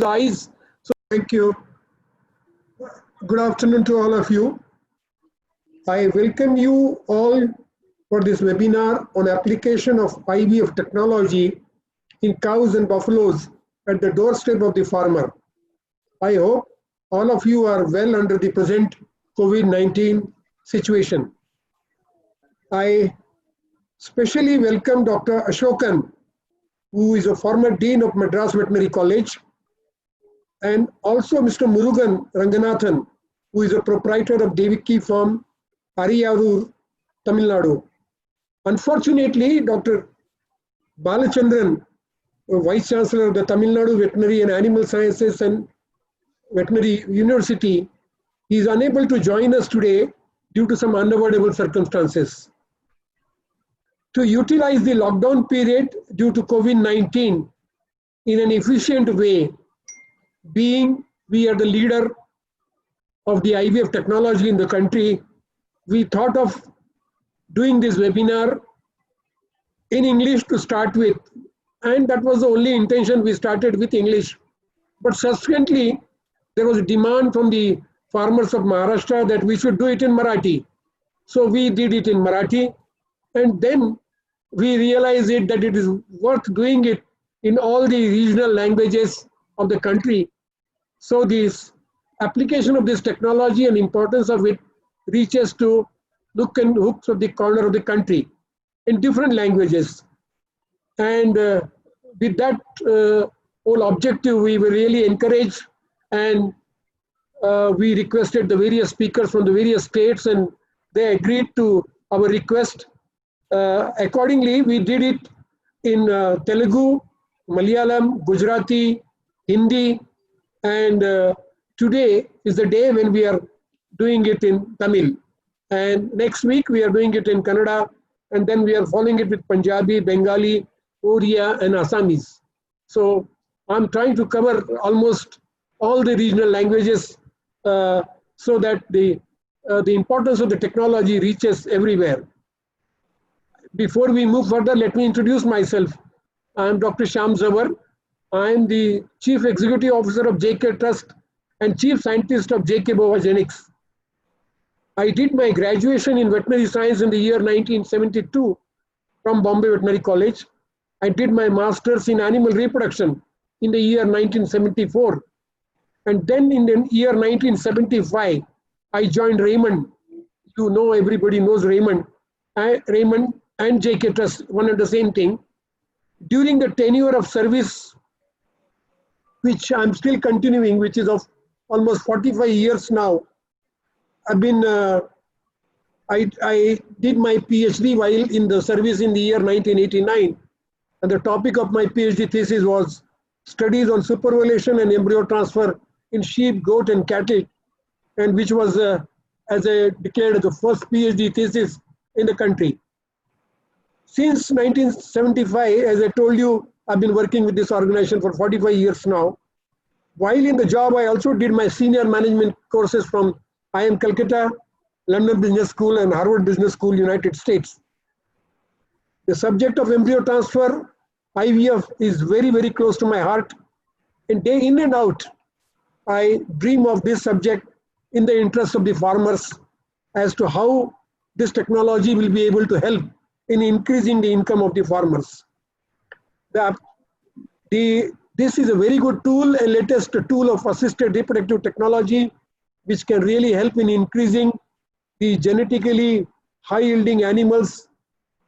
Eyes. So thank you. Good afternoon to all of you. I welcome you all for this webinar on application of IVF technology in cows and buffaloes at the doorstep of the farmer. I hope all of you are well under the present COVID-19 situation. I specially welcome Dr. Ashokan, who is a former Dean of Madras Veterinary College, and also Mr. Murugan Ranganathan, who is a proprietor of Deviki Farm, Ariyarur, Tamil Nadu. Unfortunately, Dr. Balachandran, Vice Chancellor of the Tamil Nadu Veterinary and Animal Sciences and Veterinary University, he is unable to join us today due to some unavoidable circumstances. To utilize the lockdown period due to COVID-19 in an efficient way, being we are the leader of the IVF technology in the country, we thought of doing this webinar in English to start with, and that was the only intention. We started with English, but subsequently there was a demand from the farmers of Maharashtra that we should do it in Marathi. So we did it in Marathi, and then we realized that it is worth doing it in all the regional languages of the country. So this application of this technology and importance of it reaches to nook and hooks of the corner of the country in different languages. And with that whole objective, we were really encouraged, and we requested the various speakers from the various states, and they agreed to our request. Accordingly, we did it in Telugu, Malayalam, Gujarati, Hindi, and today is the day when we are doing it in Tamil. And next week we are doing it in Kannada, and then we are following it with Punjabi, Bengali, Oriya, and Assamese. So I'm trying to cover almost all the regional languages so that the importance of the technology reaches everywhere. Before we move further, let me introduce myself. I'm Dr. Shyam Zawar. I'm the Chief Executive Officer of JK Trust and Chief Scientist of JK Bovagenics. I did my graduation in veterinary science in the year 1972 from Bombay Veterinary College. I did my master's in animal reproduction in the year 1974. And then in the year 1975, I joined Raymond. You know, everybody knows Raymond. Raymond and JK Trust, one and the same thing. During the tenure of service, which I'm still continuing, which is of almost 45 years now, I've been, I did my PhD while in the service in the year 1989. And the topic of my PhD thesis was studies on supervolation and embryo transfer in sheep, goat, and cattle, and which was, as I declared, the first PhD thesis in the country. Since 1975, as I told you, I've been working with this organization for 45 years now. While in the job, I also did my senior management courses from IIM Calcutta, London Business School, and Harvard Business School, United States. The subject of embryo transfer, IVF, is very, very close to my heart. And day in and out, I dream of this subject in the interest of the farmers as to how this technology will be able to help in increasing the income of the farmers. This is a very good tool, a latest tool of assisted reproductive technology, which can really help in increasing the genetically high-yielding animals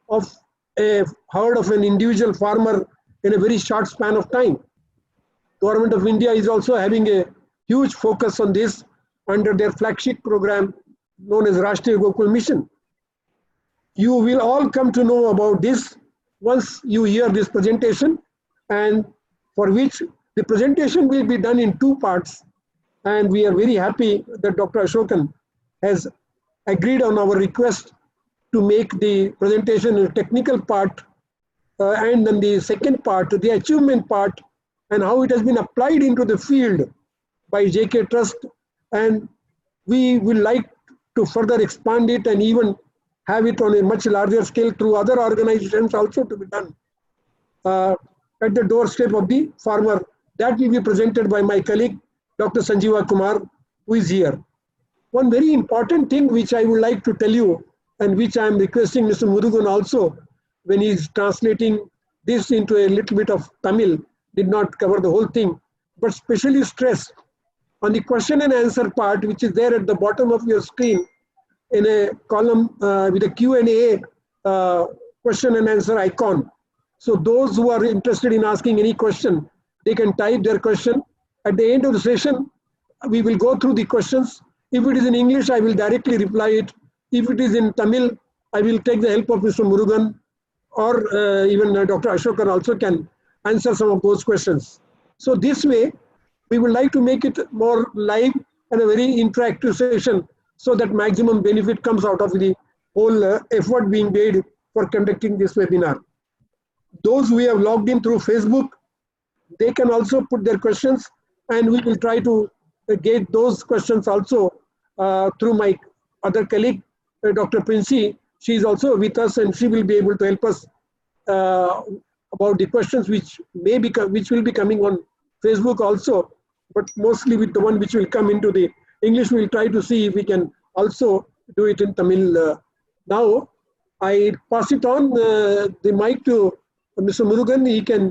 of a herd of an individual farmer in a very short span of time. Government of India is also having a huge focus on this under their flagship program known as Rashtriya Gokul Mission. You will all come to know about this once you hear this presentation, and for which the presentation will be done in two parts. And we are very happy that Dr. Ashokan has agreed on our request to make the presentation a technical part, and then the second part, the achievement part, and how it has been applied into the field by JK Trust. And we will like to further expand it and even have it on a much larger scale through other organizations also to be done at the doorstep of the farmer That will be presented by my colleague, Dr. Sanjeeva Kumar, who is here. One very important thing which I would like to tell you, and which I am requesting Mr. Murugan also, when he is translating this into a little bit of Tamil, did not cover the whole thing, but specially stress on the question and answer part, which is there at the bottom of your screen in a column with a Q&A question and answer icon. So those who are interested in asking any question, they can type their question. At the end of the session, we will go through the questions. If it is in English, I will directly reply it. If it is in Tamil, I will take the help of Mr. Murugan, or even Dr. Ashokan also can answer some of those questions. So this way, we would like to make it more live and a very interactive session, so that maximum benefit comes out of the whole effort being made for conducting this webinar. Those who have logged in through Facebook, they can also put their questions, and we will try to get those questions also through my other colleague, Dr. Princey. She is also with us, and she will be able to help us about the questions which will be coming on Facebook also, but mostly with the one which will come into the English. We will try to see if we can also do it in Tamil. Now, I pass it on the mic to Mr. Murugan. He can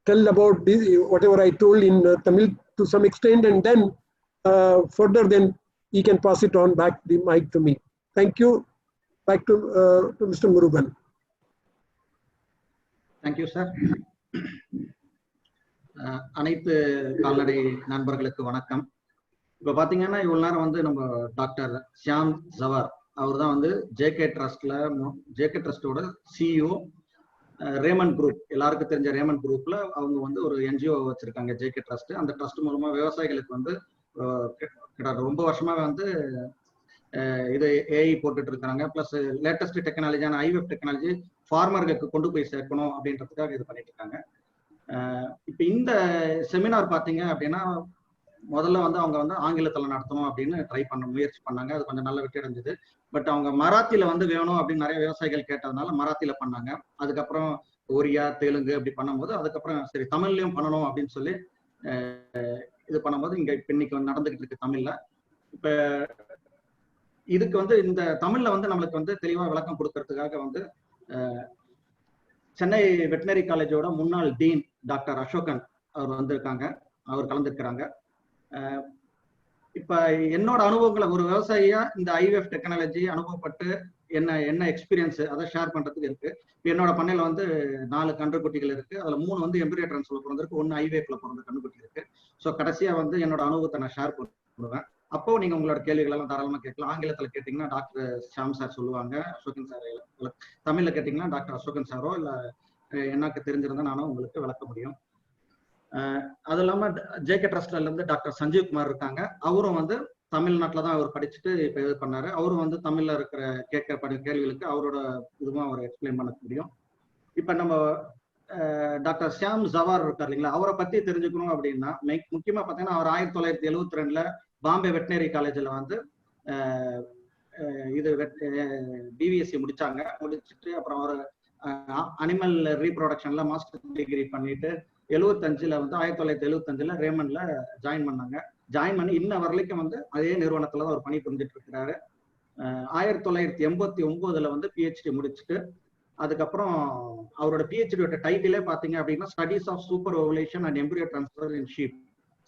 tell about this, whatever I told in Tamil to some extent, and then further then he can pass it on back the mic to me. Thank you. Back to Mr. Murugan. Thank you, sir. அனைத்து கால்நடை நண்பர்களுக்கு வணக்கம். இப்போ பார்த்தீங்கன்னா இவ்வளோ நேரம் வந்து நம்ம டாக்டர் ஷியாம் ஜவார் அவர் தான் வந்து ஜேகே ட்ரஸ்டோட சிஇஓ. ரேமன் குரூப், எல்லாருக்கும் தெரிஞ்ச ரேமன் குரூப்ல அவங்க வந்து ஒரு என்ஜிஓ வச்சிருக்காங்க, ஜேகே ட்ரஸ்ட். அந்த ட்ரஸ்ட் மூலமா விவசாயிகளுக்கு வந்து ரொம்ப வருஷமாவே வந்து இது ஏஐ போட்டுட்டு இருக்காங்க. பிளஸ் லேட்டஸ்ட் டெக்னாலஜியான ஐவிஎஃப் டெக்னாலஜி ஃபார்மர்களுக்கு கொண்டு போய் சேர்க்கணும் அப்படின்றதுக்காக இது பண்ணிட்டு இருக்காங்க. இப்போ இந்த செமினார் பார்த்தீங்க அப்படின்னா முதல்ல வந்து அவங்க வந்து ஆங்கிலத்தில் நடத்தணும் அப்படின்னு முயற்சி பண்ணாங்க. அது கொஞ்சம் நல்ல வெற்றி அடைஞ்சது. பட் அவங்க மராத்தியில வந்து வேணும் அப்படின்னு நிறைய விவசாயிகள் கேட்டதுனால மராத்தியில பண்ணாங்க. அதுக்கப்புறம் ஒரியா, தெலுங்கு அப்படி பண்ணும்போது அதுக்கப்புறம் சரி தமிழ்லயும் பண்ணணும் அப்படின்னு சொல்லி இது பண்ணும்போது இங்க இப்ப இன்னைக்கு நடந்துகிட்டு இருக்கு தமிழ்ல. இப்ப இதுக்கு வந்து இந்த தமிழ்ல வந்து நம்மளுக்கு வந்து தெளிவா விளக்கம் கொடுக்கறதுக்காக வந்து சென்னை வெட்டினரி காலேஜோட முன்னாள் டீன் டாக்டர் அசோகன் அவர் வந்திருக்காங்க, அவர் கலந்துருக்கிறாங்க. இப்ப என்னோட அனுபவங்களை ஒரு விவசாயியா இந்த ஐவிஎஃப் டெக்னாலஜி அனுபவப்பட்டு என்ன எக்ஸ்பீரியன்ஸ் அதை ஷேர் பண்றதுக்கு இருக்கு. என்னோட பண்ணையில வந்து 4 கன்றுக்குட்டிகள் இருக்கு. அதுல 3 வந்து எம்பிரியோ டிரான்ஸ்ஃபர்ல பிறந்திருக்கு, 1 ஐவிஎஃப்ல பிறந்த கன்றுக்குட்டி இருக்கு. ஸோ கடைசியா வந்து என்னோட அனுபவத்தை நான் ஷேர் பண்ணுவேன். அப்போ நீங்க உங்களோட கேள்விகள் எல்லாம் தாராளமா கேட்கலாம். ஆங்கிலத்துல கேட்டீங்கன்னா டாக்டர் ஷியாம் சார் சொல்லுவாங்க, அசோகன் சார். தமிழ்ல கேட்டீங்கன்னா டாக்டர் அசோகன் சாரோ இல்ல எனக்கு தெரிஞ்சிருந்தா நானும் உங்களுக்கு விளக்க முடியும். அது இல்லாம ஜேகே ட்ரஸ்ட்ல இருந்து டாக்டர் சஞ்சீவ் குமார் இருக்காங்க. அவரும் வந்து தமிழ்நாட்டில் தான் அவர் படிச்சுட்டு இப்ப இது பண்ணாரு. அவரும் வந்து தமிழ்ல இருக்கிற கேட்கப்படும் கேள்விகளுக்கு அவரோட இதுவும் அவர் எக்ஸ்பிளைன் பண்ண முடியும். இப்ப நம்ம டாக்டர் ஷியாம் ஜவார் இருக்கார் இல்லைங்களா, அவரை பத்தி தெரிஞ்சுக்கணும் அப்படின்னா முக்கியமா பாத்தீங்கன்னா அவர் 1972 பாம்பே வெட்டினரி காலேஜ்ல வந்து இது பிவிஎஸ்சி முடிச்சுட்டு அப்புறம் அவர் அனிமல் ரீப்ரொடக்ஷன்ல மாஸ்டர் டிகிரி பண்ணிட்டு 1975 ரேமன்ல ஜாயின் பண்ணாங்க. ஜாயின் பண்ணி இன்ன வரைக்கும் வந்து அதே நிறுவனத்துல தான் அவர் பணி புரிஞ்சிட்டு இருக்கிறாரு. 1989 வந்து பிஹெச்டி முடிச்சுட்டு அதுக்கப்புறம் அவரோட பிஹெச்டியோட டைட்டிலே பாத்தீங்க அப்படின்னா studies of super ovulation and embryo transfer in sheep.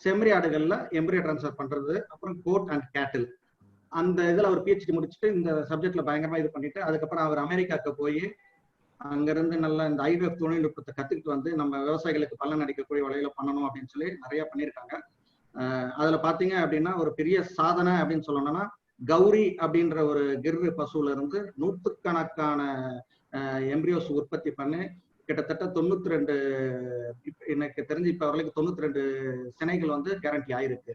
செம்மறி ஆடுகள்ல எம்பிரியோ டிரான்ஸ்ஃபர் பண்றது, அப்புறம் கோட் அண்ட் கேட்டில், அந்த இதுல அவர் பிஹெச்டி முடிச்சுட்டு இந்த சப்ஜெக்ட்ல பயங்கரமா இது பண்ணிட்டு அதுக்கப்புறம் அவர் அமெரிக்காவுக்கு போய் அங்கிருந்து நல்ல இந்த ஐவிஎஃப் தொழில்நுட்பத்தை கத்துக்கிட்டு வந்து நம்ம விவசாயிகளுக்கு பலன் அடிக்கக்கூடிய வழியில பண்ணணும் அப்படின்னு சொல்லி நிறைய பண்ணியிருக்காங்க. அதுல பாத்தீங்க அப்படின்னா ஒரு பெரிய சாதனை அப்படின்னு சொல்லணும்னா கௌரி அப்படின்ற ஒரு கிர்ரு பசுல இருந்து 100கணக்கான எம்பிரியோஸ் உற்பத்தி பண்ணி கிட்டத்தட்ட 92 எனக்கு தெரிஞ்சு இப்ப வரைக்கும் 92 சினைகள் வந்து கேரண்டி ஆயிருக்கு.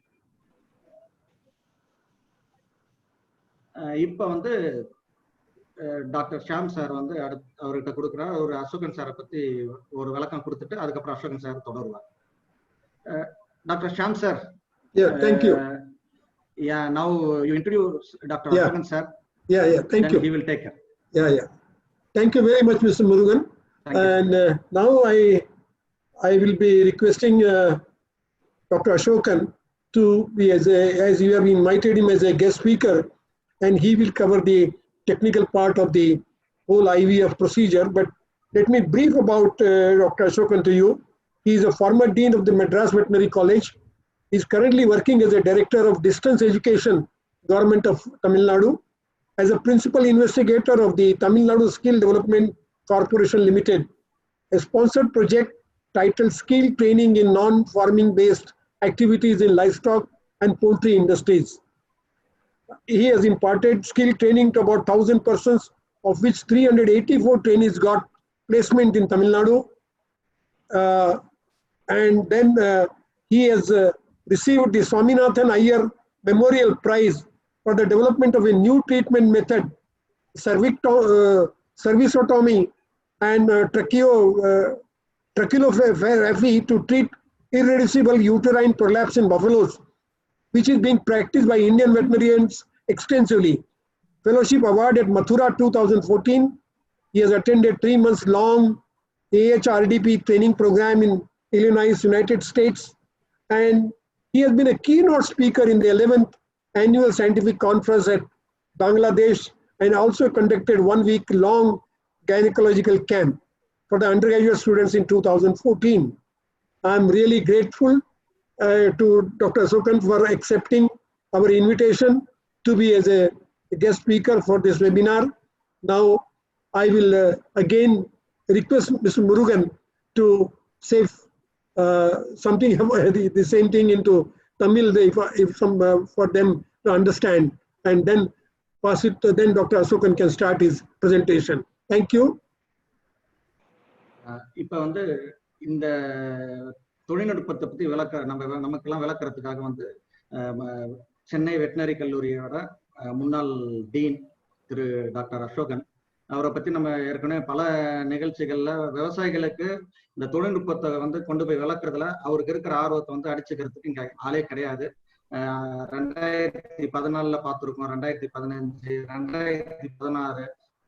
இப்ப வந்து டாக்டர் ஷியாம் சார் வந்து அவர்கிட்ட கொடுக்குறாரு. ஒரு அசோகன் சாரை பத்தி ஒரு விளக்கம் கொடுத்துட்டு அதுக்கப்புறம் அசோகன் சார் தொடருவார். Doctor Shyam sir, thank you. Now you introduce Dr. Ashokan sir. Thank you. He will take care. Thank you very much, Mr. Murugan. And now I I will be requesting Dr. Ashokan to be as you have invited him as a guest speaker, and he will cover the technical part of the whole IVF procedure. But let me brief about Dr. Ashokan to you. He is a former dean of the Madras Veterinary College. He is currently working as a director of distance education, Government of Tamil Nadu, as a principal investigator of the Tamil Nadu Skill Development Corporation Limited, a sponsored project titled Skill Training in Non-Farming Based Activities in Livestock and Poultry Industries. He has imparted skill training to about 1,000 persons, of which 384 trainees got placement in Tamil Nadu. And then he has received the Swaminathan Iyer Memorial Prize for the development of a new treatment method, cervicotomy and tracheotherapy to treat irreducible uterine prolapse in buffaloes, which is being practiced by Indian veterinarians extensively. Fellowship award at Mathura 2014. He has attended 3 months long AHRDP training program in Illinois, United States, and he has been a keynote speaker in the 11th annual scientific conference at Bangladesh, and also conducted 1 week long gynecological camp for the undergraduate students in 2014. I'm really grateful to Dr. Ashokan for accepting our invitation to be as a guest speaker for this webinar. Now, I will again request Mr. Murugan to say something about the same thing into Tamil for them to understand, and then pass it to then Dr. Ashokan can start his presentation. Thank you. இப்போ வந்து இந்த தொழில்நுட்பத்தை பத்தி நமக்கெல்லாம் விளக்கறதுக்காக வந்து Chennai veterinary கல்லூரியோட முன்னாள் dean திரு doctor Asokan அவரை பத்தி நம்ம ஏற்கனவே பல நிகழ்ச்சிகள்ல விவசாயிகளுக்கு இந்த தொழில்நுட்பத்தை வந்து கொண்டு போய் விளக்குறதுல அவருக்கு இருக்கிற ஆர்வத்தை வந்து அடிச்சுக்கிறதுக்கு இங்க ஆளே கிடையாது. 2014 பார்த்திருக்கோம், 2015, 2016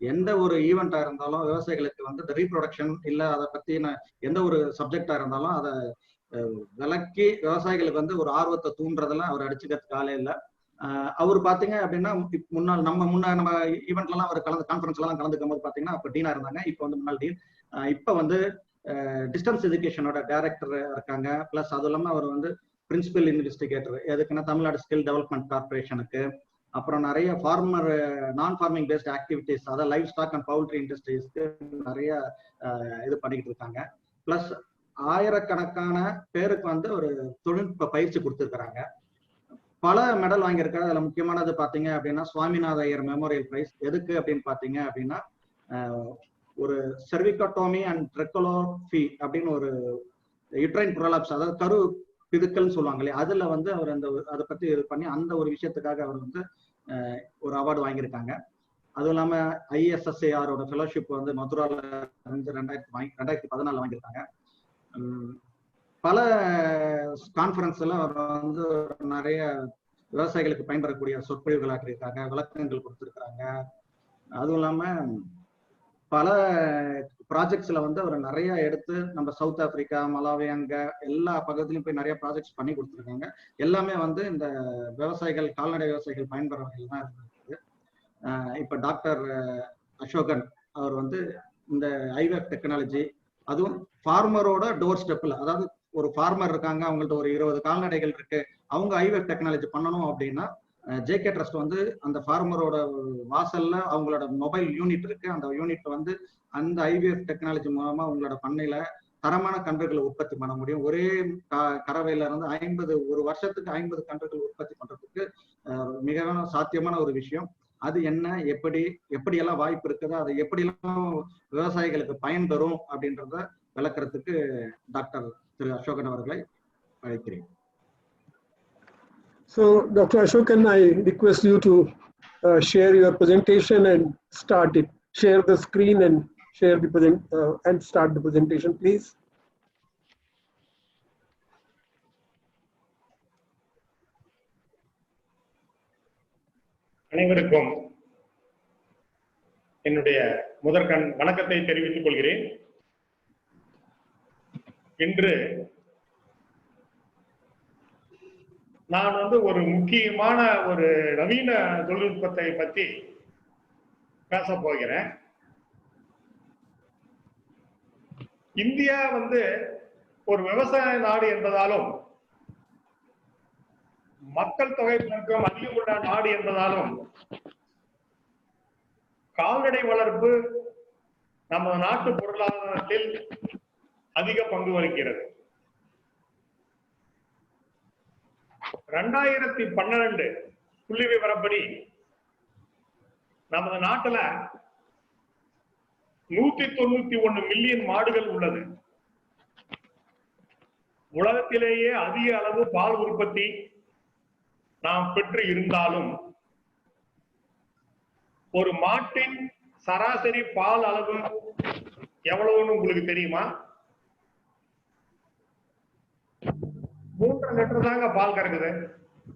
எந்த ஒரு ஈவெண்டா இருந்தாலும் விவசாயிகளுக்கு வந்து இந்த ரீப்ரொடக்ஷன் இல்ல அதை பத்தின எந்த ஒரு சப்ஜெக்டா இருந்தாலும் அதை விளக்கி விவசாயிகளுக்கு வந்து ஒரு ஆர்வத்தை தூண்டுறதுல அவர் அடிச்சுக்கிறதுக்கு ஆளே இல்லை. அவர் பாத்தீங்க அப்படின்னா நம்ம ஈவெண்ட்ல எல்லாம் அவர் கான்ஃபரன்ஸ்ல எல்லாம் கலந்துக்கும் போது பாத்தீங்கன்னா அப்ப டீனா இருந்தாங்க. இப்ப வந்து முன்னாள் டீன். இப்ப வந்து டிஸ்டன்ஸ் எஜுகேஷனோட டைரக்டர் இருக்காங்க. பிளஸ் அது இல்லாம அவர் வந்து பிரின்சிபல் இன்வெஸ்டிகேட்டர் எதுக்குன்னா தமிழ்நாடு ஸ்கில் டெவலப்மெண்ட் கார்பரேஷனுக்கு, அப்புறம் நிறைய நான் ஃபார்மிங் பேஸ்ட் ஆக்டிவிட்டிஸ், அதாவது லைவ் ஸ்டாக் அண்ட் பவுல்ட்ரி இண்டஸ்ட்ரீஸ்க்கு நிறைய இது பண்ணிக்கிட்டு இருக்காங்க. பிளஸ் ஆயிரக்கணக்கான பேருக்கு வந்து ஒரு தொழில்நுட்ப பயிற்சி கொடுத்துருக்காங்க. பல மெடல் வாங்கியிருக்காரு. அதுல முக்கியமானது பாத்தீங்க அப்படின்னா சுவாமிநாத ஐயர் மெமோரியல் பிரைஸ். எதுக்கு அப்படின்னு பாத்தீங்க அப்படின்னா ஒரு செர்விகோட்டோமி அண்ட் ட்ரெக்கோலோபி அப்படின்னு ஒரு யூட்ரைன் ப்ரோலாப்ஸ், அதாவது கரு பிதுக்கல்னு சொல்லுவாங்க இல்லையா, அதுல வந்து அவர் அதை பத்தி இது பண்ணி அந்த ஒரு விஷயத்துக்காக அவர் வந்து ஒரு அவார்டு வாங்கியிருக்காங்க. அதுவும் இல்லாம ISSARோட ஃபெலோஷிப் வந்து மதுரால வந்து 2014 வாங்கியிருக்காங்க. பல கான்ஃபரன்ஸ்ல அவர் வந்து நிறைய விவசாயிகளுக்கு பயன்படக்கூடிய சொற்பொழிவுகள் ஆற்றிருக்காங்க, விளக்கங்கள் கொடுத்திருக்கிறாங்க. அதுவும் இல்லாம பல ப்ராஜெக்ட்ஸ்ல வந்து அவர் நிறைய எடுத்து நம்ம சவுத் ஆப்பிரிக்கா, மலாவி, அங்க எல்லா பக்கத்துலயும் போய் நிறைய ப்ராஜெக்ட்ஸ் பண்ணி கொடுத்துருக்காங்க. எல்லாமே வந்து இந்த விவசாயிகள், கால்நடை விவசாயிகள் பயன்படுற வகையில் தான் இருந்திருக்கு. இப்ப டாக்டர் அசோகன் அவர் வந்து இந்த ஐவேஃப் டெக்னாலஜி, அதுவும் ஃபார்மரோட டோர் ஸ்டெப்ல, அதாவது ஒரு ஃபார்மர் இருக்காங்க, அவங்கள்ட்ட ஒரு 20 கால்நடைகள் இருக்கு, அவங்க ஐவேஃப் டெக்னாலஜி பண்ணணும் அப்படின்னா ஜேகே ட்ரஸ்ட் வந்து அந்த ஃபார்மரோட வாசல்ல அவங்களோட மொபைல் யூனிட் இருக்கு. அந்த யூனிட் வந்து அந்த ஐவிஎஃப் டெக்னாலஜி மூலமா உங்களோட பண்ணையில தரமான கன்றுகளை உற்பத்தி பண்ண முடியும். ஒரே கறவையில இருந்து ஒரு வருஷத்துக்கு 50 கன்றுகள் உற்பத்தி பண்றதுக்கு மிகவும் சாத்தியமான ஒரு விஷயம். அது என்ன, எப்படியெல்லாம் வாய்ப்பு இருக்குது, அது எப்படியெல்லாம் விவசாயிகளுக்கு பயன்பெறும் அப்படின்றத விளக்குறதுக்கு டாக்டர் திரு அசோகன் அவர்களை அழைக்கிறேன். So, Dr. Ashokan, I request you to share your presentation and start it. Share the screen and share the and start the presentation, please. அனைவருக்கும் என்னுடைய முதற்கண் வணக்கத்தை தெரிவித்துக் கொள்கிறேன். இன்று நான் ஒரு முக்கியமான ஒரு நவீன தொழில்நுட்பத்தை பற்றி பேச போகிறேன். இந்தியா ஒரு விவசாய நாடு என்பதாலும் மக்கள் தொகை பெருக்கம் அதிகமுள்ள நாடு என்பதாலும் கால்நடை வளர்ப்பு நமது நாட்டு பொருளாதாரத்தில் அதிக பங்கு வகிக்கிறது. 2012 புள்ளி விவரப்படி நமது நாட்டுல 191 மில்லியன் மாடுகள் உள்ளது. உலகத்திலேயே அதிக அளவு பால் உற்பத்தி நாம் பெற்று இருந்தாலும் ஒரு மாட்டின் சராசரி பால் அளவு எவ்வளவுன்னு உங்களுக்கு தெரியுமா? 3 லிட்டர் தாங்க பால் கறக்குது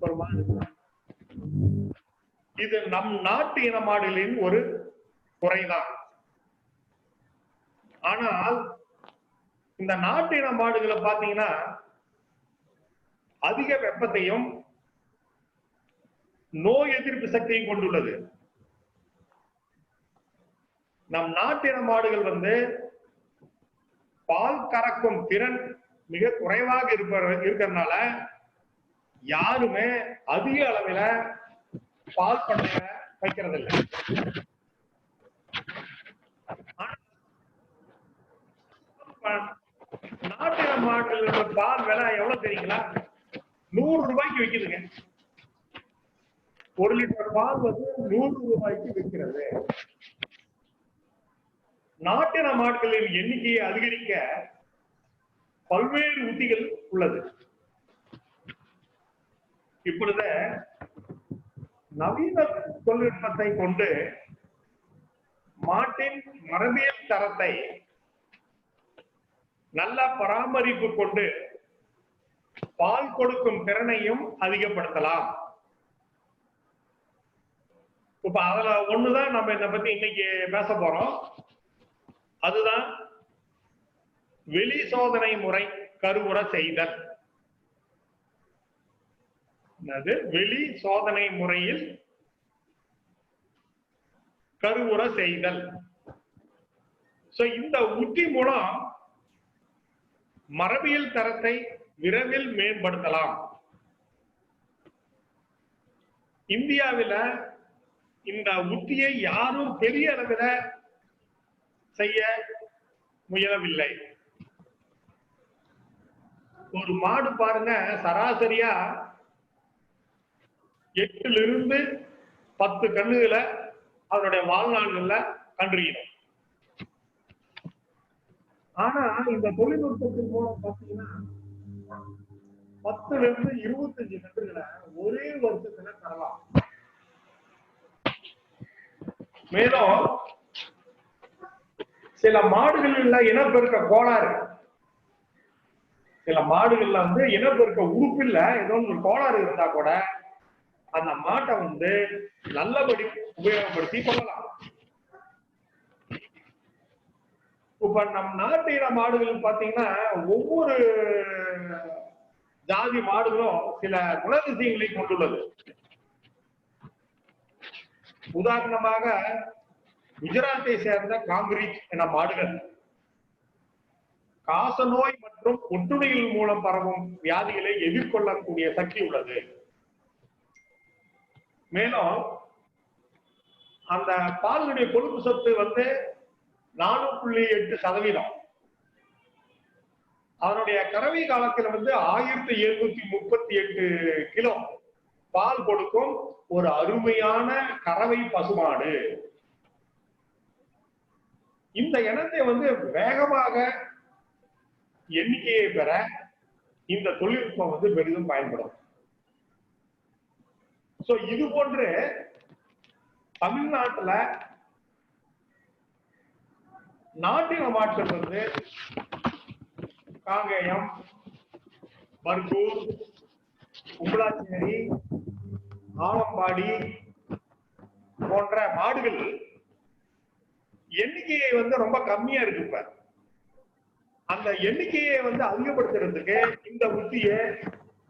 ஒரு மாடு. இது நம் நாட்டு இன மாடுகளின் ஒரு குறைதான். ஆனால் இந்த நாட்டு இன மாடுகளை பாத்தீங்கன்னா அதிக வெப்பத்தையும் நோய் எதிர்ப்பு சக்தியும் கொண்டுள்ளது. நம் நாட்டின மாடுகள் பால் கறக்கும் திறன் மிக குறைவாக இருக்கிறதுனால யாருமே அதிக அளவில் பால் பண்ண வைக்கிறது இல்லை. நாட்டின மாடுகளோட பால் விலை எவ்வளவு தெரியுங்களா? 100 ரூபாய்க்கு விற்குதுங்க. 1 லிட்டர் பால் 100 ரூபாய்க்கு விற்கிறது. நாட்டின மாடுகளின் எண்ணிக்கையை அதிகரிக்க பல்வேறு உத்திகள் உள்ளது. இப்பொழுது நவீன தொழில்நுட்பத்தை கொண்டு மாட்டின் மரபியல் தரத்தை நல்ல பராமரிப்பு கொண்டு பால் கொடுக்கும் திறனையும் அதிகப்படுத்தலாம். இப்ப அதுல ஒண்ணுதான் நம்ம இதை பத்தி இன்னைக்கு பேச போறோம். அதுதான் வெளி சோதனை முறை கருவுற செய்தல். வெளி சோதனை முறையில் கருவுற செய்தல். இந்த உத்தி மூலம் மரபியல் தரத்தை விரைவில் மேம்படுத்தலாம். இந்தியாவில் இந்த உத்தியை யாரும் பெரிய அளவில் செய்ய முயலவில்லை. ஒரு மாடு பாருங்க, சராசரியா 8 to 10 கண்ணுகளை அதனுடைய வாழ்நாள்கள்ல கண்டறியணும். ஆனா இந்த தொழில்நுட்பத்தின் மூலம் பாத்தீங்கன்னா 10 to 25 கன்றுகளை ஒரே வருஷத்துல தரலாம். மேலும் சில மாடுகள்ல இனப்பெருக்க கோளாறு, சில மாடுகள்ல இனப்பெருக்க உறுப்பில் ஏதோ ஒரு கோளாறு இருந்தா கூட அந்த மாட்டை நல்லபடி உபயோகப்படுத்தி கொள்ளலாம். இப்ப நம் நாட்டு இன மாடுகள் பாத்தீங்கன்னா ஒவ்வொரு ஜாதி மாடுகளும் சில குணாதிசயங்களை கொண்டுள்ளது. உதாரணமாக குஜராத்தை சேர்ந்த காங்கிரீட் என மாடுகள் காசநோய் மற்றும் ஒட்டுண்ணிகள் மூலம் பரவும் வியாதிகளை எதிர்கொள்ளக்கூடிய சக்தி உள்ளது. மேலும் அந்த பாலுடைய கொழுப்பு சத்து 4.8%. அதனுடைய கறவை காலத்தில் 1738 கிலோ பால் கொடுக்கும் ஒரு அருமையான கறவை பசுமாடு. இந்த இனத்தை வேகமாக எண்ணிக்கையை பெற இந்த தொழில்நுட்பம் பெரிதும் பயன்படும். இது போன்று தமிழ்நாட்டுல நாட்டின மாட்கள் காங்கேயம், பர்கூர், கும்பலாச்சேரி, ஆலம்பாடி போன்ற மாடுகள் எண்ணிக்கையை ரொம்ப கம்மியா இருக்கு. இப்ப அந்த எண்ணிக்கையை வந்து அதிகப்படுத்துறதுக்கு இந்த உத்தியை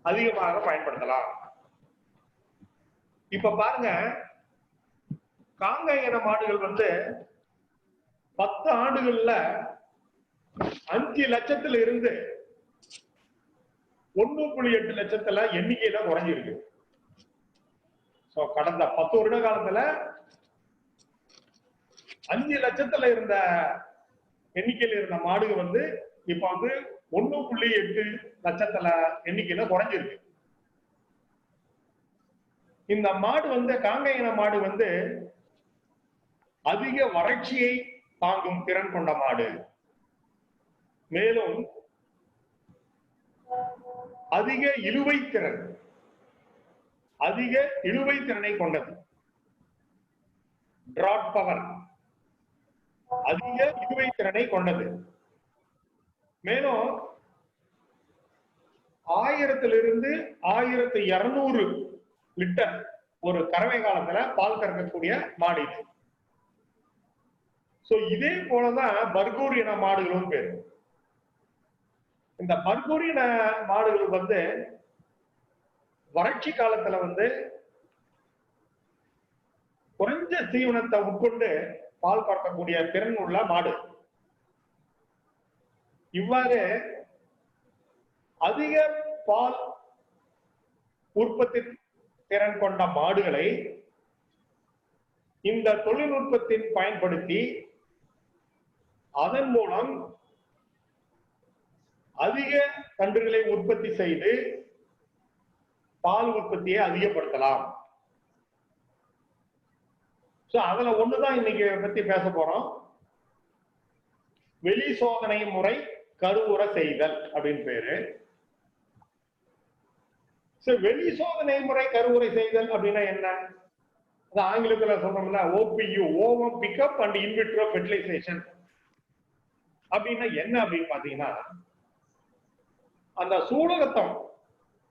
அதிகமாக பயன்படுத்தலாம். இப்ப பாருங்க, காங்கை இன மாடுகள் வந்து 10 ஆண்டுகள்ல 5 லட்சத்துல இருந்து 1.8 லட்சத்துல எண்ணிக்கையில குறைஞ்சிருக்கு. கடந்த 10 வருட காலத்துல 5 லட்சத்துல இருந்த எண்ணிக்கையில இருந்த மாடுகள் வந்து இப்ப வந்து 1.8 லட்சத்துல எண்ணிக்கையில குறைஞ்சிருக்கு. இந்த மாடு வந்து காங்கை இன மாடு வந்து அதிக வறட்சியை தாங்கும் திறன் கொண்ட மாடு. மேலும் அதிக இழுவை திறனை கொண்டது. டிராட் பவர், அதிக இழுவை திறனை கொண்டது. மேலும் 1000 1200 லிட்டர் ஒரு கறவை காலத்துல பால் கறக்கக்கூடிய மாடு இது. இதே போலதான் பர்கூர் இன மாடுகளும் பேரு. இந்த பர்கூர் இன மாடுகள் வந்து வறட்சி காலத்துல வந்து குறைஞ்ச தீவனத்தை உட்கொண்டு பால் கறக்கக்கூடிய திறன் உள்ள மாடு. இவ்வாறு அதிக பால் உற்பத்தி திறன் கொண்ட மாடுகளை இந்த தொழில்நுட்பத்தின் பயன்படுத்தி அதன் மூலம் அதிக கன்றுகளை உற்பத்தி செய்து பால் உற்பத்தியை அதிகப்படுத்தலாம். அதுல ஒண்ணுதான் இன்னைக்கு பத்தி பேச போறோம். வெளி சோதனை முறை கருவுற செய்தல் அப்படின்னு பேரு. வெளி சோதனை முறை கருவுரை செய்தல் அப்படின்னா என்ன? அது ஆங்கிலத்துல சொல்றோம்ல, OPU, ovum pickup and in vitro fertilisation அப்படின்னா என்ன அப்படின்னு பாத்தீங்கன்னா, அந்த சூலகத்தம்,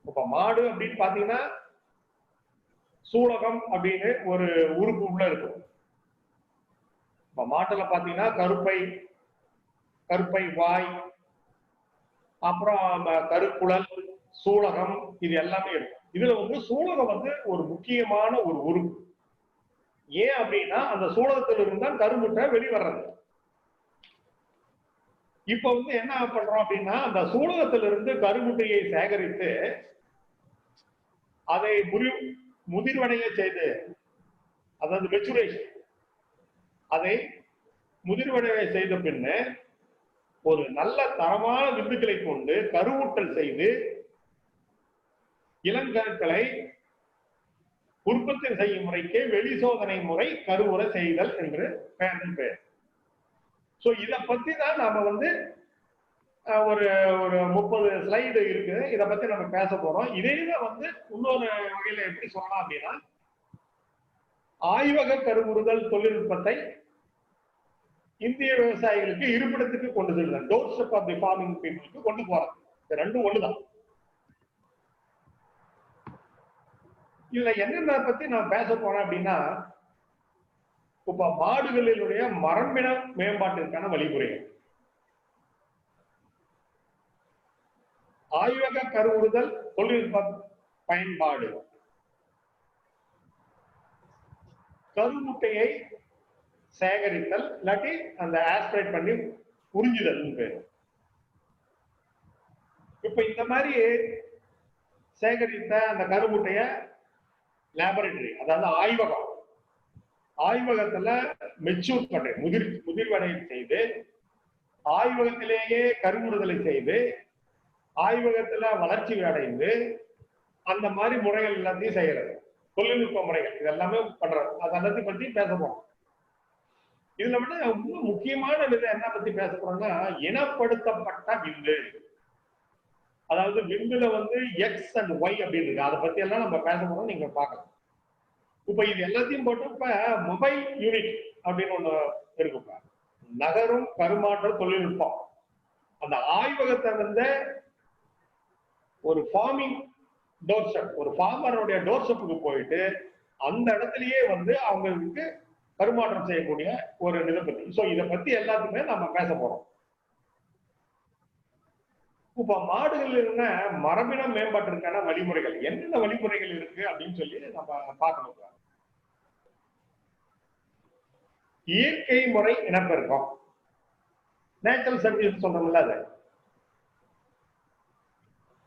இப்ப மாடு அப்படின்னு பாத்தீங்கன்னா சூலகம் அப்படின்னு ஒரு உறுப்பு உள்ள இருக்கும். இப்ப மாட்டுல பாத்தீங்கன்னா கருப்பை வாய், அப்புறம் கருக்குழல், சூலகம், இது எல்லாமே இருக்கும். இதுல வந்து சூலகம் வந்து ஒரு முக்கியமான ஒரு உறுப்பு. ஏன் அப்படின்னா அந்த சூலகத்தில் இருந்தால் கருமுட்டை வெளிவர்றது. இப்ப வந்து என்ன பண்றோம் அப்படின்னா, அந்த சூலகத்திலிருந்து கருமுட்டையை சேகரித்து அதை முதிர்வடைய செய்து, அதாவது மெச்சுரேஷன், அதை முதிர்வடைய செய்த பின்னு ஒரு நல்ல தரமான விந்துக்களை கொண்டு கருவூட்டல் செய்து இளங்கருக்களை உற்பத்தி செய்யும் முறைக்கு வெளி சோதனை முறை கருவுற செய்தல் என்று பெயர். இத பத்தி தான் நாம வந்து ஒரு 30 ஸ்லைடு இருக்கு, இத பத்தி நம்ம பேச போறோம். இதே வந்து இன்னொரு வகையில எப்படி சொல்லலாம் அப்படின்னா, ஆய்வக கருவுறுதல் தொழில்நுட்பத்தை இந்திய விவசாயிகளுக்கு இருப்பிடத்துக்கு கொண்டு செல்லுதல், doorstep of the farming பீப்புளுக்கு கொண்டு போறது. இது ரெண்டும் ஒண்ணுதான். இதுல என்னென்ன பத்தி நான் பேச போறேன் அப்படின்னா, இப்ப மாடுகளினுடைய மரபின மேம்பாட்டிற்கான வழிமுறைகள், ஆய்வக கருவுறுதல் தொழில்நுட்ப பயன்பாடு, கருமுட்டையை சேகரித்தல், இல்லாட்டி அந்த ஆஸ்பிரேட் பண்ணி உறிஞ்சுதல் பேரு. இப்ப இந்த மாதிரி சேகரித்த அந்த கருமுட்டைய லேபரேட்டரி, அதாவது ஆய்வகத்துல மெச்சூர் பண்ணி முதிர்வடை செய்து, ஆய்வகத்திலேயே கருமுறுதலை செய்து, ஆய்வகத்துல வளர்ச்சி அடைந்து, அந்த மாதிரி முறைகள் எல்லாத்தையும் செய்யறது, தொழில்நுட்ப முறைகள் இதெல்லாமே பண்றது. அது எல்லாத்தையும் பத்தி பேச போறோம். இதுல வந்து முக்கியமான விதம் என்ன பத்தி பேச போறோம்னா, இனப்படுத்தப்பட்ட விந்து. அதாவது விந்துல வந்து எக்ஸ் அண்ட் ஒய் அப்படின்னு இருக்கு. அதை பத்தி எல்லாம் நம்ம பேச போறோம், நீங்க பார்க்கலாம். இப்ப இது எல்லாத்தையும் போட்டு இப்ப மொபைல் யூனிட் அப்படின்னு ஒண்ணு இருக்குப்பா, நகரும் கருமாற்ற தொழில்நுட்பம். அந்த ஆய்வகத்தை வந்து ஒரு ஃபார்மிங் டோர்ஸ்டெப், ஒரு ஃபார்மருடைய டோர்ஸ்டெப்புக்கு போயிட்டு அந்த இடத்துலயே வந்து அவங்களுக்கு கருமாற்றம் செய்யக்கூடிய ஒரு நிலை பத்தி. இதை பத்தி எல்லாத்துக்குமே நம்ம பேச போறோம். இப்ப மாடுகள்ல மரபின மேம்பாட்டிற்கான வழிமுறைகள் என்னென்ன வழிமுறைகள் இருக்கு அப்படின்னு சொல்லி நம்ம பார்க்கணும். இயற்கை முறை இனப்பெருக்கம், நேச்சுரல் சர்வீஸ் சொல்றோம்ல, அது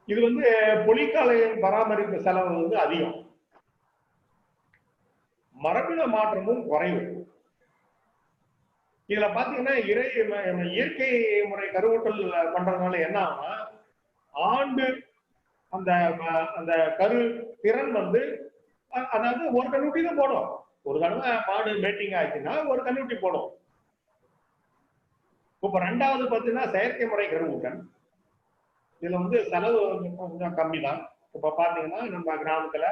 இது வந்து பொலிக்கால பராமரிப்பு செலவு வந்து அதிகம், மரபின மாற்றமும் குறைவு. இதுல பாத்தீங்கன்னா இயற்கை முறை கருவூட்டல் பண்றதுனால என்ன ஆகும்னா, ஆண்டு அந்த அந்த கரு திறன் வந்து, அதாவது ஒரு கண்ணுட்டி தான் போடும். ஒரு தடவை மாடு மேட்டிங் ஆயிடுச்சுன்னா ஒரு கண்ணுட்டி போடும். இப்ப ரெண்டாவது பாத்தீங்கன்னா செயற்கை முறை கருவூட்டல். இதுல வந்து செலவு கொஞ்சம் கம்மி தான். இப்ப பாத்தீங்கன்னா நம்ம கிராமத்துல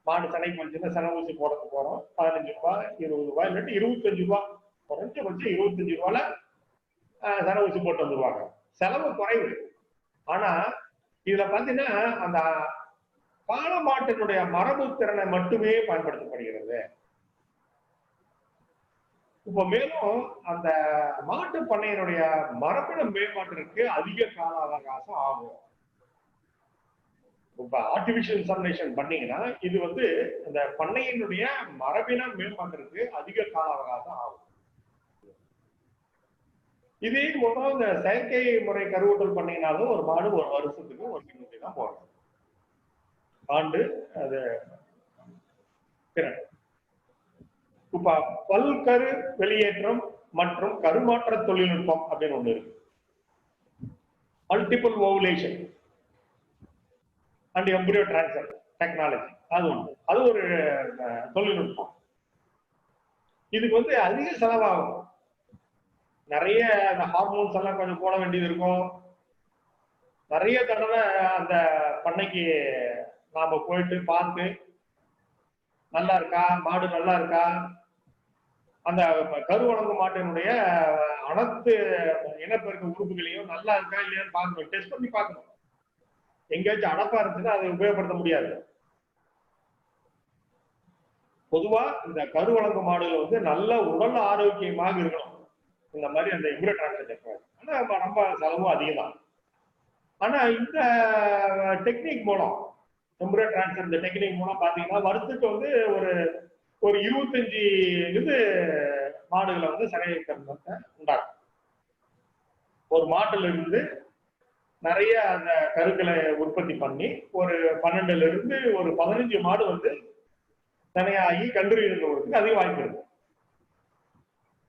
மாடு சனைக்கு வந்துச்சுன்னா சென ஊசி போடறதுக்கு போறோம். 15 ரூபாய் 20 ரூபாய் இல்லாட்டி 25 ரூபாய், குறைஞ்சபட்சம் 25 ரூபாயில சென ஊசி போட்டு வந்துருவாங்க. செலவு குறைவு. ஆனா இதுல பாத்தீங்கன்னா அந்த பால மாட்டினுடைய மரபு திறனை மட்டுமே பயன்படுத்தப்படுகிறது. இப்ப மேலும் அந்த மாட்டு பண்ணையினுடைய மரபின மேம்பாட்டிற்கு அதிக கால அவகாசம் ஆகும். இப்ப ஆர்டிபிஷியல் இன்செமினேஷன் பண்ணீங்கன்னா இது வந்து அந்த பண்ணையினுடைய மரபின மேம்பாட்டிற்கு அதிக கால அவகாசம் ஆகும். இதே போல இந்த செயற்கை முறை கருவூட்டல் பண்ணீங்கனாலும் ஒரு மாடு ஒரு வருஷத்துக்கு ஒரு கண்ணுட்டி தான் போடும். ஆண்டு அது திறன். இப்ப பல்கரு வெளியேற்றம் மற்றும் கருமாற்ற தொழில்நுட்பம் அப்படின்னு ஒண்ணு இருக்கு. Multiple ovulation and embryo transfer technology, அது ஒண்ணு. அது ஒரு தொழில்நுட்பம். இதுக்கு வந்து அதிக செலவாகும். நிறைய அந்த ஹார்மோன்ஸ் எல்லாம் கொஞ்சம் போட வேண்டியது இருக்கும். நிறைய தடவை அந்த பண்ணைக்கு நாம போயிட்டு பார்த்து நல்லா இருக்கா, மாடு நல்லா இருக்கா, அந்த கருவளங்கு மாட்டினுடைய அனைத்து இனப்பெருக்க உறுப்புகளையும் நல்லா இருக்கா இல்லையான்னு பார்க்கணும், டெஸ்ட் பண்ணி பார்க்கணும். எங்கேயாச்சும் அடப்பா இருந்துச்சுன்னா அதை உபயோகப்படுத்த முடியாது. பொதுவா இந்த கருவளங்கு மாடுகள் வந்து நல்ல உடல் ஆரோக்கியமாக இருக்கணும். இந்த மாதிரி அந்த எம்பரியோ டிரான்ஸ்ஃபர். ஆனா ரொம்ப செலவும் அதிகம் தான். ஆனா இந்த டெக்னிக் மூலம், எம்பரியோ டிரான்ஸ்ஃபர் இந்த டெக்னிக் மூலம் பாத்தீங்கன்னா வருஷத்துக்கு வந்து ஒரு 25 இது மாடுகளை வந்து சினைக்கரணத்தை உண்டாகும். ஒரு மாட்டுல இருந்து நிறைய அந்த கருக்களை உற்பத்தி பண்ணி ஒரு 12ல இருந்து ஒரு 15 மாடு வந்து சினையாகி கன்று இருக்கிறதுக்கு அதிக வாய்ப்பு இருக்கு.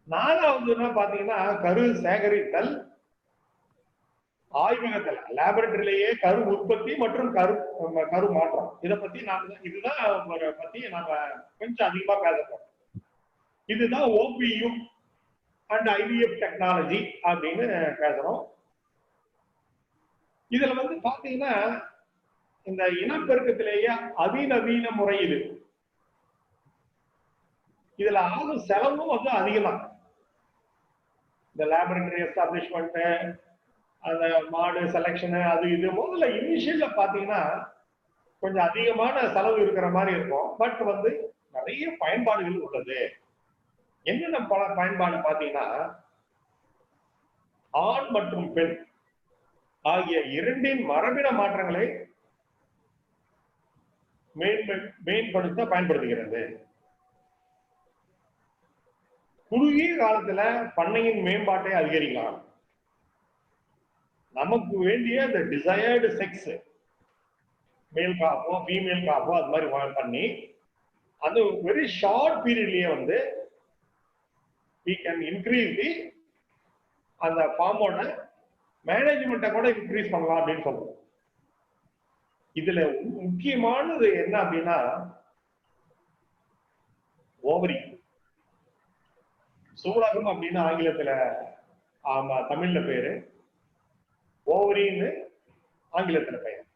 நாலாவதுன்னா பாத்தீங்கன்னா கரு சேகரித்தல் ஆய்வகத்தில் லேபரட்டரியிலேயே கரு உற்பத்தி மற்றும் கரு மாற்றம். இதை பத்தி இதுதான் பத்தி நாம கொஞ்சம் அதிகமா பேச போறோம். இதுதான் ஓபியு அண்ட் ஐவிஎஃப் டெக்னாலஜி அப்படின்னு பேசுறோம். இதுல வந்து பாத்தீங்கன்னா இந்த இனப்பெருக்கத்திலேயே அதிநவீன முறை இது. இதுல ஆகும் செலவும் வந்து அதிகமா. இந்த லேபரட்டரி எஸ்டாப்ளிஷ்மெண்ட், அந்த மாடு செலக்ஷன், அது இது முதல்ல இனிஷியல்ல பாத்தீங்கன்னா கொஞ்சம் அதிகமான செலவு இருக்கிற மாதிரி இருக்கும். பட் வந்து நிறைய பயன்பாடுகள் உள்ளது. என்னென்ன பயன்பாடு பாத்தீங்கன்னா, ஆண் மற்றும் பெண் ஆகிய இரண்டின் மரபின மாற்றங்களை மேம்படுத்த பயன்படுத்துகிறது. குறுகிய காலத்துல பண்ணையின் மேம்பாட்டை அதிகரிக்கலாம். நமக்கு வேண்டிய இந்த டிசையர்டு செக்ஸ், மேல் காப்போ ஃபீமேல் காப்போ அது மாதிரி பண்ணி அந்த வெரி ஷார்ட் பீரியட்லயே வந்து we can increase the அந்த ஃபார்மோட மேனேஜ்மெண்ட்டை கூட இன்க்ரீஸ் பண்ணலாம் அப்படின்னு சொல்றோம். இதுல முக்கியமானது என்ன அப்படின்னா ஓவரி, சூலகம் அப்படின்னு ஆங்கிலத்துல, ஆமா தமிழ்ல பேரு ஓவரின்னு ஆங்கிலத்துல பெயர்.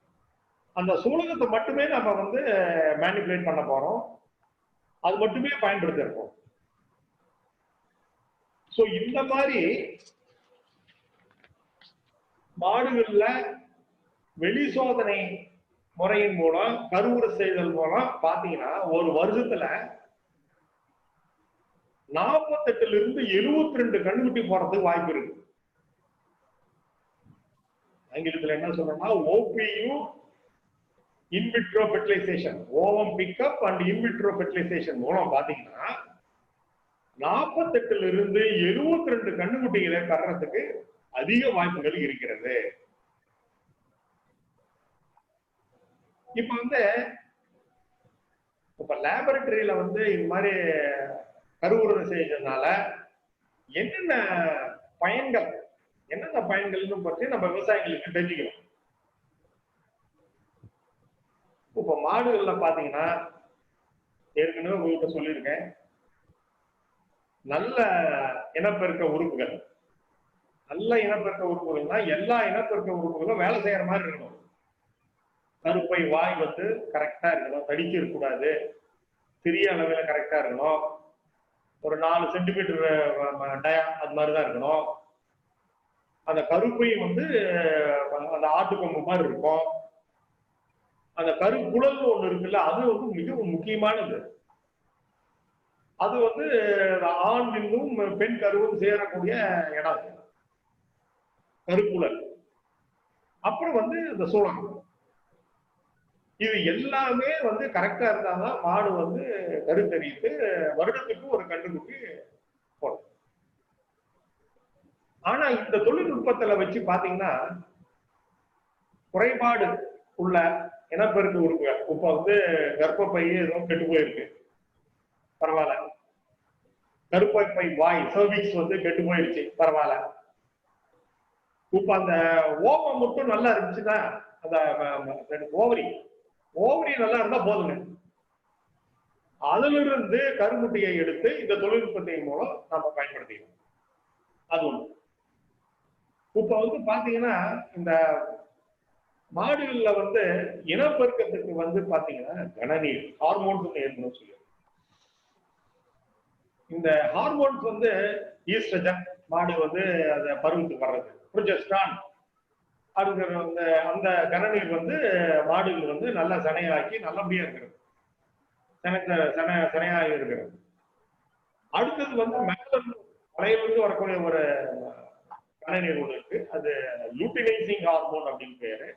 அந்த சூலகத்தை மட்டுமே நம்ம வந்து மேனிபுலேட் பண்ண போறோம், அது மட்டுமே பயன்படுத்த இருக்கோம். சோ இந்த மாதிரி மாடுகள்ல வெளி சோதனை முறையின் மூலம் கருவுறு செய்தல் மூலம் பாத்தீங்கன்னா ஒரு வருஷத்துல 48 இருந்து 72 கண்ணுக்குட்டி போறதுக்கு வாய்ப்பு இருக்கு. ஆங்கிலத்துல என்ன சொல்றோம்னா OPU in vitro fertilisation, ovum pickup and in vitro fertilisation மூலம் பாத்தீங்கன்னா 48 இருந்து 72 கண்ணுக்குட்டிகளை பெறறதுக்கு அதிக வாய்ப்புகள் இருக்கிறது. இப்ப லேபரட்டரியில இந்த மாதிரி கருவுறுதல் செய்யறதுனால என்னென்ன பயன்கள்னு பற்றி நம்ம விவசாயிகளுக்கு தெரிஞ்சுக்கணும். இப்ப மாடுகள்ல பாத்தீங்கன்னா ஏற்கனவே உங்கள்கிட்ட சொல்லியிருக்கேன், நல்ல இனப்பெருக்க உறுப்புகள்னா எல்லா இனப்பெருக்க உறுப்புகளும் வேலை செய்யற மாதிரி இருக்கணும். கருப்பை வாய் கரெக்டா இருக்கணும், தடிக்க இருக்கக்கூடாது, சிறிய அளவில் கரெக்டா இருக்கணும், ஒரு 4 சென்டிமீட்டர் அது மாதிரிதான் இருக்கணும். அந்த கருப்பை அந்த ஆட்டுக்கொம்பு மாதிரி இருக்கும். அந்த கருக்குழல் ஒண்ணு இருக்குல்ல, அது மிகவும் முக்கியமானது. அது ஆண் விந்தும் பெண் கருவும் சேரக்கூடிய இடம் கருக்குழல். அப்புறம் இந்த சூளகம். இது எல்லாமே கரெக்டா இருந்தாதான் மாடு கருத்தரித்து வருடத்துக்கு ஒரு கன்றுக்குட்டி போடும். ஆனா இந்த தொழில்நுட்பத்துல வச்சு பாத்தீங்கன்னா குறைபாடு உள்ள இனப்பெருக்க உறுப்புகள், இப்ப கர்ப்பப்பை ஏதோ கெட்டு போயிருக்கு, பரவாயில்ல. கருப்பை வாய் சர்விக்ஸ் கெட்டு போயிடுச்சு, பரவாயில்ல. இப்ப அந்த ஓமம் மட்டும் நல்லா இருந்துச்சுன்னா, அந்த ஓவரி நல்லா இருந்தா போதுங்க. அதுல இருந்து கருமுட்டியை எடுத்து இந்த தொழில்நுட்பத்தின் மூலம் நாம பயன்படுத்திக்கணும். அது ஒண்ணு. இப்ப பாத்தீங்கன்னா இந்த மாடுகள்ல இனப்பெருக்கத்துக்கு பாத்தீங்கன்னா கனநீர் ஹார்மோன்ஸ் ஏற்கனவே சொல்லி, இந்த ஹார்மோன்ஸ் ஈஸ்ட்ரஜன் மாடு அந்த பருவத்துக்கு வர்றது, புரோஜெஸ்டரான் அதுக்கு அந்த கனநீர் மாடுகள் நல்லா சனையாக்கி நல்லபடியா இருக்கிறது, சனையாக இருக்கிறது. அடுத்தது மலையிலிருந்து வரக்கூடிய ஒரு கனநீர் ஒன்று இருக்கு, அது லூட்டினைசிங் ஹார்மோன் அப்படின்னு பேரு.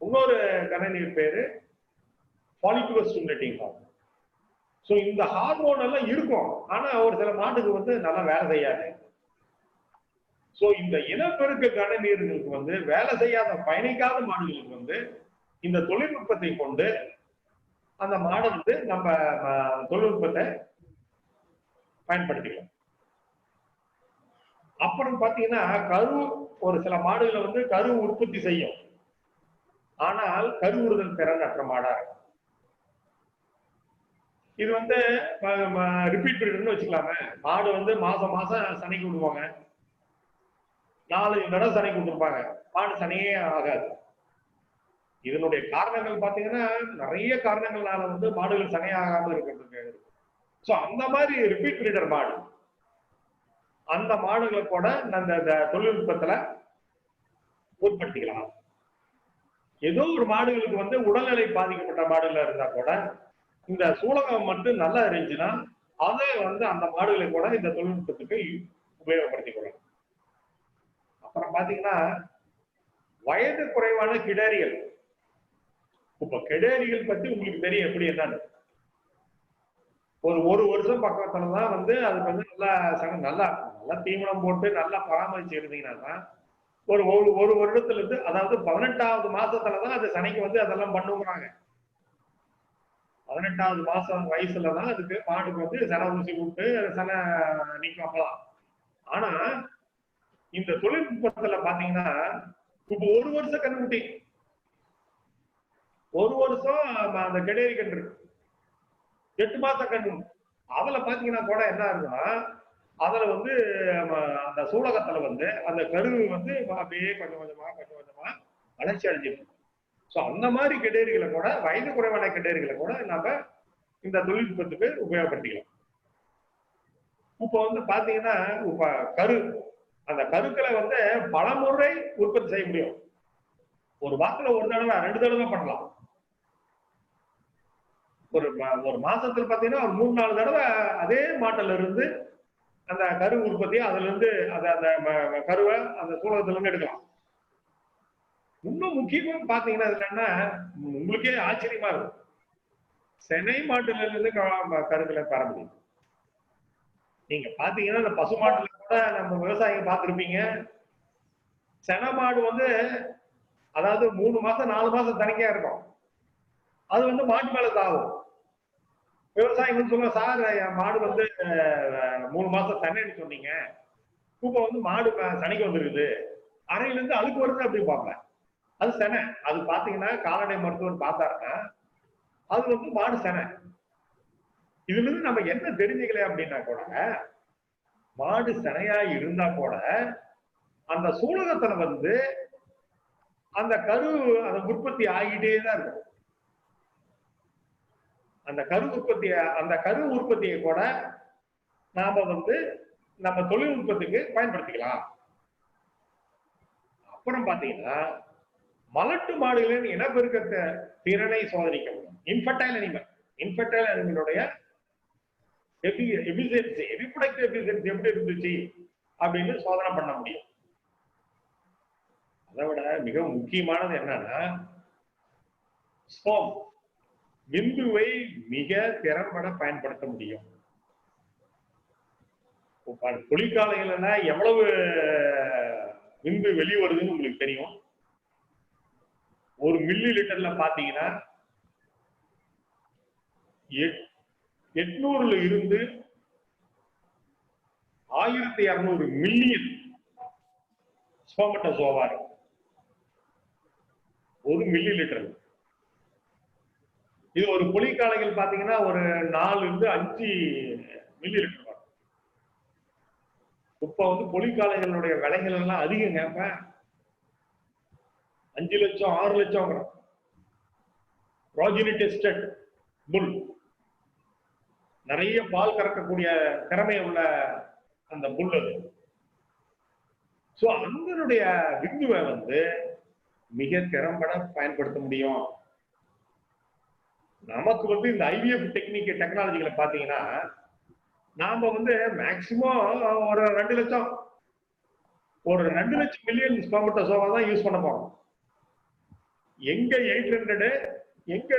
இன்னொரு கனநீர் பேரு ஃபாலிகுலர் ஸ்டிமுலேட்டிங் ஹார்மோன். சோ இந்த ஹார்மோன் எல்லாம் இருக்கும், ஆனா ஒரு சில மாட்டுக்கு நல்லா வேலை செய்யாது. சோ இந்த இனப்பெருக்க கனநீர்களுக்கு வேலை செய்யாத பயணிக்காத மாடுகளுக்கு இந்த தொழில்நுட்பத்தை கொண்டு அந்த மாடு நம்ம தொழில்நுட்பத்தை பயன்படுத்திக்கலாம். அப்புறம் பாத்தீங்கன்னா கரு, ஒரு சில மாடுகளை கரு உற்பத்தி செய்யும், ஆனால் கருவுறுதல் திறன் அற்ற மாடா இருக்கும். இது ரிப்பீட் பீரியட்னு வச்சுக்கலாமே. மாடு மாசம் மாசம் சனைக்கு விடுவாங்க, 4 தடவை சனைக்கு விட்டுருப்பாங்க, மாடு சனையே ஆகாது. இதனுடைய காரணங்கள் பாத்தீங்கன்னா நிறைய காரணங்களால மாடுகள் சனையாகாம இருக்கிறதுக்கு. சோ அந்த மாதிரி ரிப்பீட் பிரீடர் மாடு, அந்த மாடுகளை கூட அந்த தொழில்நுட்பத்துல உட்படுத்திக்கலாம். ஏதோ ஒரு மாடுகளுக்கு உடல்நிலை பாதிக்கப்பட்ட மாடுகளா இருந்தா கூட இந்த சூலகம் மட்டும் நல்லா இருந்துச்சுன்னா அதை அந்த மாடுகளை கூட இந்த தொழில்நுட்பத்துக்கு உபயோகப்படுத்திக். அப்புறம் பாத்தீங்கன்னா வயது குறைவான கிடாரிகள். இப்ப கிடாரிகள் பத்தி உங்களுக்கு தெரியும் எப்படி என்னன்னு. ஒரு வருஷம் பக்கத்துலதான் அதுக்கு நல்லா நல்லா தீவனம் போட்டு நல்லா பராமரிச்சு இருந்தீங்கன்னா ஒரு வருடத்துல இருந்து, அதாவது 18வது மாசத்துலதான் அது சனைக்கு அதெல்லாம் பண்ணுங்கிறாங்க. 18வது மாசம் வயசுலதான் அதுக்கு மாடுக்கு சன ஊசி விட்டு சனை நீக்கம் அப்பலாம். ஆனா இந்த தொழில்நுட்பத்துல பாத்தீங்கன்னா இப்ப 1 வருஷம் கண்ணுக்குட்டி, 1 வருஷம் அந்த கெடேரி கன்று, 8 மாசம் கண்ணு, அதுல பாத்தீங்கன்னா கூட என்ன இருக்குன்னா அதுல அந்த சூலகத்துல அந்த கரு அப்படியே கொஞ்சம் கொஞ்சமா வளர்ச்சி அடைஞ்சிருக்கு. சோ அந்த மாதிரி கெடேரிகளை கூட, வயது குறைவான கெடேரிகளை கூட நம்ம இந்த தொழில்நுட்பத்துக்கு உபயோகப்படுத்திக்கலாம். இப்ப பாத்தீங்கன்னா இப்ப கரு, அந்த கருக்களை பல முறை உற்பத்தி செய்ய முடியும். ஒரு வாரத்துல 1 தடவை 2 தடவை பண்ணலாம். ஒரு மாசத்துல பாத்தீங்கன்னா ஒரு 3-4 தடவை அதே மாட்டுல இருந்து அந்த கரு உற்பத்தி, அதுல இருந்து அந்த கருவை அந்த சூலகத்துல இருந்து எடுக்கலாம். இன்னும் முக்கியமா பாத்தீங்கன்னா என்னன்னா உங்களுக்கே ஆச்சரியமா இருக்கும். செனை மாட்டுல இருந்து கருக்களை பெற முடியும். நீங்க பாத்தீங்கன்னா இந்த பசுமாட்டுல கூட நம்ம விவசாயிங்க பார்த்திருப்பீங்க. செனை மாடு வந்து அதாவது 3 மாசம் 4 மாசம் தனிக்கையா இருக்கும். அது வந்து மாட்டு மேல தாவும். விவசாயிகள் சொல்லுவாங்க, சார் என் மாடு வந்து 3 மாசம் தண்ணின்னு சொன்னீங்க, இப்ப வந்து மாடு சனிக்கு வந்துருக்குது, அறையில இருந்து அழுக்கு வருது அப்படிப்பாங்க. அது செனை. அது பாத்தீங்கன்னா கால்நடை மருத்துவர் பார்த்தாருன்னா அது வந்து மாடு செனை. இதுல இருந்து நம்ம என்ன தெரிஞ்சுக்கல அப்படின்னா கூட, மாடு செனையா இருந்தா கூட அந்த சூலகத்துல வந்து அந்த கரு அந்த உற்பத்தி ஆகிட்டே தான் இருக்கும். அந்த கரு உற்பத்தியை கூட நாம வந்து நம்ம தொழில்நுட்பத்துக்கு பயன்படுத்திக்கலாம். அப்புறம் பாத்தீங்கன்னா மலட்டு மாடுகளின் இனப்பெருக்க திறனை சோதனைக்க முடியும். இன்ஃபர்டைல் அனிமலுடைய எஃபிஷியன்சி எப்படி இருந்துச்சு அப்படின்னு சோதனை பண்ண முடியும். அதை விட மிக முக்கியமானது என்னன்னா ஸ்பெர்ம், விந்துவை மிக திறம்பட பயன்படுத்த முடியும். தொழிற்சாலைகள்னா எவ்வளவு விந்து வெளியே வருதுன்னு உங்களுக்கு தெரியும். 1 மில்லி லிட்டர்ல பாத்தீங்கன்னா 800ல இருந்து 1200 மில்லியன் ஸ்பெர்மட்டோசோவா இருக்கு 1 மில்லி லிட்டர். இது ஒரு பொலிக்காலைகள் பாத்தீங்கன்னா ஒரு 4 இருந்து 5 மில்லி லிட்டர் வரும். இப்ப வந்து பொலிக்காலைகளுடைய விலைகள் எல்லாம் அதிகங்க. இப்ப 5 லட்சம் 6 லட்சம் ப்ரோஜினி டெஸ்டட் புல், நிறைய பால் கறக்கக்கூடிய திறமை உள்ள அந்த புல் அது. சோ அதனுடைய விந்துவை வந்து மிக திறம்பட பயன்படுத்த முடியும். நமக்கு வந்து இந்த ஐவிஎஃப் டெக்னாலஜிகளை பாத்தீங்கன்னா நாம வந்து மேக்சிமம் ஒரு 2 லட்சம் மில்லியன் ஸ்பெர்மட்டோசோவா தான் யூஸ் பண்ண போறோம். எங்க 800, எங்க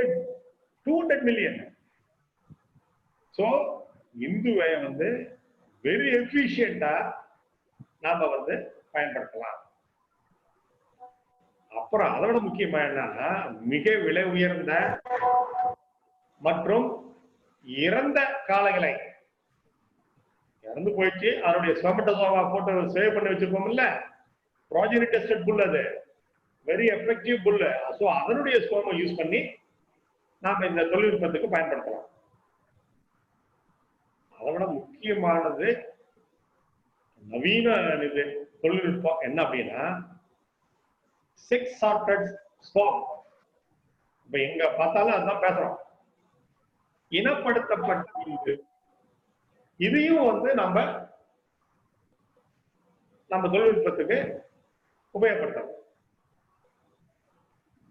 200 மில்லியன். சோ இந்துவை வந்து வெரி எஃபிஷியண்டா நாம வந்து பயன்படுத்தலாம். அப்புறம் அதை விட முக்கியமா என்னன்னா மிக விலை உயர்ந்த மற்றும் இறந்த காளைகளை, இறந்து போயிடுச்சு, அதனுடைய ஸ்பெர்மட்டோசோவா போட்டு சேவ் பண்ணி வச்சிருப்போம்ல, ப்ரோஜெனி டெஸ்டட் புல், அது வெரி எஃபெக்டிவ் புல். சோ அதனுடைய ஸ்பெர்மை யூஸ் பண்ணி நாம இந்த தொழில்நுட்பத்துக்கு பயன்படுத்தலாம். அதை விட முக்கியமானது நவீன தொழில்நுட்பம் என்ன அப்படின்னா செக்ஸ் சார்ட்டட் ஸ்பெர்ம். இப்ப எங்க பார்த்தாலும் அதுதான் பேசுறோம். இனப்படுத்தப்பட்ட இதையும் வந்து நம்ம தொழில்நுட்பத்துக்கு உபயோகப்படுத்தலாம்.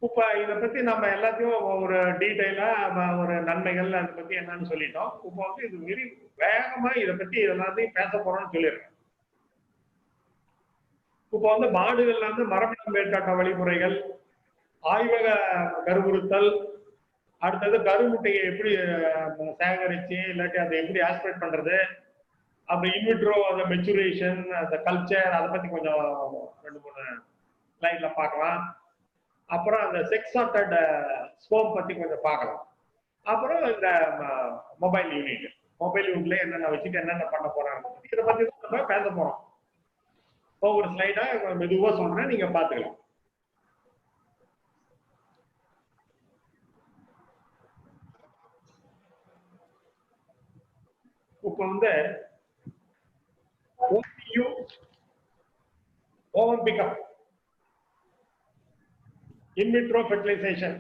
இப்ப இதை பத்தி நம்ம எல்லாத்தையும் ஒரு டீடைலா ஒரு நன்மைகள் அதை பத்தி என்னன்னு சொல்லிட்டோம். இப்ப வந்து இது வெரி வேகமா இதை பத்தி எல்லாத்தையும் பேச போறோம்னு சொல்லிடுறேன். இப்ப வந்து மாடுகள்ல வந்து மரபணு மேற்காட்ட வழிமுறைகள், ஆய்வக கருவுறுத்தல், அடுத்தது கருமுட்டையை எப்படி சேகரிச்சு இல்லாட்டி அதை எப்படி ஆஸ்பிரேட் பண்றது, அப்புறம் இன்விட்ரோ அந்த மெச்சுரேஷன், அந்த கல்ச்சர், அதை பத்தி கொஞ்சம் 2-3 ஸ்லைட்ல பார்க்கலாம். அப்புறம் அந்த செக்ஸ் சார்ட்டட் ஸ்பெர்ம் பத்தி கொஞ்சம் பார்க்கலாம். அப்புறம் இந்த மொபைல் யூனிட்ல என்னென்ன வச்சுட்டு என்னென்ன பண்ண போறாங்க இதை பத்தி நம்ம பேச போறோம். ஒவ்வொரு ஸ்லைடா மெதுவா சொல்றேன், நீங்க பாத்துக்கலாம். இப்ப வந்து ஓவன் பிக்கப், இன்விட்ரோ ஃபெர்டிலைசேஷன்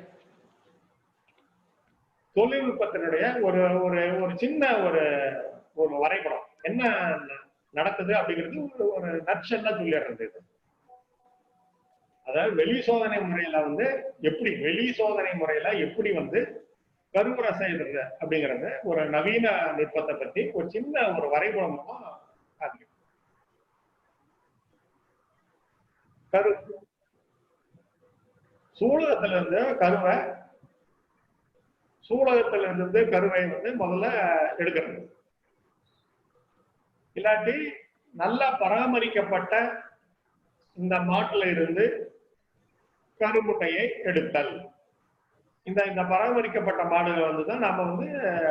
தொழில்நுட்பத்தினுடைய ஒரு ஒரு சின்ன ஒரு வரைபடம் என்ன நடக்குது அப்படிங்கிறது ஒரு நட்சல்ல சொல்லிடுறது. அதாவது வெளி சோதனை முறையில எப்படி வந்து கருவுரை செய்யறது அப்படிங்கிறது ஒரு நவீன நுட்பத்தை பத்தி ஒரு சின்ன ஒரு வரைபடம் சூலகத்துல இருந்து கருவை வந்து முதல்ல எடுக்கிறது. இல்லாட்டி நல்லா பராமரிக்கப்பட்ட இந்த மாட்டுல இருந்து கருமுட்டையை எடுத்தல். இந்த பராமரிக்கப்பட்ட மாடுகளை வந்துதான் நாம வந்து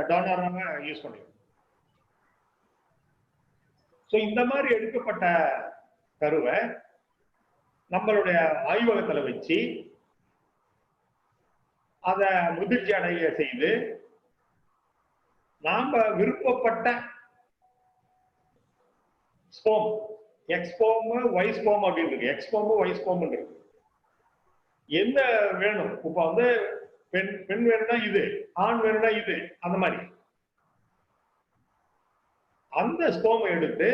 டோனராக யூஸ் பண்ணிக்கிறோம். இந்த மாதிரி எடுக்கப்பட்ட கருவை நம்மளுடைய ஆய்வகத்துல வச்சு அத முதிர்ச்சி அடைய செய்து நாம விருப்பப்பட்ட ஸ்போம், எக்ஸ்போம், ஒய்ஸ்போம் அப்படின்னு இருக்கு. எக்ஸ்போம், ஒய்ஸ்போம் இருக்கு. என்ன வேணும்? இப்ப வந்து பெண் வேணும்னா இது, ஆண் வேணும்னா இது, அந்த மாதிரி அந்த ஸ்போமை எடுத்து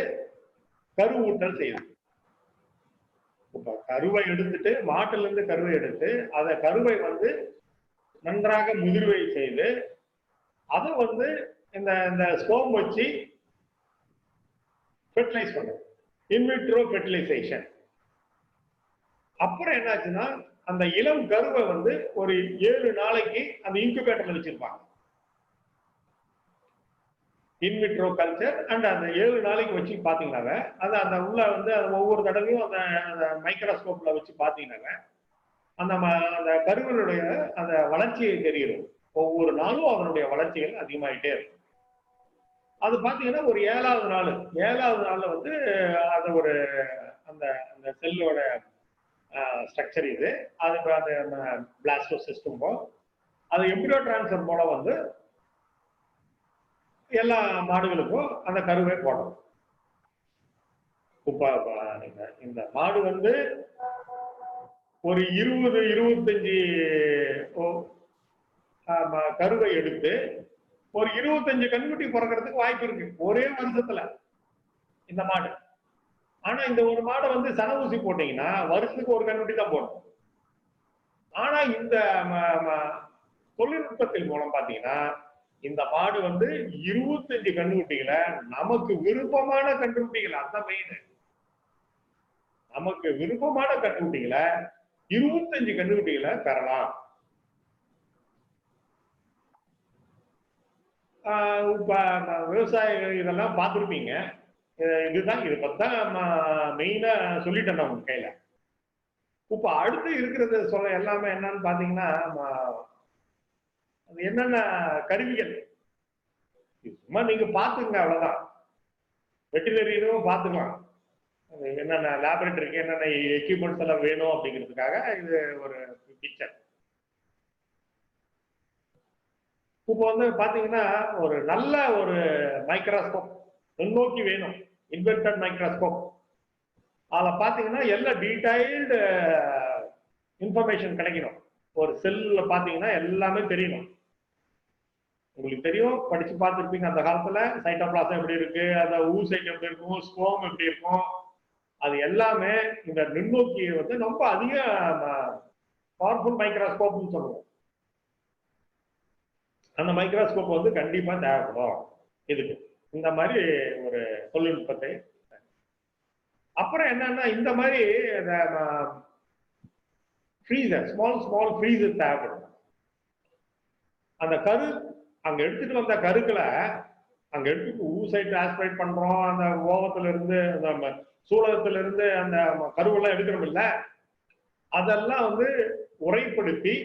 கருவூட்டல் செய்யுது. இப்ப கருவை எடுத்துட்டு மாட்டுல இருந்து கருவை எடுத்து அத கருவை வந்து நன்றாக முதிர்வை செய்து அதை வந்து இந்த ஸ்போம் வச்சு ஃபெர்டிலைஸ் பண்ணும். In vitro fertilisation. அப்புறம் என்னாச்சுன்னா அந்த இளம் கருவை வந்து ஒரு 7 நாளைக்கு அந்த இன்குபேட்டர்ல வச்சிருப்பாங்க. இன்விட்ரோ கல்ச்சர் அண்ட் அந்த 7 நாளைக்கு வச்சு பாத்தீங்கன்னாங்க அது அந்த உள்ள வந்து ஒவ்வொரு தடவையும் அந்த மைக்ரோஸ்கோப்ல வச்சு பாத்தீங்கன்னாங்க அந்த கருவினுடைய அந்த வளர்ச்சியை தெரியும். ஒவ்வொரு நாளும் அதனுடைய வளர்ச்சிகள் அதிகமாயிட்டே இருக்கும். அது பாத்தீங்கன்னா ஒரு 7வது நாள்ல வந்து அது ஒரு அந்த செல்லோட ஸ்ட்ரக்சர் இது. அது அந்த பிளாஸ்டோசிஸ்டம் அது எம்பிரியோ டிரான்ஸ்ஃபர் மூலம் வந்து எல்லா மாடுகளுக்கும் அந்த கருவை போடும். இந்த மாடு வந்து ஒரு 20-25 கருவை எடுத்து ஒரு 25 கன்னுக்குட்டி பிறக்கிறதுக்கு வாய்ப்பு இருக்கு ஒரே வருஷத்துல இந்த மாடு. ஆனா இந்த ஒரு மாடை வந்து சன ஊசி போட்டீங்கன்னா வருஷத்துக்கு ஒரு கன்னுக்குட்டி தான் போடும். ஆனா இந்த தொழில்நுட்பத்தின் மூலம் பாத்தீங்கன்னா இந்த மாடு வந்து 25 கன்னுக்குட்டிகளை நமக்கு விருப்பமான கன்னுக்குட்டிகளை, அதான் மெயின், நமக்கு விருப்பமான கன்னுக்குட்டிகளை 25 கன்னுக்குட்டிகளை பெறலாம். இப்ப விவசாயிகள் இதெல்லாம் பார்த்துருப்பீங்க. இதுதான் இதை பத்தான் மெயினா சொல்லிட்டேன் நான் உங்க கையில. இப்ப அடுத்து இருக்கிறது சொல்ல எல்லாமே என்னன்னு பாத்தீங்கன்னா என்னென்ன கருவிகள் சும்மா நீங்க பாத்துங்க, அவ்வளவுதான். வெட்டினரியும் பாத்துக்கலாம் என்னென்ன லேபரேட்டரிக்கு என்னென்ன எக்யூப்மெண்ட்ஸ் எல்லாம் வேணும் அப்படிங்கிறதுக்காக இது ஒரு பிக்சர். இப்போ வந்து பாத்தீங்கன்னா ஒரு நல்ல ஒரு மைக்ரோஸ்கோப் முன்னோக்கி வேணும், இன்வெர்டட் மைக்ரோஸ்கோப். அதில் பாத்தீங்கன்னா எல்லாம் டீடைல்டு இன்ஃபர்மேஷன் கிடைக்கணும். ஒரு செல்ல பாத்தீங்கன்னா எல்லாமே தெரியணும். உங்களுக்கு தெரியும், படிச்சு பார்த்துருப்பீங்க அந்த காலத்துல சைட்டோபிளாசம் எப்படி இருக்கு, அந்த ஊசைட் எப்படி இருக்கும், ஸ்போம் எப்படி இருக்கும், அது எல்லாமே இந்த நுண்ணோக்கியை வந்து ரொம்ப அதிக பவர்ஃபுல் மைக்ரோஸ்கோப்னு சொல்லுவோம். அந்த மைக்ரோஸ்கோப் வந்து கண்டிப்பா தேவைப்படும் இதுக்கு, இந்த மாதிரி ஒரு தொழில்நுட்பத்தை. அப்புறம் என்னன்னா இந்த மாதிரி ஃப்ரீசர், ஸ்மால் ஃப்ரீசர் தேவைப்படும். அந்த கரு அங்க எடுத்துட்டு வந்த கருக்களை அங்க எடுத்துட்டு ஊசைட் ஆஸ்பிரேட் பண்றோம், அந்த ஓவத்துல இருந்து அந்த சூலகத்துல இருந்து அந்த கருவெல்லாம் எடுக்கிறோம் இல்ல, அதெல்லாம் வந்து உரைப்படுத்தி,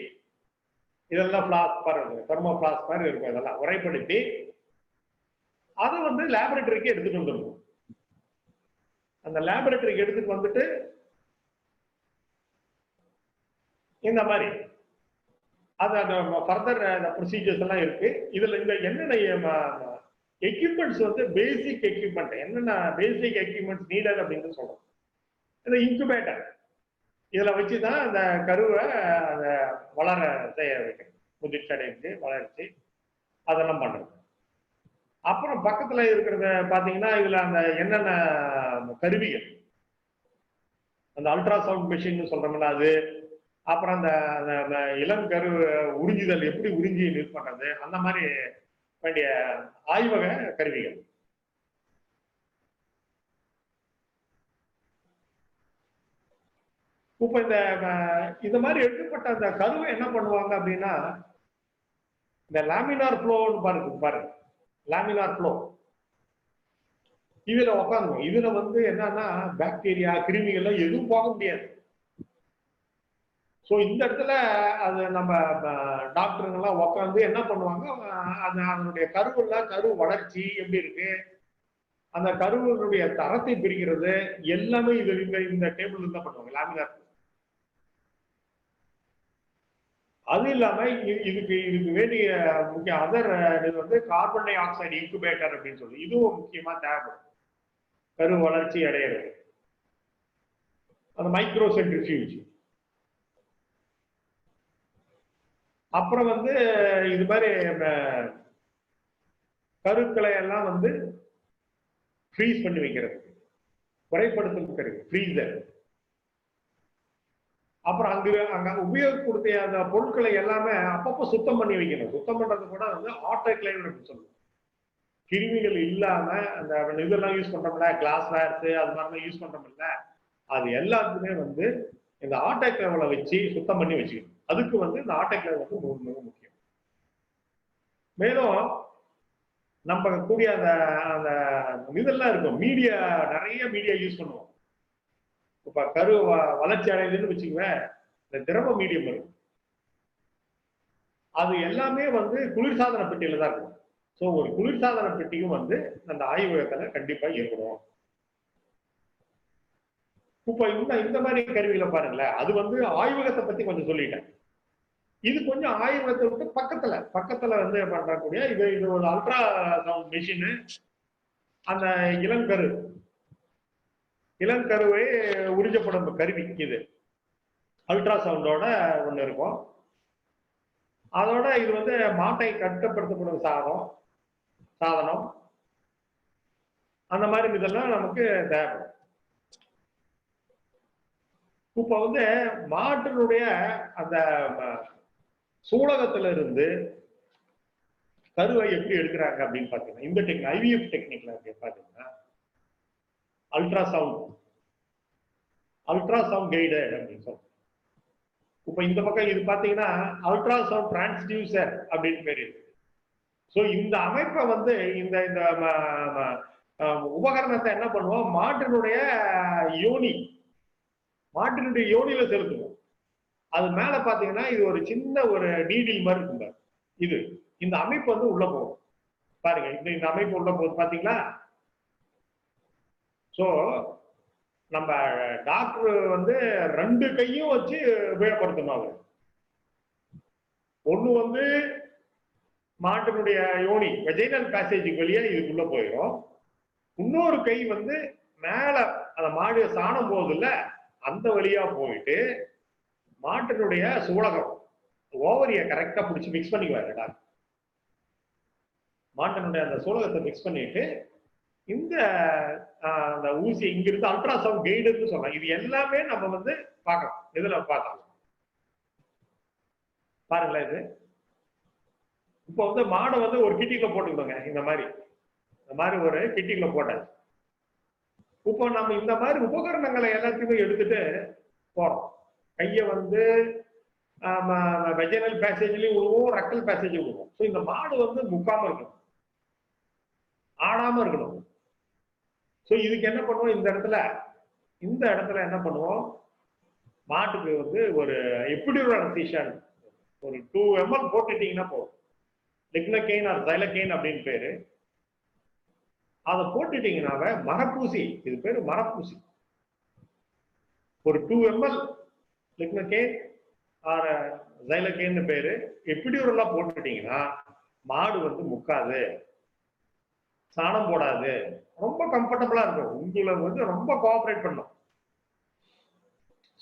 இதெல்லாம் பிளாஸ்பர், தெர்மோபிளாஸ்பர் இருக்கும், இதெல்லாம் உரைப்படுத்தி அதை வந்து லேபரேட்டரிக்கு எடுத்துட்டு வந்துடணும். அந்த லேபரேட்டரிக்கு எடுத்துட்டு வந்துட்டு இந்த மாதிரி அது அந்த ஃபர்தர் ப்ரொசீஜர்ஸ் எல்லாம் இருக்கு. இதுல இந்த என்னென்ன எக்யூப்மெண்ட்ஸ் வந்து பேசிக் எக்யூப்மெண்ட், என்னென்ன பேசிக் எக்யூப்மெண்ட்ஸ் நீடட் அப்படின்னு சொல்றோம். இந்த இன்குபேட்டர் இதுல வச்சுதான் அந்த கருவை அந்த வளர செய்ய வைக்கணும், முதிர்ச்சி அடைஞ்சு வளர்ச்சி அதெல்லாம் பண்றது. அப்புறம் பக்கத்துல இருக்கிறத பாத்தீங்கன்னா இதுல அந்த என்னென்ன கருவிகள், அந்த அல்ட்ராசவுண்ட் மிஷின் சொல்றோம்ல அது, அப்புறம் அந்த இளம் கரு உறிஞ்சுதல் எப்படி உறிஞ்சி நில் பண்றது, அந்த மாதிரி வேண்டிய ஆய்வக கருவிகள். இப்ப இந்த மாதிரி எடுக்கப்பட்ட அந்த கருவை என்ன பண்ணுவாங்க அப்படின்னா, இந்த லாமினார் ஃப்ளோன்னு பாருங்க லாமினார் ஃப்ளோ, இதுல உட்காந்து இதுல வந்து என்னன்னா பாக்டீரியா கிருமிகள் எதுவும் போக முடியாது. ஸோ இந்த இடத்துல அது நம்ம டாக்டருங்கெல்லாம் உட்காந்து என்ன பண்ணுவாங்க, அதனுடைய கரு வளர்ச்சி எப்படி இருக்கு, அந்த கருவினுடைய தரத்தை பிரிக்கிறது எல்லாமே இந்த டேபிள் தான் பண்ணுவாங்க லாமினார். அது இல்லாம இதுக்கு வேண்டிய முக்கிய அதர் வந்து கார்பன் டை ஆக்சைடு இன்குபேட்டர் அப்படின்னு சொல்லி இதுவும் முக்கியமா தேவைப்படும் கரு வளர்ச்சி அடையிறது. அந்த மைக்ரோ சென்ட்ரிஃபியூஜ், அப்புறம் வந்து இது மாதிரி கருக்களை எல்லாம் வந்து ஃப்ரீஸ் பண்ணி வைக்கிறது, குறைப்படுத்தும் கருவி ஃப்ரீசர். அப்புறம் அங்க உபயோகப்படுத்திய அந்த பொருட்களை எல்லாமே அப்பப்போ சுத்தம் பண்ணி வைக்கணும். சுத்தம் பண்றது கூட வந்து ஆட்டோகிளேவ் அப்படின்னு சொல்லுவோம். கிருமிகள் இல்லாம அந்த இதெல்லாம் யூஸ் பண்றோம்ல, கிளாஸ் வேர்ஸ் அது மாதிரிலாம் யூஸ் பண்றோம்ல, அது எல்லாத்துக்குமே வந்து இந்த ஆட்டோகிளேவ்ல வச்சு சுத்தம் பண்ணி வச்சுக்கணும். அதுக்கு வந்து இந்த ஆட்டோகிளேவ் வந்து மிக முக்கியம். மேலும் நம்ம கூடிய அந்த இதெல்லாம் இருக்கும், மீடியா நிறைய மீடியா யூஸ் பண்ணுவோம். இப்ப கரு வளர்ச்சி அடையுதுன்னு வச்சுக்குவேன், இந்த திரவ மீடியம் இருக்கும், அது எல்லாமே வந்து குளிர்சாதன பெட்டியில தான் இருக்கும். ஸோ ஒரு குளிர்சாதன பெட்டியும் வந்து அந்த ஆய்வகத்துல கண்டிப்பா இருக்கணும். இப்ப இந்த மாதிரி கருவிகளை பாருங்களேன், அது வந்து ஆய்வகத்தை பத்தி கொஞ்சம் சொல்லிட்டேன். இது கொஞ்சம் ஆய்வகத்தை விட்டு பக்கத்துல வந்து பண்ணக்கூடிய இது ஒரு அல்ட்ரா சவுண்ட் மிஷின். அந்த இளங்கருவை உறிஞ்சப்படும் கருவி இது அல்ட்ரா சவுண்டோட ஒண்ணு இருக்கும். அதோட இது வந்து மாட்டை கட்டுப்படுத்தப்படும் சாதனம் அந்த மாதிரி இதெல்லாம் நமக்கு தேவைப்படும். இப்ப வந்து மாட்டினுடைய அந்த சூலகத்துல இருந்து கருவை எப்படி எடுக்கிறாங்க அப்படின்னு பாத்தீங்கன்னா, இந்த ஐவிஎஃப் டெக்னிக்ல பாத்தீங்கன்னா அல்ட்ரா சவுண்ட் கைடட் அப்படின்னு சொல்றோம். இப்ப இந்த பக்கம் இது பாத்தீங்கன்னா அல்ட்ரா சவுண்ட் டிரான்ஸ்டியூசர் அப்படின்னு பேரு இருக்கு. ஸோ இந்த அமைப்பை வந்து இந்த உபகரணத்தை என்ன பண்ணுவோம், மாட்டினுடைய யோனியில செலுத்துவோம். அது மேல பாத்தீங்கன்னா இது ஒரு சின்ன ஒரு நீடில் மாதிரி இருக்குங்க. இந்த அமைப்பு வந்து உள்ள போகும் பாருங்க, இந்த அமைப்பு உள்ள போகுது பாத்தீங்களா. ஸோ நம்ம டாக்டர் வந்து 2 கையும் வச்சு உபயோகப்படுத்தணும். அவர் ஒண்ணு வந்து மாட்டினுடைய யோனி வெஜைனல் பேசேஜுக்கு வெளியே இதுக்குள்ள போயிடும், இன்னொரு கை வந்து மேல அந்த மாடு சாணம் போகுதுல்ல அந்த வழியா போயிட்டு மாட்டினுடைய சூலகம் ஓவரிய கரெக்டா பிடிச்சி மிக்ஸ் பண்ணிக்குவாரு டாக்டர். மாட்டினுடைய அந்த சூலகத்தை மிக்ஸ் பண்ணிட்டு இந்த ஊசி இங்கிருந்து அல்ட்ரா சவுண்ட் கைடுன்னு சொல்லலாம். இது எல்லாமே நம்ம வந்து பார்க்கலாம். இதுல பார்க்கலாம் பாருங்களேன். இது இப்போ வந்து மாடை வந்து ஒரு கிட்டிக்குள்ள போட்டுக்கோங்க. இந்த மாதிரி ஒரு கிட்டிக்குள்ள போட்டாச்சு. இப்போ நம்ம இந்த மாதிரி உபகரணங்களை எல்லாத்தையுமே எடுத்துட்டு போறோம். கையை வந்து வெஜினல் பேசேஜ்லயும் விடுவோம், ரெக்டல் பேசேஜ் விடுவோம். ஸோ இந்த மாடு வந்து முக்காம இருக்கணும், ஆடாம இருக்கணும். ஸோ இதுக்கு என்ன பண்ணுவோம், இந்த இடத்துல என்ன பண்ணுவோம், மாட்டுக்கு வந்து ஒரு எபிடியூரல் அனஸ்தீசியா ஒரு 2 ml போட்டுட்டீங்கன்னா போதும். லிக்னோகெயின் ஆர் தைலோகெயின் அப்படின்னு பேரு. அதை போட்டுட்டீங்கன்னாவே மரப்பூசி, இது பேரு மரப்பூசி. ஒரு 2 ml லிக்னோகெயின் ஆர் தைலோகெயின் பேரு எபிடியூரலா போட்டுட்டீங்கன்னா மாடு வந்து முக்காது, சாணம் போடாது, ரொம்ப கம்ஃபர்டபுளா இருக்கும். உங்களை வந்து ரொம்ப கோஆபரேட் பண்ணும்.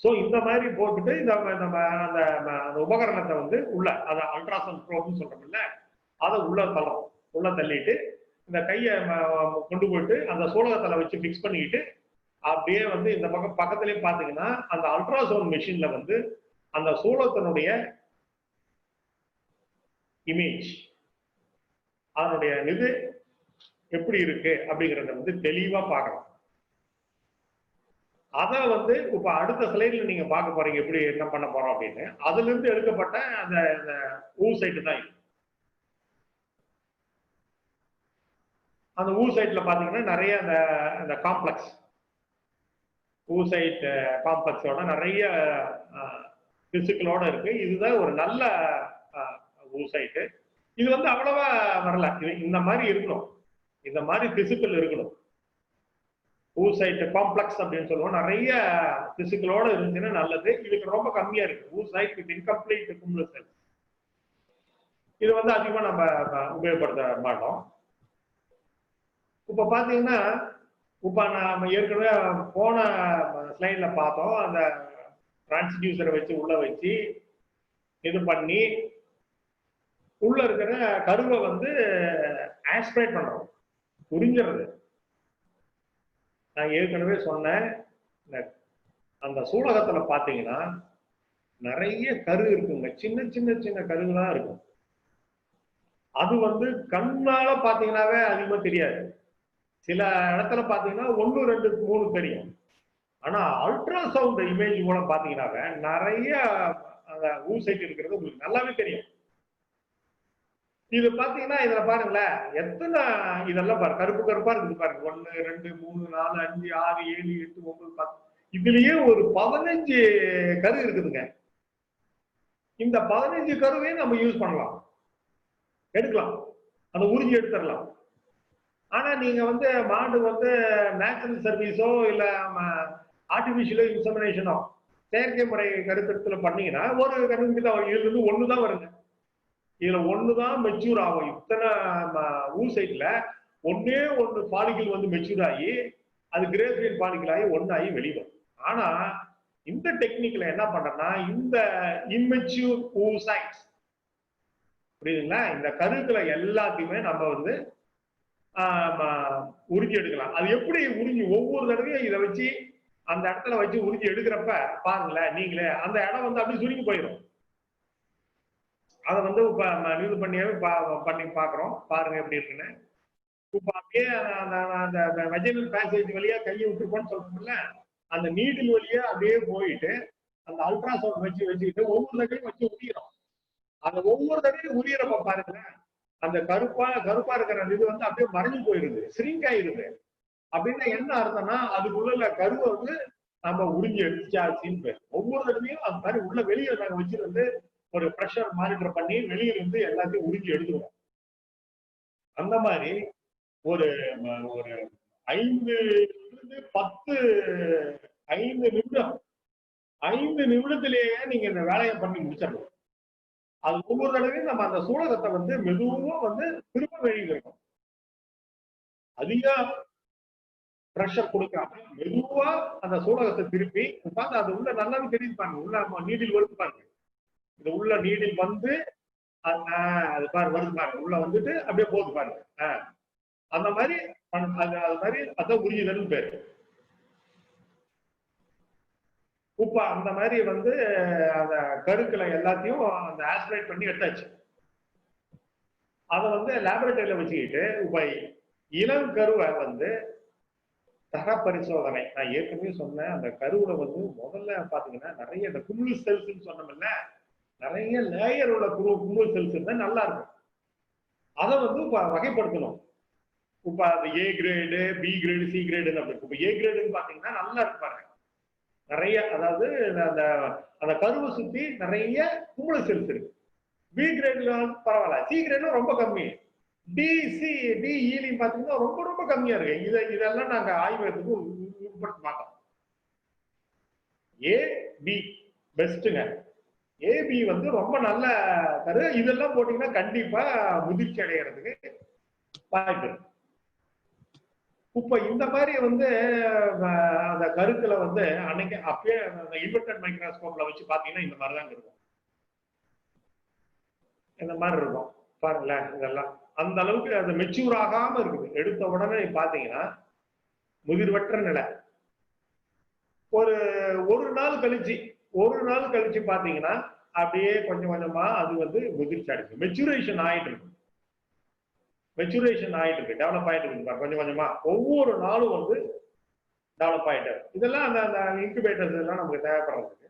ஸோ இந்த மாதிரி போட்டுட்டு நம்ம அந்த உபகரணத்தை வந்து உள்ள அதை அல்ட்ராசவுண்ட் ப்ரோப்னு சொல்றோம்ல, அதை உள்ள தள்ளிட்டு இந்த கையை கொண்டு போயிட்டு அந்த சூலகத்தில் வச்சு மிக்ஸ் பண்ணிக்கிட்டு அப்படியே வந்து இந்த பக்கத்துலேயே பார்த்தீங்கன்னா அந்த அல்ட்ராசவுண்ட் மிஷின்ல வந்து அந்த சூலகத்தினுடைய இமேஜ், அதனுடைய இது எப்படி இருக்கு அப்படிங்கிறத வந்து தெளிவா பார்க்கலாம். அதை வந்து இப்ப அடுத்த ஸ்லைட்ல நீங்க பார்க்க போறீங்க எப்படி என்ன பண்ண போறோம் அப்படின்னு. அதுல இருந்து எடுக்கப்பட்ட அந்த ஊசைட்டு தான் இது. அந்த ஊசைட்ல பாத்தீங்கன்னா நிறைய அந்த காம்ப்ளெக்ஸ் ஊசைட் காம்ப்ளெக்ஸோட நிறைய பிசிக்கலோட இருக்கு. இதுதான் ஒரு நல்ல ஊசைட்டு. இது வந்து அவ்வளவா வரல. இந்த மாதிரி இருக்கணும், இந்த மாதிரி பிசிக்கல் இருக்கணும். ஊசைட் காம்ப்ளெக்ஸ் அப்படின்னு சொல்லுவோம். நிறைய பிசிக்கலோட இருந்துச்சுன்னா நல்லது. இதுக்கு ரொம்ப கம்மியா இருக்கு. Oocyte with incomplete cumulus cells. இது வந்து அதிகமா நம்ம உபயோகப்படுத்த மாட்டோம். இப்ப பாத்தீங்கன்னா இப்ப நாம ஏற்கனவே போன ஸ்லைட்ல பார்த்தோம். அந்த டிரான்ஸ்டியூசரை வச்சு உள்ள வச்சு இது பண்ணி உள்ள இருக்கிற கருவை வந்து ஆஸ்பிரேட் பண்றோம், உறிஞ்சிறது. நான் ஏற்கனவே சொன்னேன், அந்த சூலகத்துல பாத்தீங்கன்னா நிறைய கரு இருக்குங்க. சின்ன சின்ன சின்ன கருதான் இருக்கும். அது வந்து கண்ணால பாத்தீங்கன்னாவே அதிகமா தெரியாது. சில இடத்துல பாத்தீங்கன்னா 1, 2, 3 தெரியும். ஆனா அல்ட்ரா சவுண்ட் இமேஜ் மூலம் பாத்தீங்கன்னாவே நிறைய அந்த ஊசைட் இருக்கிறது உங்களுக்கு நல்லாவே தெரியும். இது பாத்தீங்கன்னா இதுல பாருங்களேன், எத்தனை இதெல்லாம் பாருங்க, கருப்பு கருப்பா இருக்குது பாருங்க. 1, 2, 3, 4, 5, 6, 7, 8, 9, 10. இதுலயே ஒரு 15 கரு இருக்குதுங்க. இந்த 15 கருவையும் நம்ம யூஸ் பண்ணலாம், எடுக்கலாம், அந்த உறிஞ்சி எடுத்துடலாம். ஆனா நீங்க வந்து மாடு வந்து நேச்சுரல் சர்வீஸோ இல்ல ஆர்டிபிஷியலோ இன்செமினேஷனோ செயற்கை முறை கருத்தெடுத்துல பண்ணீங்கன்னா ஒரு கருவுக்கு தான், இதுல இருந்து ஒண்ணுதான் வருங்க. இதுல ஒண்ணுதான் மெச்சூர் ஆகும். இத்தனை ஊசைட்ல ஒன்னே ஒண்ணு பாலிகள் வந்து மெச்சூர் ஆகி அது கிரேஃபைன் பாலிகள் ஆகி ஒன்னாகி வெளிவரும். ஆனா இந்த டெக்னிக்ல என்ன பண்றோம்னா, இந்த இம்மெச்சூர் ஊசைட்ஸ் புரியுதுங்களா, இந்த கருக்களை எல்லாத்தையுமே நம்ம வந்து உறிஞ்சி எடுக்கலாம். அது எப்படி உறிஞ்சி, ஒவ்வொரு தடவையும் இதை வச்சு அந்த இடத்துல வச்சு உறிஞ்சி எடுக்கிறப்ப பாருங்களேன் நீங்களே, அந்த இடம் வந்து அப்படியே சுருங்கி போயிடும். அதை வந்து இப்ப இது பண்ணி பாக்குறோம் பாருங்க எப்படி இருக்குன்னு. இப்ப அப்படியே அந்த வெஜினல் பேசேஜ் வழியா கையை விட்டுருக்கோன்னு சொல்றோம்ல, அந்த நீடில் வழியா அப்படியே போயிட்டு அந்த அல்ட்ராசவுண்ட் வச்சுக்கிட்டு ஒவ்வொரு தடையும் வச்சு உரியறோம். அந்த ஒவ்வொரு தடையும் உரியறப்ப பாருங்களேன், அந்த கருப்பா இருக்கிற இது வந்து அப்படியே மறைஞ்சு போயிருது, ஸ்ரிங்க் ஆயிருது. அப்படின்னா என்ன அர்த்தம்னா அதுக்குள்ள கருவை வந்து நம்ம உறிஞ்சி எடுத்துச்சாச்சின்னு பேர். ஒவ்வொரு தடவையும் அந்த மாதிரி உள்ள வெளியே நாங்க வச்சிருந்து ஒரு ப்ரெஷர் மானிட்டர் பண்ணி வெளியில இருந்து எல்லாத்தையும் உறிஞ்சி எடுத்துருவோம். அந்த மாதிரி ஒரு 5 நிமிடம் 5 நிமிடத்திலேயே நீங்க இந்த வேலையை பண்ணி முடிச்சிடணும். அது ஒவ்வொரு தடவையும் நம்ம அந்த சூலகத்தை வந்து மெதுவா வந்து திரும்ப வெளியில இருக்கும். அதிக ப்ரெஷர் கொடுக்காம மெதுவா அந்த சூலகத்தை திருப்பி பார்த்து அது உள்ள நல்லாவே தெரியுது பாருங்க. உள்ள நீடில் வருது பாருங்க. இது உள்ள நீடில் வந்து அது பாரு வருது பாருங்க, உள்ள வந்துட்டு அப்படியே போகுது பாருங்க. அந்த மாதிரி அது மாதிரி அதான் உறிஞ்சுதல் பேரு. இப்ப அந்த மாதிரி வந்து அந்த கருக்களை எல்லாத்தையும் அந்த ஆஸ்பிரேட் பண்ணி எடுத்தாச்சு. அதை வந்து லேபரேட்டரியில வச்சுக்கிட்டு இப்ப இளம் கருவை வந்து தர பரிசோதனை, நான் ஏற்கனவே சொன்னேன், அந்த கருவுல வந்து முதல்ல பாத்தீங்கன்னா நிறைய இந்த குமுல் செல்ஸ் சொன்னோம்ல, நிறைய லேயர் உள்ள குமுல் செல்ஸ் இருந்தா நல்லா இருக்கும். அதை வந்து வகைப்படுத்தணும். இப்ப அந்த A grade, B grade, C grade அப்படி. இப்ப ஏ கிரேடுன்னு பாத்தீங்கன்னா நல்லா இருப்பாங்க நிறைய, அதாவது அந்த கருவை சுத்தி நிறைய குமுல செல்ஸ் இருக்கு. பி கிரேட்ல பரவாயில்ல, சி கிரேட்ல ரொம்ப கம்மி, டிஇலையும் பாத்தீங்கன்னா ரொம்ப ரொம்ப கம்மியா இருக்கு. இதெல்லாம் நாங்க ஆய்வகத்துக்கு உட்படுத்த மாட்டோம். ஏ பி பெஸ்ட்டுங்க. ஏபி வந்து ரொம்ப நல்ல கரு. இதெல்லாம் போட்டீங்கன்னா கண்டிப்பா முதிர்ச்சி அடைகிறதுக்கு வாய்ப்பு இருக்கு. இப்ப இந்த மாதிரி வந்து அந்த கருக்களை வந்து அன்னைக்கு அப்பயே அந்த இன்வெர்டட் மைக்ரோஸ்கோப்ல வச்சு பாத்தீங்கன்னா இந்த மாதிரிதான் இருக்கும். இந்த மாதிரி இருக்கும் பாருங்களேன். இதெல்லாம் அந்த அளவுக்கு அது மெச்சூர் ஆகாம இருக்குது. எடுத்த உடனே பாத்தீங்கன்னா முதிர்வற்ற நிலை. ஒரு நாள் கழிச்சு பாத்தீங்கன்னா அப்படியே கொஞ்சம் கொஞ்சமா அது வந்து முதிர்ச்சி அடைச்சு மெச்சூரேஷன் ஆயிட்டு இருக்கு. டெவலப் ஆயிட்டு இருக்கு கொஞ்சம் கொஞ்சமா. ஒவ்வொரு நாளும் வந்து டெவலப் ஆயிட்டு இதெல்லாம் அந்த அந்த இன்குபேட்டர்ஸ் எல்லாம் நமக்கு தேவைப்படுறதுக்கு.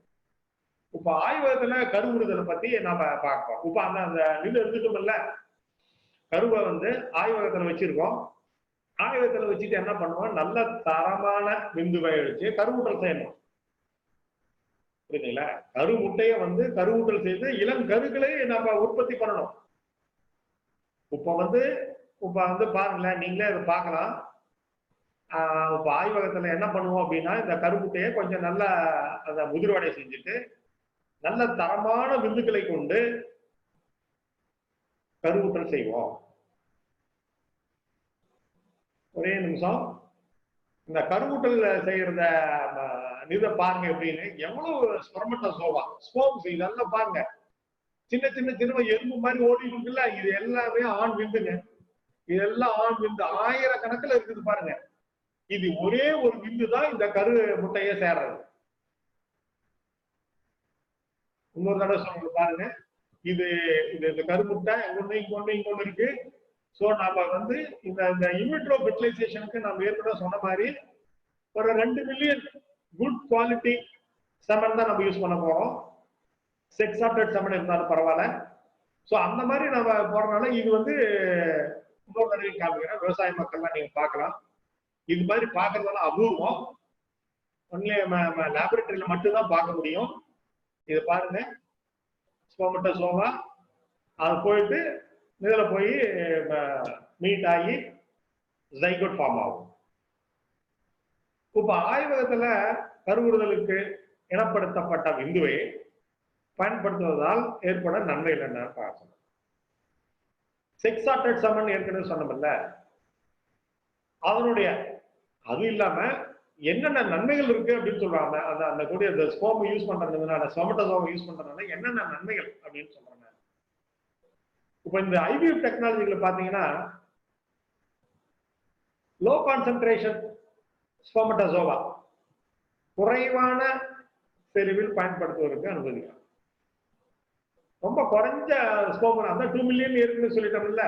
இப்ப ஆய்வகத்துல கருவுறுதலை பத்தி நாம பார்ப்போம். இப்ப அந்த அந்த நிலை இருந்துட்டோம்ல, கருவை வந்து ஆய்வகத்துல வச்சிருக்கோம். ஆய்வகத்துல வச்சுட்டு என்ன பண்ணுவோம், நல்ல தரமான விந்துவை வச்சு கருவூட்டல் செய்யணும். புரியுதுங்களா? கரு முட்டையை வந்து கருவூட்டல் செய்து இளம் கருக்களை நம்ம உற்பத்தி பண்ணணும். இப்ப வந்து பாருங்களேன், நீங்களே அதை பார்க்கலாம். இப்ப ஆய்வகத்துல என்ன பண்ணுவோம் அப்படின்னா, இந்த கருமுட்டையை கொஞ்சம் நல்லா அந்த முதிர்வடை செஞ்சுட்டு நல்ல தரமான விந்துக்களை கொண்டு கருவூட்டல் செய்வோம். ஒரே நிமிஷம். இந்த கருவூட்டல் செய்யறத இதை பாருங்க எப்படின்னு, எவ்வளவு ஸ்பெர்மட்டோசோவா ஸ்போம்ஸ் இதெல்லாம் பாருங்க, சின்ன சின்ன சின்ன எறும்பு மாதிரி ஓடி இருக்குல்ல, இது எல்லாமே ஆண் விந்துங்க. இதெல்லாம் ஆண் விந்து ஆயிரக்கணக்கில் இருக்குது பாருங்க. இது ஒரே ஒரு விந்து தான் இந்த கரு முட்டையை சேர்றது. இன்னொரு தடவை சொல்லுங்க பாருங்க. இது இந்த கருமுட்டை இங்கொன்னு இருக்கு. சோ நாம வந்து இந்த இன்விட்ரோ ஃபெர்டிலைசேஷனுக்கு நம்ம ஏற்கனவே சொன்ன மாதிரி ஒரு 2 மில்லியன் குட் குவாலிட்டி செமன் தான் நம்ம யூஸ் பண்ண போறோம். செக்ஸ் சார்ட்டட் செமன் இருந்தாலும் பரவாயில்ல. சோ அந்த மாதிரி நம்ம போறதுனால இது வந்து இன்னொரு தடவை காமிக்கிறேன். விவசாய மக்கள்லாம் நீங்க பார்க்கலாம். இது மாதிரி பார்க்கறதெல்லாம் அபூர்வம். ஒன்லி லேபரேட்டரியில மட்டும்தான் பார்க்க முடியும். இதை பாருங்க, ஸ்பெர்மட்டோசோவா அது போயிட்டு இதுல போய் மீட் ஆகி ஜைகோட் ஃபார்ம் ஆகும். இப்ப ஆய்வகத்துல கருவுறுதலுக்கு இனப்படுத்தப்பட்ட விந்துவை பயன்படுத்துவதால் ஏற்பட நன்மைகள் என்ன பார்க்கணும். செக்ஸ் சார்ட்டட் செமன் ஏற்கனவே சொன்னோம்ல, அதனுடைய அது இல்லாம என்னென்ன நன்மைகள் இருக்கு அப்படின்னு சொல்றாங்க. அந்த அந்த கூடிய அந்த ஸ்போம் யூஸ் பண்றதுனால, ஸ்பெர்மட்டோசோவா யூஸ் பண்றதுனால என்னென்ன நன்மைகள் அப்படின்னு சொல்றாங்க. இப்ப இந்த ஐவிஎஃப் டெக்னாலஜில பாத்தீங்கன்னா, லோ கான்சென்ட்ரேஷன் ஸ்பெர்மட்டோசோவா குறைவான செறிவில் பயன்படுத்துவதற்கு அனுமதிக்கலாம். ரொம்ப குறைஞ்ச ஸ்பெர்ம், அந்த 2 மில்லியன் இருக்குன்னு சொல்லிட்டோம்ல,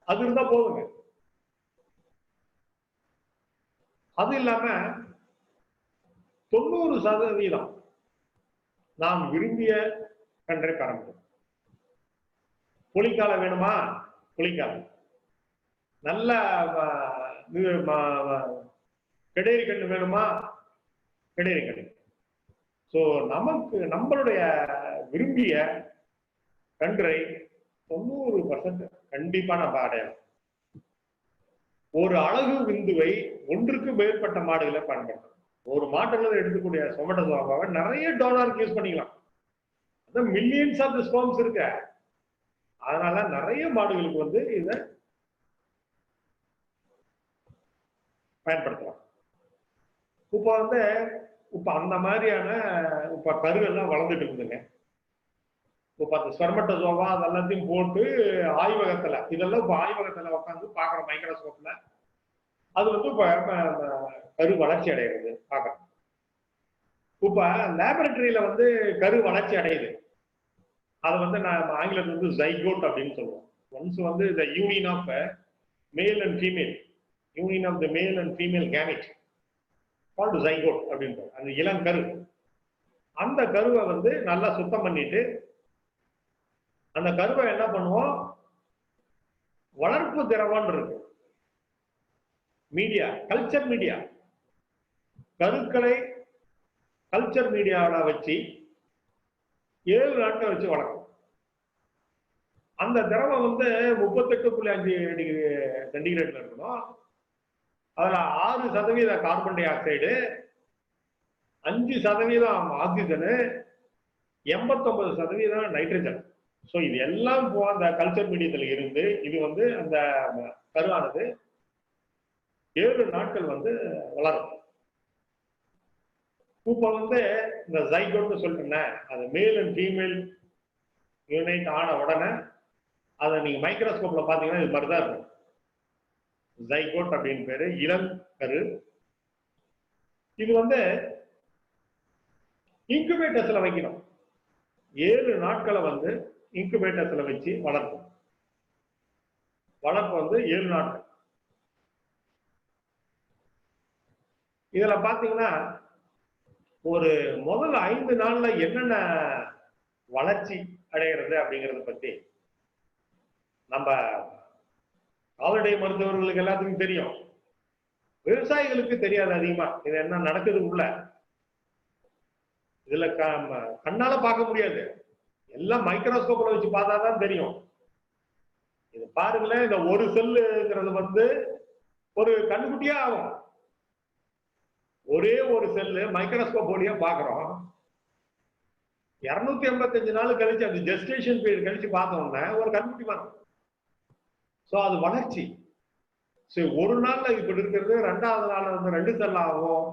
அது இருந்தா போதுங்க. அது இல்லாம 90% நாம் விரும்பிய கன்றை பெற முடியும். புலிக்காலம் வேணுமா? புலிக்காலம். நல்ல கெடேரி கண்ணு வேணுமா? கெடேரி கண்ணு. சோ நமக்கு நம்மளுடைய விரும்பிய கன்றை 90% கண்டிப்பா நம்ம அடையலாம். ஒரு அழகு விந்துவை ஒன்றுக்கு மேற்பட்ட மாடுகளை பயன்படுத்தலாம். ஒரு மாட்டுல எடுக்கக்கூடிய ஸ்பெர்மட்டோசோவாவை நிறைய டோனருக்கு யூஸ் பண்ணிக்கலாம். அதான் மில்லியன்ஸ் ஆஃப் ஸ்பெர்ம்ஸ் இருக்கு. அதனால நிறைய மாடுகளுக்கு வந்து இதை பயன்படுத்தலாம். இப்ப அந்த மாதிரியான கருவெல்லாம் வளர்ந்துட்டு இருக்குதுங்க. இப்ப அந்த ஸ்பெர்மட்டோசோவா அதெல்லாத்தையும் போட்டு ஆய்வகத்துல இதெல்லாம் இப்ப ஆய்வகத்துல உட்காந்து பாக்குற மைக்ரோஸ்கோப்ல அது வந்து கரு வளர்ச்சி அடைகிறது பாக்குறோம். இப்ப லேபரட்டரியில வந்து கரு வளர்ச்சி அடையுது. அது வந்து நான் ஆங்கிலத்துல வந்து ஜைகோட் அப்படின்னு சொல்லுவோம். ஒன்ஸ் வந்து the union of male and female, union of the male and female gamete called zygote அப்படின்றது. அந்த இளம் கரு, அந்த கருவை வந்து நல்லா சுத்தம் பண்ணிட்டு அந்த கருவை என்ன பண்ணுவோம், வளர்ப்பு திரவம் இருக்கு, மீடியா, கல்ச்சர் மீடியா, கருக்களை கல்ச்சர் மீடியாவில் வச்சு 7 நாட்கள் வச்சு வளர்க்கும். அந்த திரவம் வந்து 38.5 டிகிரி சென்டிகிரேட்ல இருக்கணும். அதுல 6% carbon di oxide, 5% oxygen, 89% nitrogen. So இது எல்லாம் அந்த கல்ச்சர் மீடியத்தில் இருந்து இது வந்து அந்த கருவானது 7 நாட்கள் வந்து வளரும். இப்ப வந்து இந்த ஜைகோட்னு சொல்லிட்டேன், அது மேல் அண்ட் ஃபீமேல் யூனைட் ஆன உடனே அதை நீங்க மைக்ரோஸ்கோப்ல பாத்தீங்கன்னா இது மாதிரிதான் இருக்கும். ஜைகோட் அப்படின்னு பேரு, இளம் கரு. இது வந்து இன்குபேட்டர்ஸ்ல வைக்கணும். 7 நாட்களை வந்து இன்குபேட்டர்ஸ்ல வச்சு வளர்க்கும். வளர்ப்பு வந்து 7 நாட்கள். இதுல பாத்தீங்கன்னா ஒரு முதல் 5 நாள்ல என்னென்ன வளர்ச்சி அடைகிறது அப்படிங்கறத பத்தி நம்ம கால்நடை மருத்துவர்களுக்கு எல்லாத்துக்கும் தெரியும், விவசாயிகளுக்கு தெரியாது அதிகமா இது என்ன நடக்குது உள்ள. இதுல கண்ணால பார்க்க முடியாது, எல்லாம் மைக்ரோஸ்கோப்ல வச்சு பார்த்தாதான் தெரியும். இது பாருங்களேன், இந்த ஒரு செல்லுங்கிறது வந்து ஒரு கண்ணுக்குட்டியா ஆகும். ஒரே ஒரு செல்லு மைக்ரோஸ்கோப் வழியா பாக்குறோம். 285 நாள் கழிச்சு அந்த ஜெஸ்டேஷன் பீரியட் கழிச்சு பார்த்தோம்னா ஒரு கண்குட்டி வரும். சோ அது வளர்ச்சி. சரி, ஒரு நாள்ல இப்படி இருக்கிறது 2வது நாள் வந்து 2 செல் ஆகும்,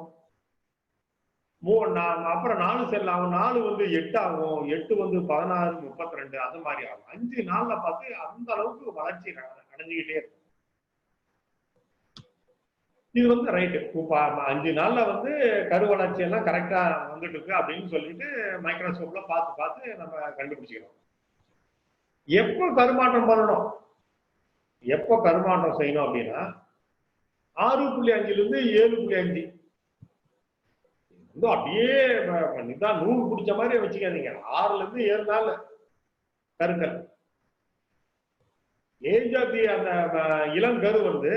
அப்புறம் 4 செல் ஆகும், 4 வந்து 8 ஆகும், 8 வந்து 16, 32 அது மாதிரி ஆகும். 5 நாள்ல பார்த்து அந்த அளவுக்கு வளர்ச்சி அடைஞ்சுக்கிட்டே இருக்கும். இது வந்து ரைட்டு. இப்போ 5 நாள்ல வந்து கரு வளர்ச்சி எல்லாம் கரெக்டா வந்துட்டு இருக்கு அப்படின்னு சொல்லிட்டு மைக்ரோஸ்கோப்ல பார்த்து நம்ம கண்டுபிடிச்சிக்கிறோம். எப்போ கருமாற்றம் பண்ணணும், எப்போ கருமாற்றம் செய்யணும் அப்படின்னா 6.5 இருந்து 7.5 அப்படியே நிதான் நூறு பிடிச்ச மாதிரி வச்சுக்காதீங்க. 6ல இருந்து 7 நாள் கருக்கள். ஏஜ் ஆஃப் தி அந்த இளம் கரு வந்து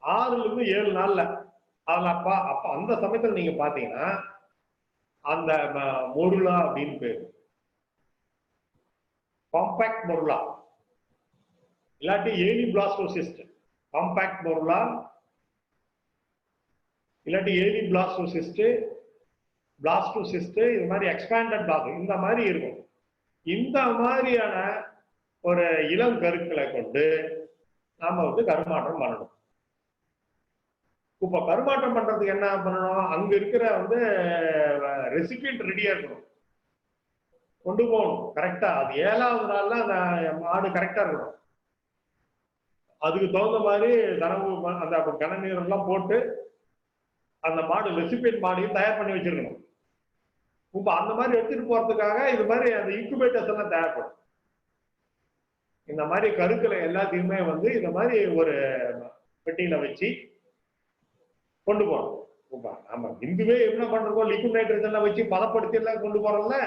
6ல இருந்து 7 நாள்ல. அதுல அப்ப அந்த சமயத்துல நீங்க பாத்தீங்கன்னா அந்த மொருலா அப்படின்னு பேரு, காம்பாக்ட் மொருலா இல்லாட்டி ஏலி பிளாஸ்டோசிஸ்ட், காம்பாக்ட் மொருலா இல்லாட்டி ஏலி பிளாஸ்டோசிஸ்ட், பிளாஸ்டோசிஸ்ட், இது மாதிரி எக்ஸ்பேண்டட் பிளாஸ்ட் இந்த மாதிரி இருக்கும். இந்த மாதிரியான ஒரு இளம் கருக்களை கொண்டு நாம வந்து கருமாற்றம் பண்ணணும். இப்ப கருமாற்றம் பண்றதுக்கு என்ன பண்ணணும், அங்க இருக்கிற வந்து ரெசிபியன்ட் ரெடியா இருக்கணும், கொண்டு போகணும் கரெக்டா. அது 7வது நாள்ல அந்த மாடு கரெக்டா இருக்கணும். அதுக்கு தகுந்த மாதிரி தரவு அந்த கணநீர் எல்லாம் போட்டு அந்த மாடு ரெசிபியன்ட் மாடையும் தயார் பண்ணி வச்சிருக்கணும். இப்ப அந்த மாதிரி எடுத்துட்டு போறதுக்காக இது மாதிரி அந்த இன்குபேட்டர்ஸ் எல்லாம் தேவைப்படும். இந்த மாதிரி கருக்களை எல்லாத்தையுமே வந்து இந்த மாதிரி ஒரு பெட்டியில வச்சு கொண்டு போறோம். நம்ம இந்துவே என்ன பண்றோம், லிக்விட் நைட்ரஜன் எல்லாம் வச்சு பதப்படுத்தி எல்லாம் கொண்டு போறோம்ல,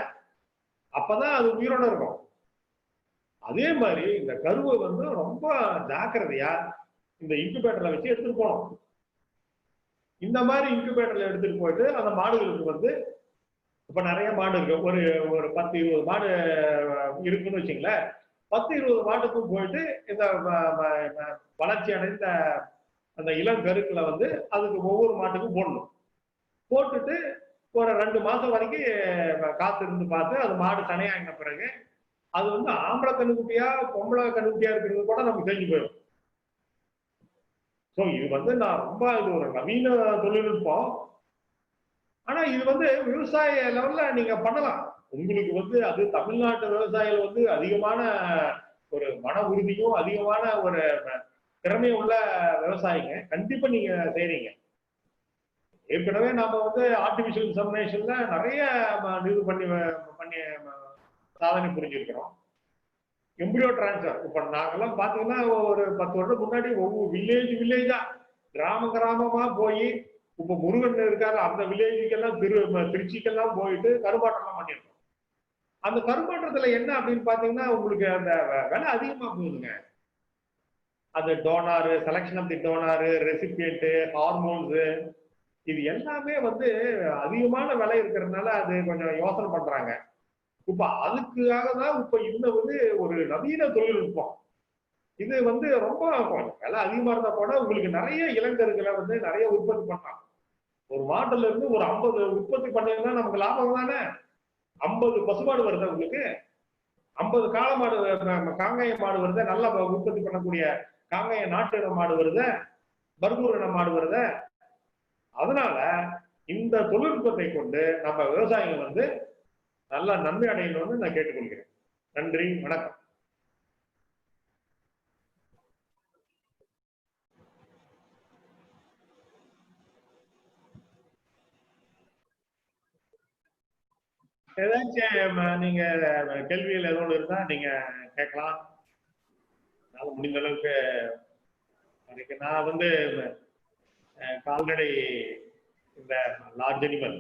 அப்பதான் அது உயிரோட இருக்கும். அதே மாதிரி இந்த கருவை வந்து ரொம்ப ஜாக்கிரதையா இந்த இன்குபேட்டர்ல வச்சு எடுத்துட்டு போனோம். இந்த மாதிரி இன்குபேட்டர்ல எடுத்துட்டு போயிட்டு அந்த மாடுகளுக்கு வந்து இப்ப நிறைய மாடு இருக்கு, ஒரு 10-20 மாடு இருக்குன்னு வச்சுங்களேன். 10-20 மாட்டுக்கும் போயிட்டு இந்த வளர்ச்சி அடைந்த அந்த இளம் கருக்களை வந்து அதுக்கு ஒவ்வொரு மாட்டுக்கும் போடணும். போட்டுட்டு ஒரு 2 மாசம் வரைக்கும் காத்து இருந்து பார்த்து அது மாடு தனியாகின பிறகு அது வந்து ஆம்பளை கண்ணுக்குட்டியா பொம்பளை கண்ணுக்குட்டியா இருக்கிறது கூட நமக்கு தெரிஞ்சு போயிடும். ஸோ இது வந்து நான் ரொம்ப இது ஒரு நவீன தொழில்நுட்பம். ஆனா இது வந்து விவசாய லெவல்ல நீங்க பண்ணலாம். உங்களுக்கு வந்து அது தமிழ்நாட்டு விவசாயிகள் வந்து அதிகமான ஒரு மன உறுதியும் அதிகமான ஒரு திறமை உள்ள விவசாயிங்க, கண்டிப்பா நீங்க செய்றீங்க. ஏற்கனவே நாம வந்து ஆர்டிபிஷியல் இன்செமினேஷன்ல நிறைய இது பண்ணி சாதனை புரிஞ்சிருக்கிறோம். எம்பிரியோ டிரான்ஸ்ஃபர் இப்ப நாங்கெல்லாம் பாத்தீங்கன்னா ஒரு 10 வருடம் முன்னாடி ஒவ்வொரு வில்லேஜா கிராமமா போய் இப்ப முருகன் இருக்காரு அந்த வில்லேஜுக்கெல்லாம் திருச்சிக்கெல்லாம் போயிட்டு கருமாற்றம்லாம் பண்ணிருக்கோம். அந்த கருமாற்றத்துல என்ன அப்படின்னு பாத்தீங்கன்னா உங்களுக்கு அந்த விலை அதிகமா போகுதுங்க. அது donor, selection of the donor, recipient, hormones, இது எல்லாமே வந்து அதிகமான விலை இருக்கிறதுனால அது கொஞ்சம் யோசனை பண்றாங்க. இப்ப அதுக்காக தான் இப்ப இந்த வந்து ஒரு நவீன தொழில்நுட்பம். இது வந்து ரொம்ப விலை அதிகமா இருந்தா கூட உங்களுக்கு நிறைய இளைஞர்களை வந்து நிறைய உற்பத்தி பண்ணலாம். ஒரு மாட்டுல இருந்து ஒரு 50 உற்பத்தி பண்ணீங்கன்னா நமக்கு லாபம் தானே. 50 பசுமாடு வருது உங்களுக்கு, 50 காளை மாடு, காங்காய மாடு வருது, நல்லா உற்பத்தி பண்ணக்கூடிய காங்காய நாட்டு இன மாடு வருது, பர்கூர் இன மாடு வருது. அதனால இந்த தொழில்நுட்பத்தை கொண்டு நம்ம விவசாயிகள் வந்து நல்லா நன்மை அடையணும்னு நான் கேட்டுக்கொள்கிறேன். நன்றி, வணக்கம். ஏதாச்சும் நீங்க கேள்விகள் எதுவும் இருந்தா நீங்க கேட்கலாம். முடிந்த அளவுக்கு நான் வந்து கால்நடை இந்த லார்ஜ் அனிமல்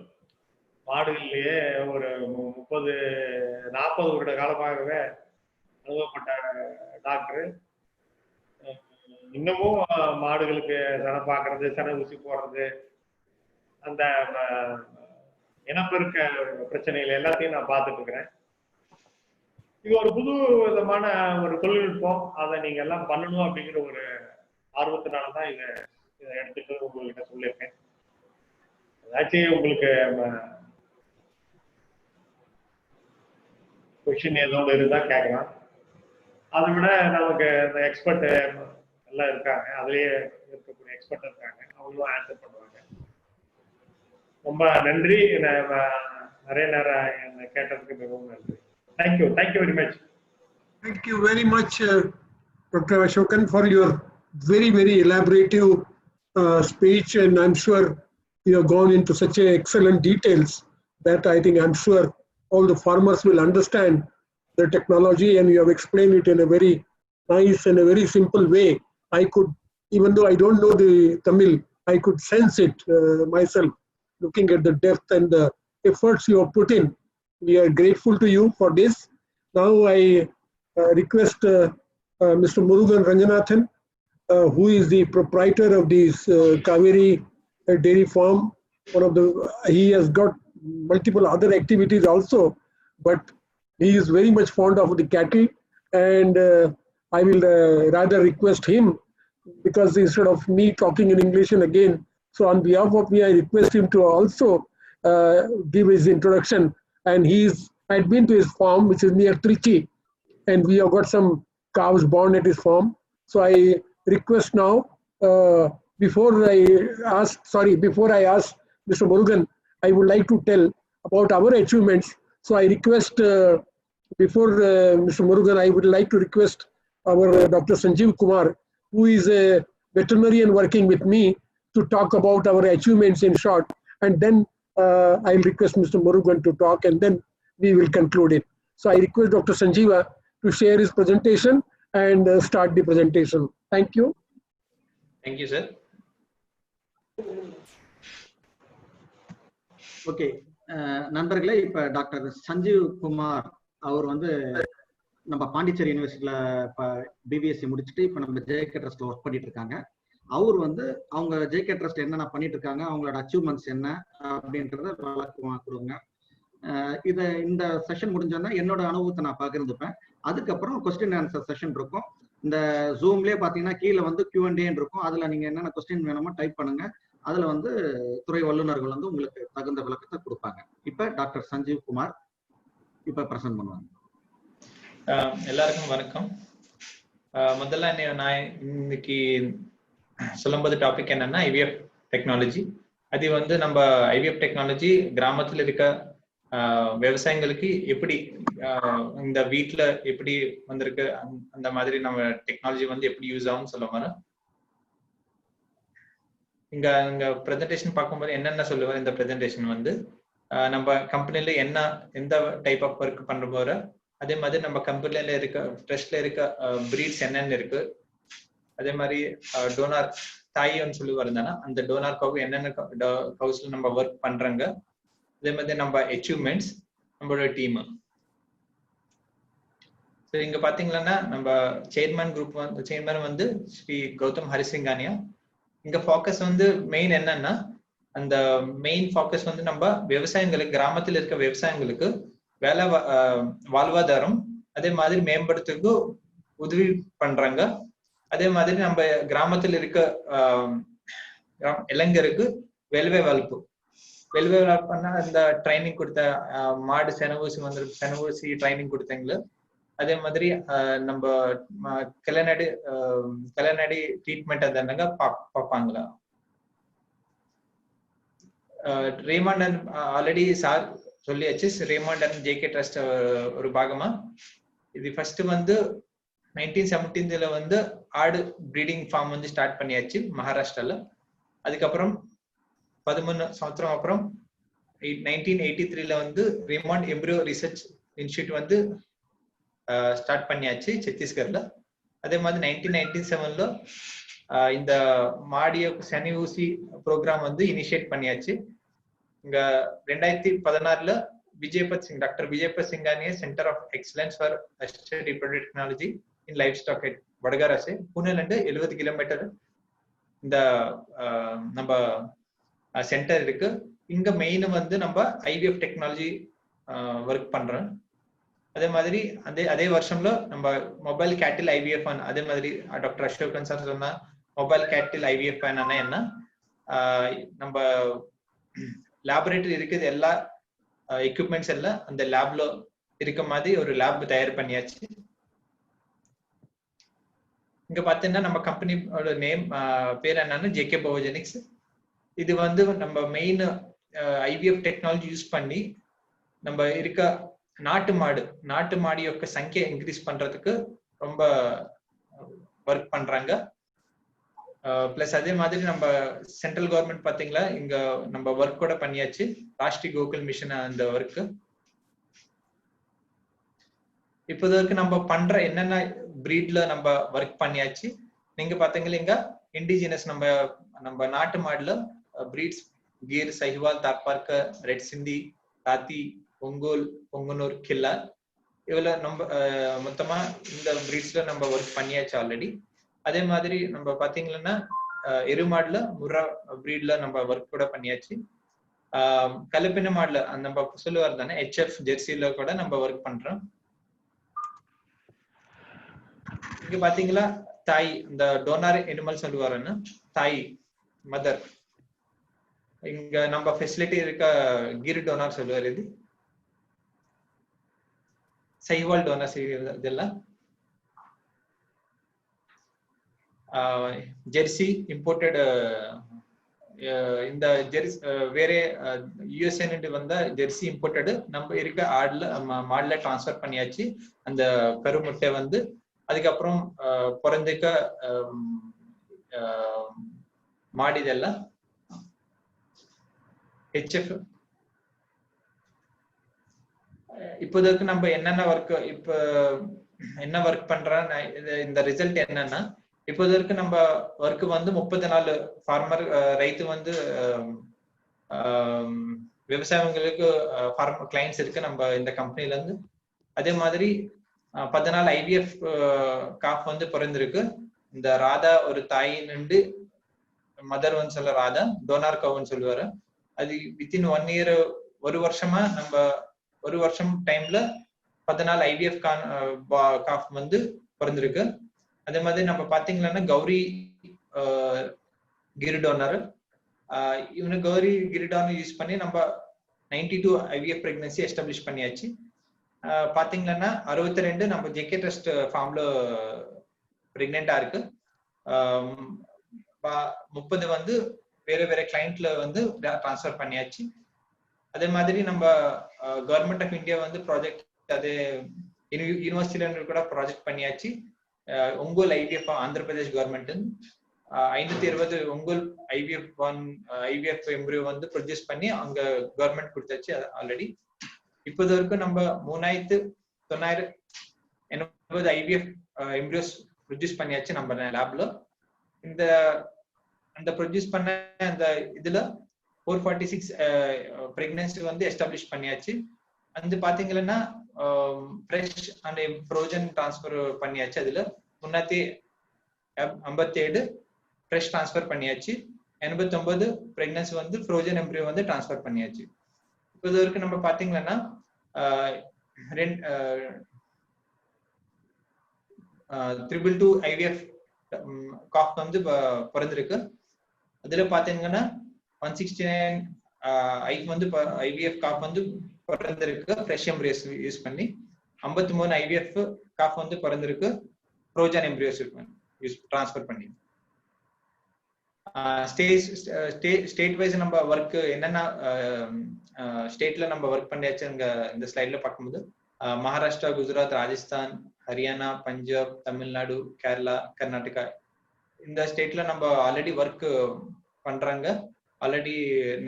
மாடுகளிலேயே ஒரு 30-40 வருட காலமாகவே அனுபவப்பட்ட டாக்டர் இன்னமும் மாடுகளுக்கு சனை பார்க்கறது, சனை ஊசி போடுறது, அந்த இனப்பெருக்க பிரச்சனைகள் எல்லாத்தையும் நான் பார்த்துட்டு இருக்கிறேன். இது ஒரு புது விதமான ஒரு தொழில்நுட்பம். அதை நீங்க எல்லாம் பண்ணணும் அப்படிங்கிற ஒரு ஆர்வத்தினாலதான் இதை எடுத்துட்டு உங்ககிட்ட சொல்லியிருக்கேன். ஏதாச்சும் உங்களுக்கு கொஸ்டின் ஏதோ இருந்தா கேட்கலாம். அதை விட நமக்கு இந்த எக்ஸ்பர்ட் எல்லாம் இருக்காங்க, அதுலயே இருக்கக்கூடிய எக்ஸ்பர்ட் இருக்காங்க, அவங்களும் ஆன்சர் பண்ணுவாங்க. ரொம்ப நன்றி. நிறைய நேரம் கேட்டதுக்கு மிகவும் நன்றி. Thank you very much. Thank you very much, Dr. Ashokan, for your very, very elaborative speech, and I'm sure you have gone into such excellent details that I think I'm sure all the farmers will understand the technology, and you have explained it in a very nice and a very simple way. I could, even though I don't know the Tamil, I could sense it myself, looking at the depth and the efforts you have put in. We are grateful to you for this. Now I request Mr. Murugan Ranganathan, who is the proprietor of this Kaveri Dairy Farm. He has got multiple other activities also, but he is very much fond of the cattle, and I will rather request him, because instead of me talking in English and again, so on behalf of me, I request him to also give his introduction. And I'd been to his farm, which is near Trichy, and we have got some cows born at his farm. So I request now, before I ask Mr. Murugan, I would like to tell about our achievements. So I request, before Mr. Murugan, I would like to request our Dr. Sanjeev Kumar, who is a veterinarian working with me, to talk about our achievements in short, and then I'll request Mr. Murugan to talk, and then we will conclude it. So I request Dr. Sanjeeva to share his presentation and start the presentation. Thank you. Thank you, sir. Okay நண்பர்களே, இப்ப doctor Sanjeev Kumar அவர் வந்து நம்ம பாண்டிச்சேரி யூனிவர்சிட்டியில BPSC முடிச்சுட்டு இப்ப நம்ம JK ட்ரஸ்ட்ல work பண்ணிட்டு இருக்காங்க. அவர் வந்து அவங்க ஜேகே ட்ரஸ்ட் என்னென்ன பண்ணிட்டு இருக்காங்க, அவங்களோட அச்சீவ்மெண்ட்ஸ் என்ன அப்படின்றத வழக்கமா கொடுங்க. இந்த செஷன் முடிஞ்சோன்னா என்னோட அனுபவத்தை நான் பகிர்ந்துப்பேன். அதுக்கப்புறம் கொஸ்டின் ஆன்சர் செஷன் இருக்கும். இந்த ஜூம்லயே பாத்தீங்கன்னா கீழே வந்து Q&A இருக்கும். அதுல நீங்க என்னென்ன கொஸ்டின் வேணுமோ டைப் பண்ணுங்க. அதுல வந்து துறை வல்லுநர்கள் வந்து உங்களுக்கு தகுந்த விளக்கத்தை கொடுப்பாங்க. இப்ப டாக்டர் சஞ்சீவ் குமார் இப்ப பிரசன்ட் பண்ணுவாங்க. எல்லாருக்கும் வணக்கம். முதல்ல நான் இன்னைக்கு சொல்லும்போது டாபிக் என்னன்னா IVF டெக்னாலஜி. அது வந்து நம்ம IVF டெக்னாலஜி கிராமத்துல இருக்க விவசாயிகளுக்கு எப்படி இந்த வீட்டுல எப்படி வந்திருக்கு, அந்த மாதிரி நம்ம டெக்னாலஜி வந்து எப்படி யூஸ் ஆகும்னு சொல்ல வரோம். இங்க ப்ரெசன்டேஷன் பார்க்கும்போது என்னென்ன சொல்லுவார். இந்த ப்ரெசன்டேஷன் வந்து நம்ம கம்பெனில எந்த டைப் ஆஃப் ஒர்க் பண்ற போற, அதே மாதிரி நம்ம கம்பெனில இருக்க ட்ரஸ்ட்ல இருக்க பிரீட்ஸ் என்னென்ன இருக்கு, அதே மாதிரி டோனார் தாயின்னு சொல்லி வருதுன்னா அந்த டோனார் கவு என்னென்ன கவுஸ்ல நம்ம ஒர்க் பண்றாங்க, அதே மாதிரி நம்ம அச்சீவ்மெண்ட்ஸ், நம்மளோட டீம். சரி, இங்க பாத்தீங்கன்னா நம்ம சேர்மன் வந்து ஸ்ரீ கௌதம் ஹரிசிங்கானியா. இங்க ஃபோக்கஸ் வந்து மெயின் என்னன்னா, அந்த மெயின் ஃபோக்கஸ் வந்து நம்ம விவசாயிகளுக்கு, கிராமத்தில் இருக்க விவசாயிகளுக்கு வேலை வாழ்வாதாரம் அதே மாதிரி மேம்படுத்துக்கு உதவி பண்றாங்க. அதே மாதிரி நம்ம கிராமத்தில் இருக்க இளைஞருக்கு வேலை வாய்ப்புனா அந்த ட்ரைனிங் கொடுத்த மாடு செனவூசி ட்ரைனிங் கொடுத்தீங்களா. அதே மாதிரி நம்ம கலைநடி ட்ரீட்மெண்ட் அதனால பார்ப்பாங்களா. ரேமாண்ட் அண்ட் ஆல்ரெடி சார் சொல்லியாச்சு. ரேமாண்ட் அண்ட் ஜேகே ட்ரஸ்ட் ஒரு பாகமா இது ஃபர்ஸ்ட் வந்து 1917 வந்து ஆடு பிரீடிங் ஃபார்ம் வந்து ஸ்டார்ட் பண்ணியாச்சு மகாராஷ்டிரால. அதுக்கப்புறம் 13 சவத்சரம் அப்புறம் 1983 வந்து ரேமாண்ட் எம்ப்ரியோ ரிசர்ச் இன்ஸ்டியூட் வந்து ஸ்டார்ட் பண்ணியாச்சு சத்தீஸ்கர்ல. அதே மாதிரி 1997 இந்த மாடிய சனி ஊசி ப்ரோக்ராம் வந்து இனிஷியேட் பண்ணியாச்சு. இங்க 2016ல doctor விஜயபத் Singhania centre of excellence for assisted reproductive technology in life stock at வடகராசே, புனேல இருந்து 70 கிலோமீட்டர் இந்த நம்ம சென்டர் இருக்கு. இங்க மெயின் வந்து நம்ம ஐவிஎஃப் டெக்னாலஜி ஒர்க் பண்றோம். அதே மாதிரி அதே வருஷம்ல நம்ம மொபைல் கேட்டில் ஐவிஎஃப் அதே மாதிரி டாக்டர் அசோகன் சார் சொன்னா மொபைல் கேட்டில் ஐவிஎஃப் என்ன நம்ம லேபரேட்டரி இருக்குது, எல்லா எக்யூப்மெண்ட்ஸ் எல்லாம் அந்த லேப்ல இருக்க மாதிரி ஒரு லேப் தயார் பண்ணியாச்சு. இங்க பாத்தீங்கன்னா நம்ம கம்பெனியோட நேம் பேர் என்னன்னா ஜேகே பயோஜெனிக்ஸ். இது வந்து நம்ம மெயின் ஐவிஎஃப் டெக்னாலஜி யூஸ் பண்ணி நம்ம இருக்க நாட்டு மாடி యొక్క సంఖ్య இன்க்ரீஸ் பண்றதுக்கு ரொம்ப ஒர்க் பண்றாங்க. பிளஸ் அதே மாதிரி நம்ம சென்ட்ரல் கவர்மெண்ட் பாத்தீங்களா இங்க நம்ம ஒர்க் கூட பண்ணியாச்சு, ராஷ்டிரிய கோகுல் மிஷன் அந்த ஒர்க். இப்போதைக்கு நம்ம பண்ற என்னென்ன பிரீட்ல நம்ம ஒர்க் பண்ணியாச்சு. நீங்க பாத்தீங்களா இங்க இண்டிஜினஸ் நம்ம நாட்டு மாடுல பிரீட்ஸ் கீர், சஹிவால், தார்பார்க்கர், ரெட் சிந்தி, ராத்தி, ஒங்கோல், பொங்கனூர், கில்லா இவ்வளவு நம்ம மொத்தமா இந்த பிரீட்ஸ்ல நம்ம ஒர்க் பண்ணியாச்சு ஆல்ரெடி. அதே மாதிரி நம்ம பாத்தீங்கன்னா எருமாடுல முர்ரா பிரீட்ல நம்ம ஒர்க் கூட பண்ணியாச்சு. கலப்பின மாடுல நம்ம சொல்லுவார் தானே HF ஜெர்சில கூட நம்ம ஒர்க் பண்றோம். இங்க பாத்தீங்களா தாய் இந்த டோனார் அனிமல் சொல்லுவாருன்னு தாய் மதர். இங்க நம்ம ஃபெசிலிட்டி இருக்க கிர் டோனார் சொல்லுவார், இது சைவால் டோனார் இதெல்லாம். ஜெர்சி இம்போர்ட்டட் இந்த ஜெர்சி வேற யுஎஸ்ஏ வந்த ஜெர்சி இம்போர்ட்டட் நம்ம இருக்க மாடுல டிரான்ஸ்ஃபர் பண்ணியாச்சு. அந்த கருமுட்டை வந்து அதுக்கப்புறம் பிறந்துக்க மாடு இதெல்லாம் ஹெச்எஃப். இப்போதைக்கு நம்ம என்னென்ன ஒர்க் பண்றோம், இந்த ரிசல்ட் என்னன்னா இப்போதைக்கு நம்ம ஒர்க் வந்து 30 நாள் ஃபார்மர் ரைத்து வந்து விவசாயிகளுக்கு ஃபார்மர் கிளைண்ட்ஸ் இருக்கு நம்ம இந்த கம்பெனில இருந்து. அதே மாதிரி 14 ஐவிஎஃப் காஃப் வந்து பிறந்திருக்கு. இந்த ராதா ஒரு தாய் நின்று மதர் வந்து சொல்ல ராதா, டோனார் கவுன்னு சொல்லுவாரு. அது வித்தின் 1 இயர் ஒரு வருஷமா நம்ம ஒரு வருஷம் டைம்ல 14 ஐவிஎஃப் காஃப் வந்து பிறந்திருக்கு. அதே மாதிரி நம்ம பாத்தீங்கன்னா கௌரி கிரிடோனர், இவனு கௌரி கிரிடோனர் யூஸ் பண்ணி நம்ம 92 ஐவிஎஃப் பிரெக்னன்சி எஸ்டாப்ளிஷ் பண்ணியாச்சு. பாத்தீங்கன்னா 62 நம்ம ஜேகே ட்ரஸ்ட் ஃபார்ம்ல பிரெக்னெண்டா இருக்கு. 30 வந்து வேற கிளைண்ட்ல வந்து டிரான்ஸ்ஃபர் பண்ணியாச்சு. அதே மாதிரி நம்ம கவர்மெண்ட் ஆஃப் இந்தியா வந்து ப்ராஜெக்ட் அதே யூனிவர்சிட்டியில கூட ப்ராஜெக்ட் பண்ணியாச்சு. Ongole IVF Andhra Pradesh government 520 Ongole IVF embryo வந்து ப்ரொடியூஸ் பண்ணி அங்க கவர்மெண்ட் கொடுத்தாச்சு ஆல்ரெடி. இப்போது வரைக்கும் நம்ம 3980 ஐவிஎஃப் எம்ப்ரியோஸ் ப்ரொடியூஸ் பண்ணியாச்சு நம்ம லேப்ல. அந்த ப்ரொடியூஸ் பண்ண அந்த இதுல 446 பிரெக்னன்சி வந்து எஸ்டாப்ளிஷ் பண்ணியாச்சு. அது பாத்தீங்கன்னா ஃப்ரெஷ் அண்ட் ஃப்ரோசன் டிரான்ஸ்ஃபர் பண்ணியாச்சு. அதுல 357 ஃப்ரெஷ் டிரான்ஸ்ஃபர் பண்ணியாச்சு. 89 பிரெக்னன்சி வந்து ஃப்ரோசன் எம்ப்ரியோ வந்து டிரான்ஸ்ஃபர் பண்ணியாச்சு. இப்போ இது வரைக்கும் நம்ம பாத்தீங்கன்னா 222 ஐவிஎஃப் காஃப் வந்து பிறந்திருக்கு. அதுல பாத்தீங்கன்னா 169 வந்து ஐவிஎஃப் காஃப் வந்து பிறந்திருக்கு ஃப்ரெஷ் எம்ப்ரியோஸ் யூஸ் பண்ணி. 53 ஐவிஎஃப் காஃப் வந்து பிறந்திருக்கு ஃப்ரோசன் எம்ப்ரியோஸ் டிரான்ஸ்ஃபர் பண்ணி. ஸ்டேட் வைஸ் நம்ம ஒர்க் என்னென்ன ஸ்டேட்ல நம்ம ஒர்க் பண்ணியாச்சு இந்த ஸ்லைட்ல பார்க்கும்போது மகாராஷ்டிரா, குஜராத், ராஜஸ்தான், ஹரியானா, பஞ்சாப், தமிழ்நாடு, கேரளா, கர்நாடகா இந்த ஸ்டேட்ல நம்ம ஆல்ரெடி ஒர்க் பண்றாங்க. ஆல்ரெடி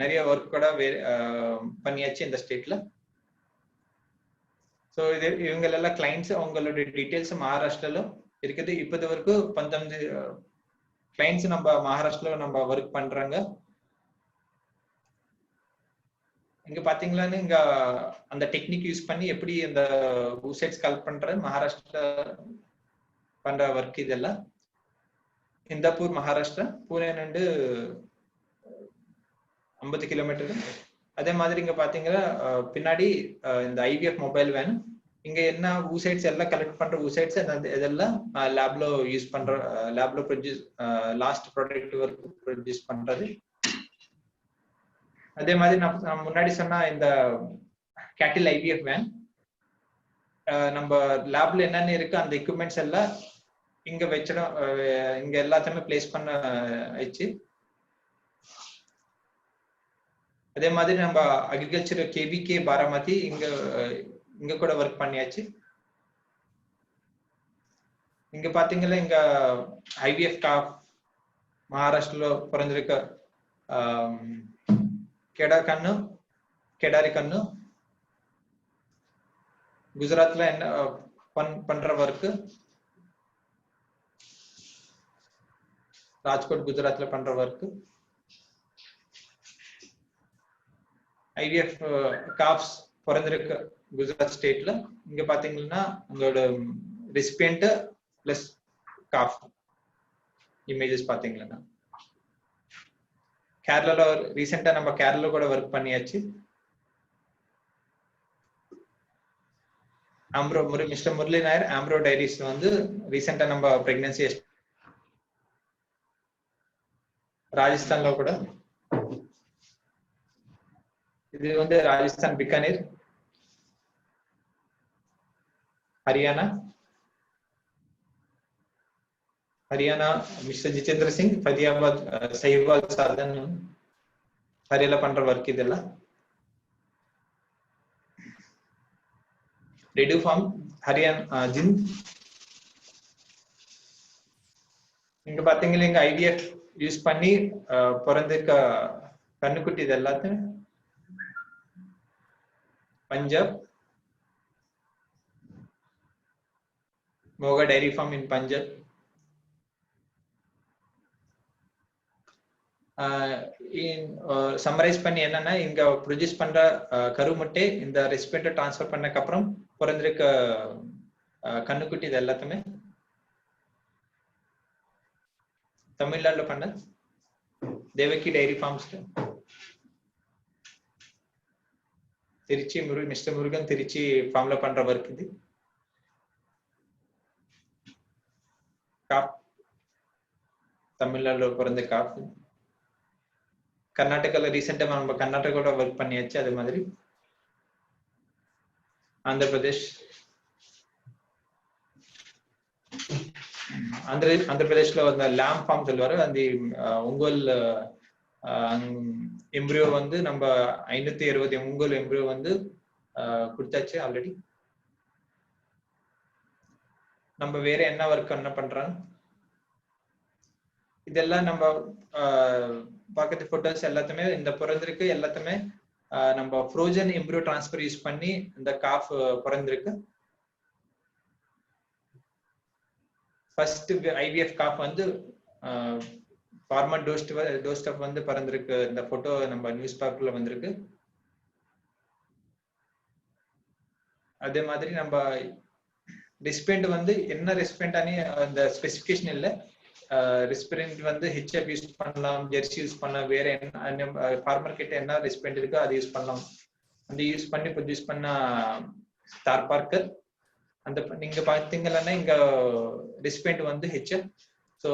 நிறைய ஒர்க் கூட பண்ணியாச்சு இந்த ஸ்டேட்ல. ஸோ இது இவங்க எல்லாம் கிளைண்ட்ஸ் அவங்களோட டீட்டெயில்ஸ் மகாராஷ்டிரால இருக்குது. இப்போது வரைக்கும் கிளைண்ட்ஸ் நம்ம மகாராஷ்டிரால நம்ம ஒர்க் பண்றாங்க. இங்க பாத்தீங்களா இங்க அந்த டெக்னிக் யூஸ் பண்ணி எப்படி இந்த ஊசைட்ஸ் கலெக்ட் பண்ற மகாராஷ்டிரா பண்ற ஒர்க் இதெல்லாம். இந்தாப்பூர் மகாராஷ்டிரா, பூனே நண்டு 50 கிலோமீட்டர். அதே மாதிரி இங்க பாத்தீங்கன்னா பின்னாடி இந்த IVF மொபைல் வேன். இங்க என்ன ஊசைட்ஸ் எல்லாம் கலெக்ட் பண்ற ஊசைட்ஸ் இதெல்லாம் லேப்ல யூஸ் பண்ற, லேப்ல produce last product work produce பண்றது. அதே மாதிரி நான் முன்னாடி சொன்ன இந்த கேட்டில் IVF வேன் நம்ம லேப்ல என்னென்ன இருக்கு அந்த எக்யூப்மெண்ட்ஸ் எல்லாம் இங்க வச்சிடும். இங்க எல்லாத்தையுமே பிளேஸ் பண்ண வச்சு. அதே மாதிரி நம்ம அக்ரிகல்ச்சர் KVK பாராமதி இங்க கூட ஒர்க் பண்ணியாச்சு. இங்க பாத்தீங்கன்னா இங்க IVF காப் மகாராஷ்டிரல பிறந்திருக்க கெடாரி கண்ணு குஜராத்ல என்ன பண்ற ஒர்க், ராஜ்கோட் குஜராத்ல பண்ற ஒர்க். IVF காப்ஸ் பிறந்திருக்க குஜராத் ஸ்டேட்ல. இங்க பாத்தீங்கன்னா உங்களோட ரெசிபியன்ட் பிளஸ் காஃப் இமேஜஸ் பாத்தீங்கன்னா. கேரளால ரீசெண்டா நம்ம கேரளா கூட ஒர்க் பண்ணியாச்சு. ஆம்ப்ரோ மிஸ்டர் முரளி நாயர் ஆம்ப்ரோ டைரிஸ் வந்து ரீசெண்டா நம்ம பிரெக்னன்சி ராஜஸ்தான்ல கூட. இது வந்து ராஜஸ்தான் பிகானேர், ஹரியானா மிஸ்டர் ஜிதேந்திர சிங் ஃபதியாபாத் சைவால் சாதன் ஹரியானா பண்ற ஒர்க் இதெல்லாம். ரெடு ஃபார்ம் ஹரியானா ஜிந்த். இங்க பாத்தீங்கன்னா இங்க IVF யூஸ் பண்ணி பிறந்திருக்க கண்ணுக்குட்டி இது எல்லாத்தையும் Punjab, Moga dairy farm in Punjab. Summarise பண்ணி என்னன்னா இங்க ப்ரொடியூஸ் பண்ற கருமுட்டை இந்த ரெசிபியன்ட் டிரான்ஸ்ஃபர் பண்ணக்கு அப்புறம் பிறந்திருக்க கண்ணுக்குட்டி இது எல்லாத்தையுமே தமிழ்நாடுல பண்ண Devaki dairy farms, Trichy mister Murugan Trichy ஃபார்ம்ல பண்ற ஒர்க் இது. காப் தமிழ்நாடுல பிறந்த காப். கர்நாடகால ரீசெண்டா நம்ம கர்நாடகாவோட ஒர்க் பண்ணியாச்சு. அதே மாதிரி ஆந்திர பிரதேஷ்ல வந்து லாம் ஃபார்ம் சொல்லுவாரு. அந்த உங்கோல் எம்ப்ரியோ வந்து நம்ம 560 உங்கோல் எம்ப்ரியோ வந்து கொடுத்தாச்சு ஆல்ரெடி. நம்ம வேற என்ன ஒர்க் என்ன பண்றோம் இதெல்லாம் நம்ம பக்கத்து போட்டோஸ் எல்லாத்தையுமே இந்த பிறந்திருக்கு எல்லாத்தையுமே நம்ம ஃப்ரோசன் எம்ப்ரியோ டிரான்ஸ்ஃபர் யூஸ் பண்ணி இந்த காஃப் பிறந்திருக்கு. ஃபர்ஸ்ட் IVF காஃப் வந்து ஃபார்மர் டோஸ்டப் வந்து பிறந்திருக்கு. இந்த போட்டோ நம்ம நியூஸ் பேப்பர்ல வந்திருக்கு. அதே மாதிரி நம்ம ரெசிபியன்ட் வந்து என்ன ரெசிபியன்ட் ஆனி அந்த ஸ்பெசிஃபிகேஷன் இல்லை. ரெசிபியன்ட் வந்து HF யூஸ் பண்ணலாம், ஜெர்சி யூஸ் பண்ணலாம், வேற என்ன ஃபார்மர் கிட்ட என்ன ரெசிபியன்ட் இருக்கோ அதை யூஸ் பண்ணலாம். அந்த யூஸ் பண்ணி ப்ரொடியூஸ் பண்ண ஸ்டார் பார்க்கர். அந்த நீங்க பாத்தீங்கன்னா இங்க ரெசிபியன்ட் வந்து HF. ஸோ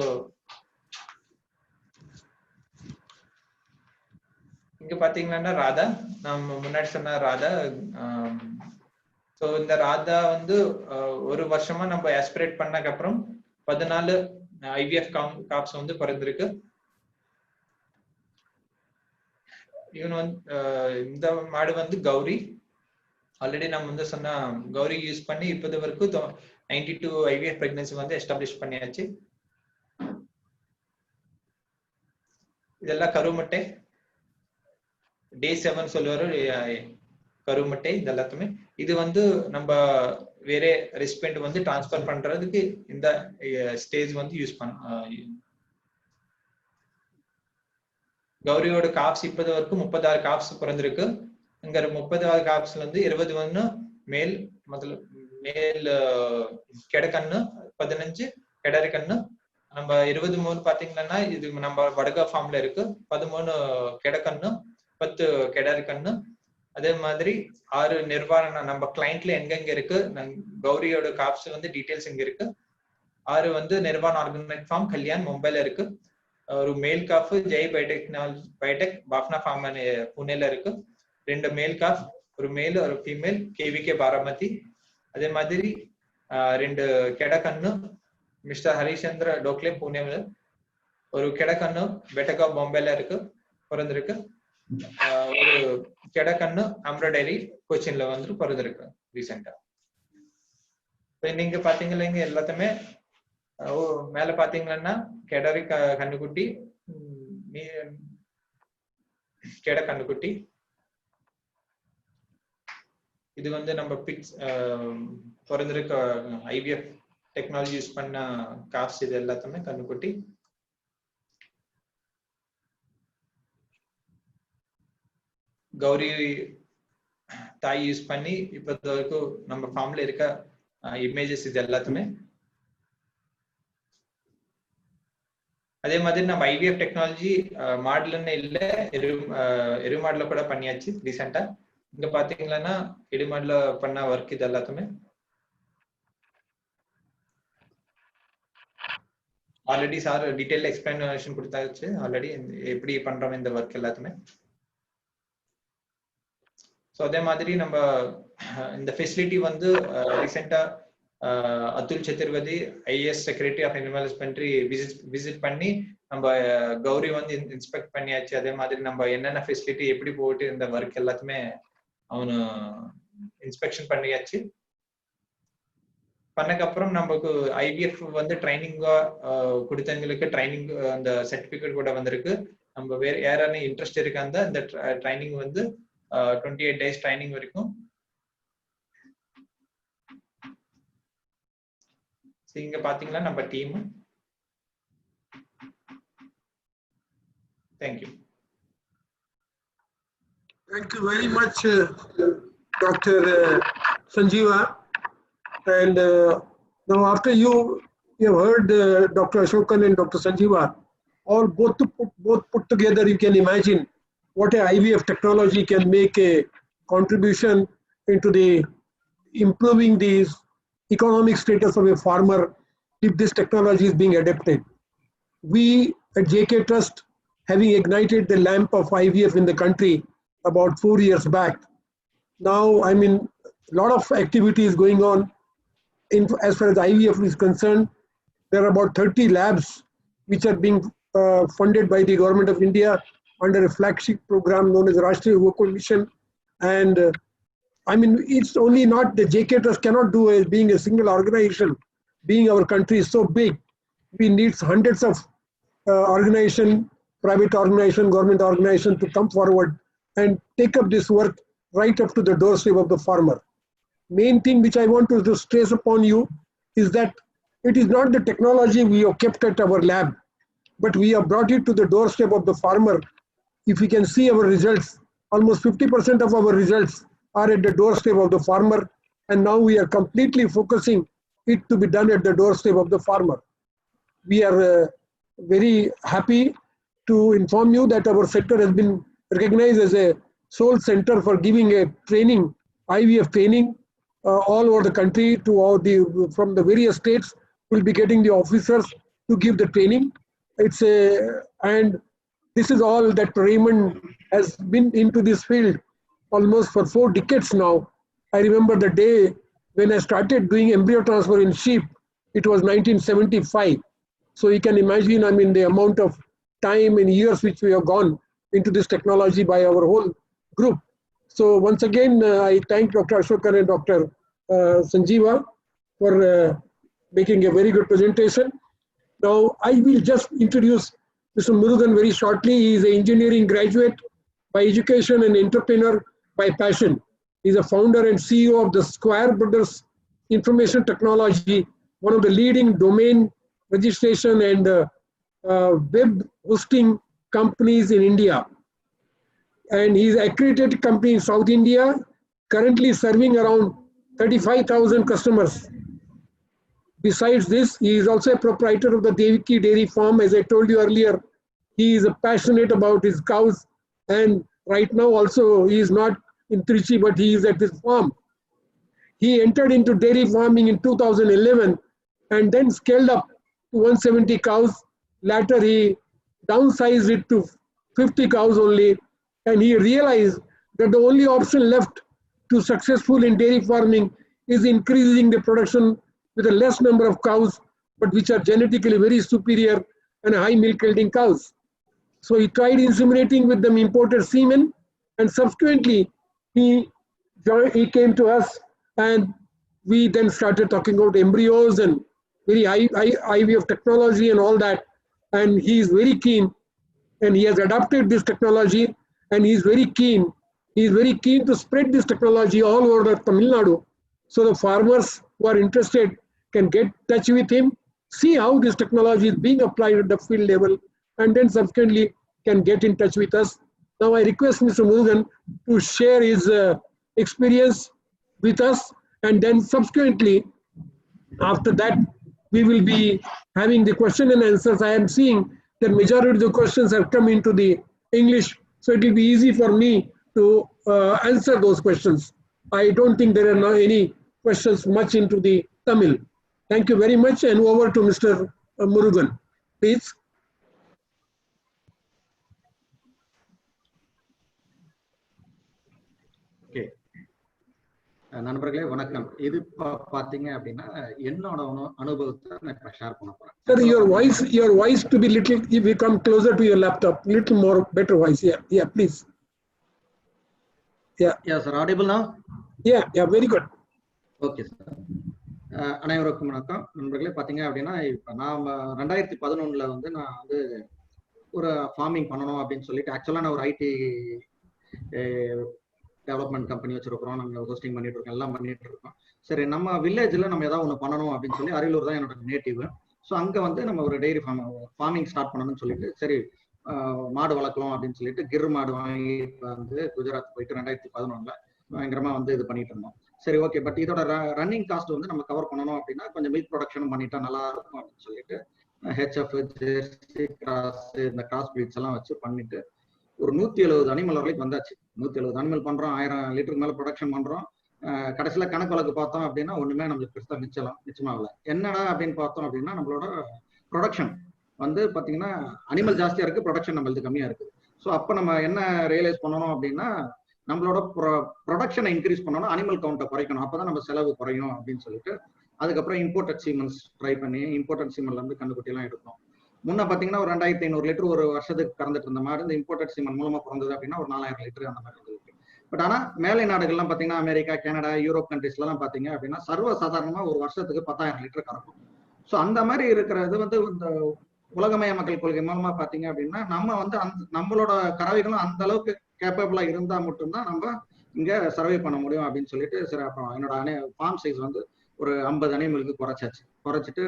இங்க பாத்தீங்கன்னா ராதா, நம்ம முன்னாடி சொன்ன ராதா. ஸோ இந்த ராதா வந்து ஒரு வருஷமா நம்ம ஆஸ்பிரேட் பண்ணக்கு அப்புறம் 14 IVF காப்ஸ் வந்து பிறந்திருக்கு. இவன் வந்து இந்த மாடு வந்து கௌரி. ஆல்ரெடி நம்ம வந்து சொன்ன கௌரி யூஸ் பண்ணி இப்போது வரைக்கும் 92 IVF பிரெக்னன்சி வந்து எஸ்டாப்ளிஷ் பண்ணியாச்சு. இதெல்லாம் கருமுட்டை Day 7 சொல்லுவாரு கருமுட்டை. இது எல்லாத்துமே இது வந்து நம்ம வேற ரெசிபியன்ட் வந்து டிரான்ஸ்ஃபர் பண்றதுக்கு இந்த ஸ்டேஜ் வந்து யூஸ் பண்ண கௌரியோட காப்ஸ் இப்போது வரைக்கும் 36 காப்ஸ் பிறந்திருக்கு. இங்க 36 காப்ஸ்ல இருந்து 21 மேல் முதல்ல மேல் கெடக்கண்ணு, 15 கெடரி கண்ணு. நம்ம 23 பாத்தீங்கன்னா இது நம்ம வடகா ஃபார்ம்ல இருக்கு. 13 கெடக்கண்ணு, 10 கெடரி கண்ணு. அதே மாதிரி 6 நிர்வாணம் நம்ம கிளைண்ட்ல எங்கெங்க இருக்கு, கௌரியோட காப்ஸ் வந்து டீடைல்ஸ் இங்க இருக்கு. 6 வந்து நிர்வாண் ஆர்கானிக் ஃபார்ம் கல்யாண் மும்பைல இருக்கு. ஒரு மேல் காஃப் ஜெய் பயோடெக் பாப்னா ஃபார்ம் புனேல இருக்கு. 2 மேல் காஃப், ஒரு மேல் ஒரு ஃபீமேல் கேவிகே பாராமதி. அதே மாதிரி 2 கெடக்கண்ணு மிஸ்டர் ஹரிச்சந்திர டோக்லே புனேல. ஒரு கெடக்கண்ணு பெட்டகா பாம்பேல இருக்கு பிறந்திருக்கு. ஒரு கெடக்கண்ணு அம்ப்ராய்டரி கொச்சின்ல வந்து பிறந்திருக்கு ரீசெண்டா. நீங்க பாத்தீங்கன்னா எல்லாத்துமே மேல பாத்தீங்கன்னா கெடரி கண்ணுக்குட்டி, கெட கண்ணுக்குட்டி. இது வந்து நம்ம பிக்ஸ் பிறந்திருக்க ஐவிஎஃப் டெக்னாலஜி யூஸ் பண்ண காப்ஸ். இது எல்லாத்துமே கண்ணுக்குட்டி. கௌரி தாய் யூஸ் பண்ணி இப்போது வரைக்கும் நம்ம ஃபார்ம்ல இருக்க இமேஜஸ் இது எல்லாத்துமே. அதே மாதிரி நம்ம ஐவிஎஃப் டெக்னாலஜி மாடல்னு இல்ல, எரு மாடல கூட பண்ணியாச்சு ரீசெண்டா. இங்க பாத்தீங்கன்னா எரு மாடல பண்ண ஒர்க் இது எல்லாத்துமே. ஆல்ரெடி சார் டீடைல் எக்ஸ்பிளனேஷன் கொடுத்தாச்சு ஆல்ரெடி எப்படி பண்றோம் இந்த ஒர்க் எல்லாத்துமே. ஸோ அதே மாதிரி நம்ம இந்த ஃபெசிலிட்டி வந்து ரீசெண்டா Atul Chaturvedi IAS secretary of animal husbandry visit பண்ணி நம்ம கௌரி வந்து இன்ஸ்பெக்ட் பண்ணியாச்சு. அதே மாதிரி நம்ம என்னென்ன ஃபெசிலிட்டி எப்படி போட்டு இந்த ஒர்க் எல்லாத்துமே அவனு இன்ஸ்பெக்ஷன் பண்ணியாச்சு. பண்ணக்கப்புறம் நமக்கு ஐவிஎஃப் வந்து ட்ரைனிங்கா கொடுத்தவங்களுக்கு ட்ரைனிங் அந்த சர்டிபிகேட் கூட வந்திருக்கு. நம்ம வேற யாரான இன்ட்ரெஸ்ட் இருக்காங்க இந்த ட்ரைனிங் வந்து 28 days ட்ரைனிங் வரைக்கும். இங்க பாத்தீங்கன்னா நம்ம team. Thank you. Thank you very much, Dr. Sanjeeva. And now after you have heard Dr. Ashokan and Dr. Sanjeeva, both put together, you can imagine what a IVF technology can make a contribution into the improving the economic status of a farmer if this technology is being adapted. We at JK Trust, having ignited the lamp of IVF in the country about 4 years back, now I mean a lot of activities going on as far as IVF is concerned. There are about 30 labs which are being funded by the Government of India under a flagship program known as Rashtriya Gokul Mission. And I mean, it's only not the JK Trust cannot do as being a single organization, being our country is so big. We need hundreds of organization, private organization, government organization to come forward and take up this work right up to the doorstep of the farmer. Main thing which I want to stress upon you is that it is not the technology we have kept at our lab, but we have brought it to the doorstep of the farmer. If we can see our results, almost 50% of our results are at the doorstep of the farmer, and now we are completely focusing it to be done at the doorstep of the farmer. We are very happy to inform you that our sector has been recognized as a sole center for giving a training, IVF training all over the country to all from the various states. Will be getting the officers to give the training. And this is all that Raymond has been into this field almost for 4 decades now. I remember the day when I started doing embryo transfer in sheep. It was 1975. So you can imagine, I mean, the amount of time and years which we have gone into this technology by our whole group. So once again, I thank Dr. Ashokan and Dr. Sanjeeva for making a very good presentation. Now I will just introduce Mr. Murugan very shortly. He is an engineering graduate by education and entrepreneur by passion. He is a founder and CEO of the Square Brothers Information Technology, one of the leading domain registration and web hosting companies in India. And he is an accredited company in South India, currently serving around 35,000 customers. Besides this, he is also a proprietor of the Devaki Dairy Farm. As I told you earlier, he is passionate about his cows, and right now also he is not in Trichy, but he is at this farm. He entered into dairy farming in 2011 and then scaled up to 170 cows. Later he downsized it to 50 cows only, and he realized that the only option left to successful in dairy farming is increasing the production with a less number of cows, but which are genetically very superior and high milk yielding cows. So he tried inseminating with them imported semen, and subsequently he came to us, and we then started talking about embryos and very high IVF technology and all that. And he is very keen, and he has adopted this technology, and he is very keen. He is very keen to spread this technology all over Tamil Nadu, so the farmers who are interested can get in touch with him, see how this technology is being applied at the field level, and then subsequently can get in touch with us. Now I request Mr. Murugan to share his experience with us, and then subsequently after that we will be having the question and answers. I am seeing that majority of the questions have come into the English, so it will be easy for me to answer those questions. I don't think there are any questions much into the Tamil. Thank you very much, and over to Mr. Murugan, please. Okay. நண்பர்களே வணக்கம். இது பாத்தீங்க அப்படின்னா என்னோட அனுபவத்தை நான் இப்ப share பண்ண போறேன். Sir, your voice to be little, if you come closer to your laptop, little more better voice. Yeah, please. Yeah, sir. Audible now? Yeah, very good. Okay, sir. அனைவருக்கும் வணக்கம். நண்பர்களே பாத்தீங்க அப்படின்னா இப்ப நான் 2011 வந்து நான் வந்து ஒரு ஃபார்மிங் பண்ணணும் அப்படின்னு சொல்லிட்டு, ஆக்சுவலா நான் ஒரு ஐடி டெவலப்மெண்ட் கம்பெனி வச்சிருக்கிறோம், நாங்க ஹோஸ்டிங் பண்ணிட்டு இருக்கோம், எல்லாம் பண்ணிட்டு இருக்கோம். சரி, நம்ம வில்லேஜ்ல நம்ம ஏதாவது ஒண்ணு பண்ணணும் அப்படின்னு சொல்லி, அரியலூர் தான் என்னோட நேட்டிவ். ஸோ அங்க வந்து நம்ம ஒரு டெய்ரி ஃபார்மிங் ஸ்டார்ட் பண்ணணும்னு சொல்லிட்டு, சரி மாடு வளர்க்கலாம் அப்படின்னு சொல்லிட்டு கிர் மாடு வாங்கி வந்து குஜராத் போயிட்டு 2011 பயங்கரமா வந்து இது பண்ணிட்டு இருந்தோம். சரி, ஓகே, பட் இதோட ரன்னிங் காஸ்ட் வந்து நம்ம கவர் பண்ணணும் அப்படின்னா கொஞ்சம் மில்க் ப்ரொடக்ஷன் பண்ணிட்டா நல்லா இருக்கும் அப்படின்னு சொல்லிட்டு ஹெச்எஃப், ஜெர்சி கிராஸ், இந்த கிராஸ் பிரீட்ஸ் எல்லாம் வச்சு பண்ணிட்டு ஒரு 170 அனிமல் வரைக்கும் வந்தாச்சு. 170 அனிமல் பண்றோம், 1000 லிட்டருக்கு மேல ப்ரொடக்ஷன் பண்றோம். கடைசியில கணக்கு வழக்கு பார்த்தோம் அப்படின்னா ஒண்ணுமே நம்மளுக்கு பெருசா நிச்சயமாகல. என்னடா அப்படின்னு பார்த்தோம் அப்படின்னா நம்மளோட ப்ரொடக்ஷன் வந்து பாத்தீங்கன்னா அனிமல் ஜாஸ்தியா இருக்கு, ப்ரொடக்ஷன் நம்மளுக்கு கம்மியா இருக்கு. ஸோ அப்ப நம்ம என்ன ரியலைஸ் பண்ணணும் அப்படின்னா நம்மளோட ப்ரொடக்ஷனை இன்க்ரீஸ் பண்ணணும், அனிமல் கவுண்டை குறைக்கணும், அப்பதான் நம்ம செலவு குறையும் அப்படின்னு சொல்லிட்டு அதுக்கப்புறம் இம்போர்ட்டட் சீமன்ஸ் ட்ரை பண்ணி இம்போர்ட்டட் சீமன்ல இருந்து கண்டுக்குட்டி எல்லாம் எடுத்தோம். முன்ன பாத்தீங்கன்னா ஒரு 2500 லிட்டர் ஒரு வருஷத்துக்கு கறந்துட்டு இருந்த மாதிரி இந்த இம்போர்ட்டட் சீமன் மூலமா பிறந்தது அப்படின்னா ஒரு 4000 லிட்டர் அந்த மாதிரி இருந்தது. பட் ஆனா மேலை நாடுகள்லாம் பாத்தீங்கன்னா அமெரிக்கா, கனடா, யூரோப் கண்ட்ரீஸ்ல எல்லாம் பாத்தீங்க அப்படின்னா சர்வ சாதாரணமா ஒரு வருஷத்துக்கு 10,000 லிட்டர் கறக்கும். ஸோ அந்த மாதிரி இருக்கிறது வந்து இந்த உலகமய மக்கள் கொள்கை மூலமா பாத்தீங்க அப்படின்னா நம்ம வந்து நம்மளோட கறவைகளும் அந்த அளவுக்கு கேப்பபிளா இருந்தா மட்டும்தான் நம்ம இங்க சர்வே பண்ண முடியும் அப்படின்னு சொல்லிட்டு, சரி அப்புறம் என்னோட ஃபார்ம் சைஸ் வந்து ஒரு 50 அனிமலுக்கு குறைச்சிட்டு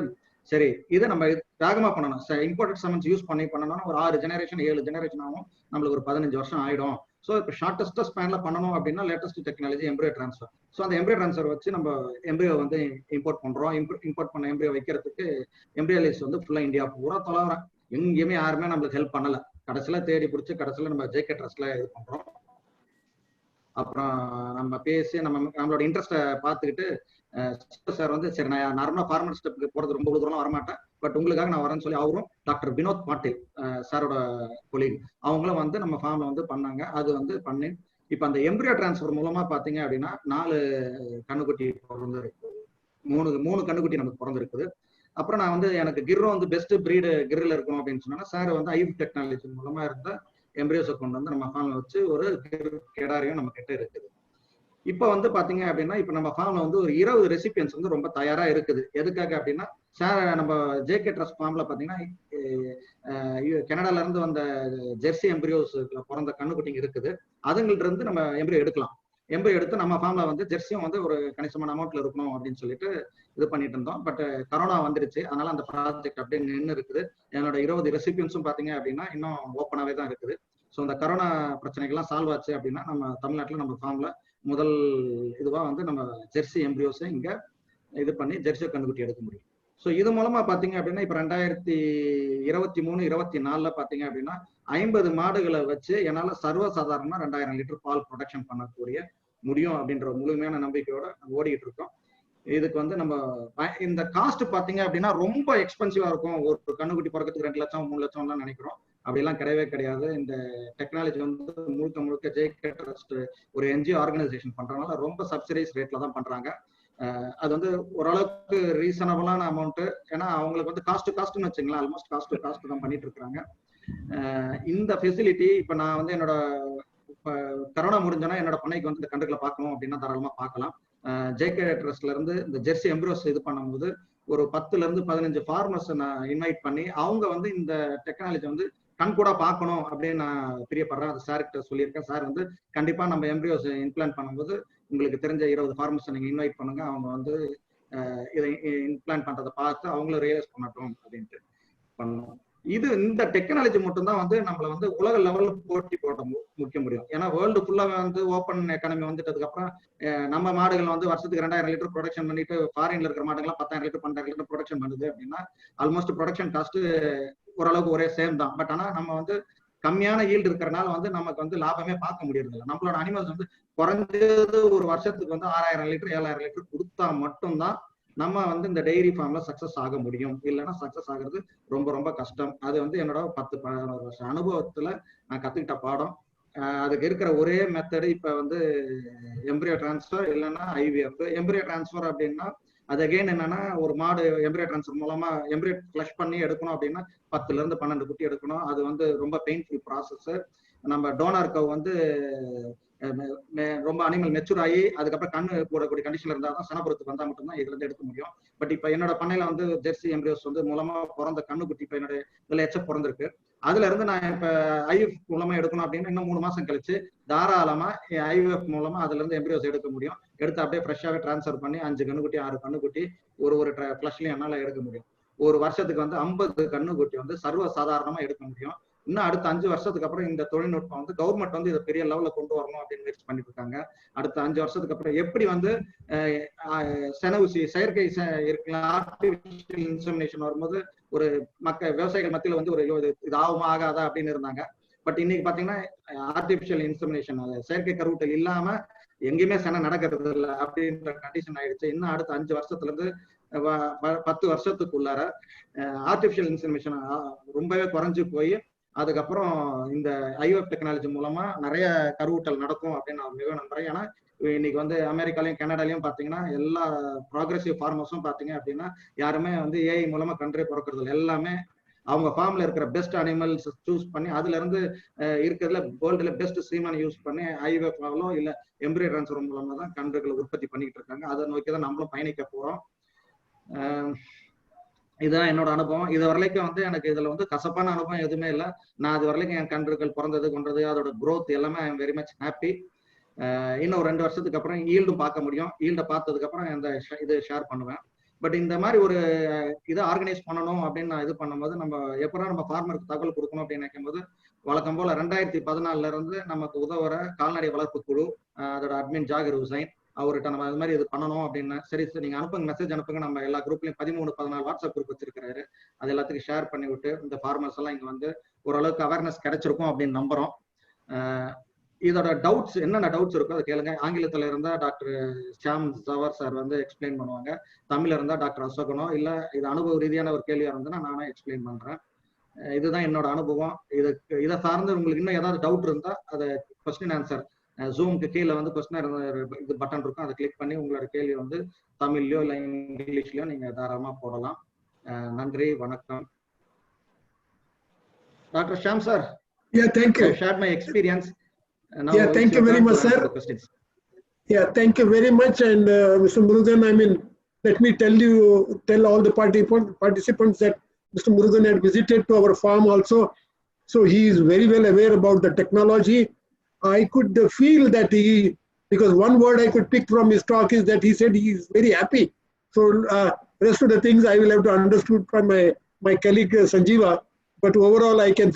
சரி இதை நம்ம வேகமா பண்ணணும். இம்போர்ட்டட் சமன்ஸ் யூஸ் பண்ணணும்னா ஒரு 6 ஜெனரேஷன் 7 ஜெனரேஷன் ஆகும், நம்மளுக்கு ஒரு 15 வருஷம் ஆயிடும். ஸோ இப்போ ஷார்டஸ்ட் ஸ்பேன்ல பண்ணணும் அப்படின்னா latest technology embryo transfer. So அந்த எம்ப்ரியோ டிரான்ஸ்ஃபர் வச்சு நம்ம எம்ப்ரியோ வந்து இம்போர்ட் பண்றோம். இம்போர்ட் பண்ண எம்ப்ரியோ வைக்கிறதுக்கு எம்ப்ரியாலிஸ்ட் வந்து ஃபுல்லா இந்தியா பூரா தொலைவறேன், எங்கேயுமே யாருமே நம்மளுக்கு ஹெல்ப் பண்ணல. கடைசியில தேடி பிடிச்சி கடைசியில நம்ம ஜேகே ட்ரஸ்ட்ல இது பண்றோம். அப்புறம் நம்ம பேசி நம்மளோட இன்ட்ரெஸ்ட்டை பார்த்துக்கிட்டு சார் வந்து சரி நான் நார்மலா ஃபார்மல் ஸ்டெப்புக்கு போறது ரொம்ப தூரம் வரமாட்டேன், பட் உங்களுக்காக நான் வரேன்னு சொல்லி அவரும் டாக்டர் வினோத் பாட்டில் சாரோட கொலீக் அவங்களும் வந்து நம்ம ஃபார்ம்ல வந்து பண்ணாங்க. அது வந்து பண்ணி இப்ப அந்த எம்ப்ரியோ டிரான்ஸ்ஃபர் மூலமா பாத்தீங்க அப்படின்னா 4 கண்ணுக்குட்டி பிறந்திருக்கு, 3 கண்ணுக்குட்டி நமக்கு பிறந்திருக்குது. அப்புறம் நான் வந்து எனக்கு கிர்ரோ வந்து பெஸ்ட் பிரீடு கிரில் இருக்கணும் அப்படின்னு சொன்னா சார் வந்து ஐவி டெக்னாலஜி மூலமா இருந்த எம்ப்ரியோஸை கொண்டு வந்து நம்ம ஃபார்ம்ல வச்சு ஒரு கெடாரியும் நம்ம கிட்ட இருக்குது. இப்ப வந்து பாத்தீங்க அப்படின்னா இப்ப நம்ம ஃபார்ம்ல வந்து ஒரு 20 ரெசிபியன்ஸ் வந்து ரொம்ப தயாரா இருக்குது. எதுக்காக அப்படின்னா சார் நம்ம ஜேகே ட்ரஸ்ட் ஃபார்ம்ல பாத்தீங்கன்னா கனடால இருந்து வந்த ஜெர்சி எம்ப்ரியோஸ் பிறந்த கண்ணுக்குட்டிங்க இருக்குது, அதுங்கள்ட்ட இருந்து நம்ம எம்ப்ரியோ எடுக்கலாம். எம்பரி எடுத்து நம்ம ஃபார்ம்ல வந்து ஜெர்சியும் வந்து ஒரு கணிசமான அமௌண்ட்ல இருக்கணும் அப்படின்னு சொல்லிட்டு இது பண்ணிட்டு இருந்தோம். பட் கரோனா வந்துருச்சு, அதனால அந்த ப்ராஜெக்ட் அப்படியே நின்று இருக்குது. என்னோட 20 ரெசிபியன்ஸும் பாத்தீங்க அப்படின்னா இன்னும் ஓப்பனாவே தான் இருக்குது. ஸோ இந்த கரோனா பிரச்சனைகள்லாம் சால்வ் ஆச்சு அப்படின்னா நம்ம தமிழ்நாட்டில் நம்ம ஃபார்ம்ல முதல் இதுவா வந்து நம்ம ஜெர்சி எம்ப்ரியோஸை இங்க இது பண்ணி ஜெர்சி கண்டுக்குட்டி எடுக்க முடியும். ஸோ இது மூலமா பாத்தீங்க அப்படின்னா இப்ப 2023-24 பாத்தீங்க அப்படின்னா 50 மாடுகளை வச்சு என்னால சர்வசாதாரணமா 2000 லிட்டர் பால் ப்ரொடக்ஷன் பண்ணக்கூடிய முடியும் அப்படின்ற முழுமையான நம்பிக்கையோட ஓடிட்டு இருக்கோம். இதுக்கு வந்து நம்ம இந்த காஸ்ட் பாத்தீங்க அப்படின்னா ரொம்ப எக்ஸ்பென்சிவா இருக்கும். ஒரு கண்ணுக்குட்டி பிறக்கிறதுக்கு 2 லட்சம் 3 லட்சம்லாம் நினைக்கிறோம். அப்படிலாம் கிடையவே கிடையாது. இந்த டெக்னாலஜி வந்து முழுக்க ஜேகே ட்ரஸ்ட் ஒரு என்ஜிஓ ஆர்கனைசேஷன் பண்றதுனால ரொம்ப சப்சிடைஸ் ரேட்ல தான் பண்றாங்க. அது வந்து ஓரளவுக்கு ரீசனபிளான அமௌண்ட். ஏன்னா அவங்களுக்கு வந்து காஸ்ட்னு வச்சுங்களேன், ஆல்மோஸ்ட் காஸ்ட் தான் பண்ணிட்டு இருக்காங்க. இந்த ஃபெசிலிட்டி இப்ப நான் வந்து என்னோட கரோனா முடிஞ்சோன்னா என்னோட பண்ணைக்கு வந்து இந்த கண்டுகளை பார்க்கணும் அப்படின்னா தாராளமா பார்க்கலாம். ஜேகே ட்ரஸ்ட்ல இருந்து இந்த ஜெர்சி எம்ப்ரியோஸ் இது பண்ணும்போது ஒரு 10ல இருந்து 15 ஃபார்மர்ஸ் நான் இன்வைட் பண்ணி அவங்க வந்து இந்த டெக்னாலஜி வந்து கண் கூட பார்க்கணும் அப்படின்னு நான் பிரியப்படுறேன். அது சார்கிட்ட சொல்லியிருக்கேன். சார் வந்து கண்டிப்பா நம்ம எம்ப்ரியோஸ் இம்ப்ளான்ட் பண்ணும்போது உங்களுக்கு தெரிஞ்ச 20 ஃபார்மர்ஸ் நீங்க இன்வைட் பண்ணுங்க, அவங்க வந்து இதை இம்ப்ளான்ட் பண்றதை பார்த்து அவங்களும் ரியலைஸ் பண்ணட்டும் அப்படின்ட்டு பண்ணோம். இந்த டெக்னாலஜி மட்டும்தான் வந்து நம்மள வந்து உலக லெவல்ல போட்டி போட முக்கிய முடியும். ஏன்னா வேர்ல்டு ஃபுல்லா வந்து ஓப்பன் எக்கானமி வந்துட்டதுக்கு அப்புறம் நம்ம மாடுகள் வந்து வருஷத்துக்கு 2000 லிட்டர் ப்ரொடக்ஷன் பண்ணிட்டு ஃபாரின்ல இருக்கிற மாடுகள்லாம் 10,000 லிட்டர் 12,000 லிட்டர் ப்ரொடக்ஷன் பண்ணுது அப்படின்னா ஆல்மோஸ்ட் ப்ரொடக்ஷன் காஸ்ட் ஓரளவுக்கு ஒரே சேம் தான். பட் ஆனா நம்ம வந்து கம்மியான ஈல்டு இருக்கிறனால வந்து நமக்கு வந்து லாபமே பார்க்க முடியறது இல்லை. நம்மளோட அனிமல்ஸ் வந்து குறைஞ்சது ஒரு வருஷத்துக்கு வந்து 6000 லிட்டர் 7000 லிட்டர் கொடுத்தா மட்டும்தான் நம்ம வந்து இந்த டெய்ரி ஃபார்ம்ல சக்சஸ் ஆக முடியும். இல்லைன்னா சக்சஸ் ஆகிறது ரொம்ப கஷ்டம். அது வந்து என்னோட 10-15 வருஷம் அனுபவத்துல நான் கத்துக்கிட்ட பாடம். அதுக்கு இருக்கிற ஒரே மெத்தடு இப்ப வந்து எம்ப்ரியோ டிரான்ஸ்ஃபர் இல்லைன்னா ஐவிஎஃப். எம்ப்ரியோ டிரான்ஸ்ஃபர் அப்படின்னா அது அகைன் என்னன்னா ஒரு மாடு எம்ப்ரியோ டிரான்ஸ்ஃபர் மூலமா எம்ப்ரியோ ஃபிளஷ் பண்ணி எடுக்கணும் அப்படின்னா 10ல இருந்து 12 குட்டி எடுக்கணும். அது வந்து ரொம்ப பெயின்ஃபுல் ப்ராசஸ். நம்ம டோனர் கவ் வந்து ரொம்ப அனிமல் மெச்சூர் ஆகி அதுக்கப்புறம் கண்ணு போடக்கூடிய கண்டிஷன்ல இருந்தால் தான் சனப்புறத்துக்கு வந்தா மட்டும்தான் இதுல இருந்து எடுக்க முடியும். பட் இப்ப என்னோட பண்ணையில வந்து ஜெர்சி எம்ப்ரியோஸ் வந்து மூலமா பிறந்த கண்ணுக்குட்டி இப்ப என்னோட இதுல எச்ச பிறந்திருக்கு. அதுல இருந்து நான் இப்ப ஐஎஃப் மூலமா எடுக்கணும் அப்படின்னு இன்னும் 3 மாசம் கழிச்சு தாராளமா ஐஎஃப் மூலமா அதுல இருந்து எம்ப்ரியோஸ் எடுக்க முடியும். எடுத்து அப்படியே ஃப்ரெஷ்ஷாவே டிரான்ஸ்ஃபர் பண்ணி 5 கண்ணுக்குட்டி 6 கண்ணுக்குட்டி ஒரு ஃபிளஷ்லயும் என்னால எடுக்க முடியும். ஒரு வருஷத்துக்கு வந்து 50 கண்ணுக்குட்டி வந்து சர்வ சாதாரணமா எடுக்க முடியும். இன்னும் அடுத்த 5 வருஷத்துக்கு அப்புறம் இந்த தொழில்நுட்பம் வந்து கவர்மெண்ட் வந்து இதை பெரிய லெவல்ல கொண்டு வரணும் அப்படின்னு முயற்சி பண்ணிட்டு இருக்காங்க. அடுத்த 5 வருஷத்துக்கு அப்புறம் எப்படி வந்து செனவுசி செயற்கை இருக்கலாம் ஆர்டிபிஷியல் இன்செமினேஷன் வரும்போது ஒரு விவசாயிகள் மத்தியில வந்து ஒரு இது ஆகுமா ஆகாதா அப்படின்னு இருந்தாங்க. பட் இன்னைக்கு பாத்தீங்கன்னா ஆர்டிபிஷியல் இன்செமினேஷன் செயற்கை கருவூட்டல் இல்லாம எங்கேயுமே சென நடக்கிறது இல்லை அப்படின்ற கண்டிஷன் ஆயிடுச்சு. இன்னும் அடுத்த 5 வருஷத்துல இருந்து 10 வருஷத்துக்குள்ளார ஆர்டிபிஷியல் இன்செமினேஷன் ரொம்பவே குறைஞ்சு போய் அதுக்கப்புறம் இந்த ஐஓஎஃப் டெக்னாலஜி மூலமா நிறைய கருவூட்டல் நடக்கும் அப்படின்னு நான் மிக நம்புறேன். ஏன்னா இன்னைக்கு வந்து அமெரிக்காலையும் கனடாலையும் பாத்தீங்கன்னா எல்லா ப்ராக்ரெசிவ் ஃபார்மர்ஸும் பாத்தீங்க அப்படின்னா யாருமே வந்து ஏஐ மூலமா கண்ட்ரி பிறக்கிறது இல்லை. எல்லாமே அவங்க ஃபார்ம்ல இருக்கிற பெஸ்ட் அனிமல்ஸ் சூஸ் பண்ணி அதுல இருந்து இருக்கிறதுல வேர்ல்டுல பெஸ்ட் சீமன் யூஸ் பண்ணி ஐஓஎஃப்லோ இல்ல எம்ப்ரியோ டிரான்ஸ்ஃபர் மூலமா தான் கன்றுகளை உற்பத்தி பண்ணிட்டு இருக்காங்க. அதை நோக்கி தான் நம்மளும் பயணிக்க போறோம். இதுதான் என்னோட அனுபவம். இது வரைக்கும் வந்து எனக்கு இதுல வந்து கசப்பான அனுபவம் எதுவுமே இல்லை. நான் அது வரைக்கும் என் கன்றுகள் பிறந்தது கொண்டது அதோட க்ரோத் எல்லாமே I am very much happy. இன்னும் 2 வருஷத்துக்கு அப்புறம் ஈல்டும் பார்க்க முடியும். ஈல்டை பார்த்ததுக்கு அப்புறம் இந்த இது ஷேர் பண்ணுவேன். பட் இந்த மாதிரி ஒரு இதை ஆர்கனைஸ் பண்ணணும் அப்படின்னு நான் இது பண்ணும்போது நம்ம எப்பறம் நம்ம ஃபார்மருக்கு தகவல் கொடுக்கணும் அப்படின்னு நினைக்கும் போது வழக்கம் போல 2014 இருந்து நமக்கு உதவுற கால்நடை வளர்ப்பு குழு அதோட அட்மின் ஜாகிர் ஹுசைன் அவர்கிட்ட நம்ம அது மாதிரி இது பண்ணணும் அப்படின்னு சரி நீங்க அனுப்புங்க மெசேஜ் அனுப்புங்க. நம்ம எல்லா குரூப்லயும் 13-14 வாட்ஸ்அப் குரூப் வச்சிருக்காரு. அது எல்லாத்துக்கும் ஷேர் பண்ணி விட்டு இந்த ஃபார்மர்ஸ் எல்லாம் இங்க வந்து ஓரளவுக்கு அவேர்னஸ் கிடைச்சிருக்கும் அப்படின்னு நம்புறோம். இதோட டவுட்ஸ் என்னென்ன டவுட்ஸ் இருக்கோ அதை கேளுங்க. ஆங்கிலத்துல இருந்தா டாக்டர் ஷியாம் ஜவர் சார் வந்து எக்ஸ்பிளைன் பண்ணுவாங்க. தமிழ்ல இருந்தா டாக்டர் அசோகனோ இல்ல இது அனுபவ ரீதியான ஒரு கேள்வியா இருந்ததுன்னா நானே எக்ஸ்பிளைன் பண்றேன். இதுதான் என்னோட அனுபவம். இதை சார்ந்து உங்களுக்கு இன்னும் ஏதாவது டவுட் இருந்தா அதை கொஸ்டின் ஆன்சர் ஜூமுக்கு கீழே வந்து கொஸ்டின் இது பட்டன் இருக்கும். அதை கிளிக் பண்ணி உங்களோட கேள்வி வந்து தமிழ்லயோ இல்ல இங்கிலீஷ்லயோ நீங்க தாராளமா போடலாம். நன்றி, வணக்கம். Doctor Shyam sir. Yeah, thank you. I shared my experience. Now yeah, thank you very much, sir. Yeah, thank you very much. And Mr. Murugan, I mean, let me tell all the participants that Mr. Murugan had visited to our farm also. So he is very well aware about the technology. I could feel that because one word I could pick from his talk is that he said he is very happy. So rest of the things I will have to understood from my colleague Sanjeeva, but overall I can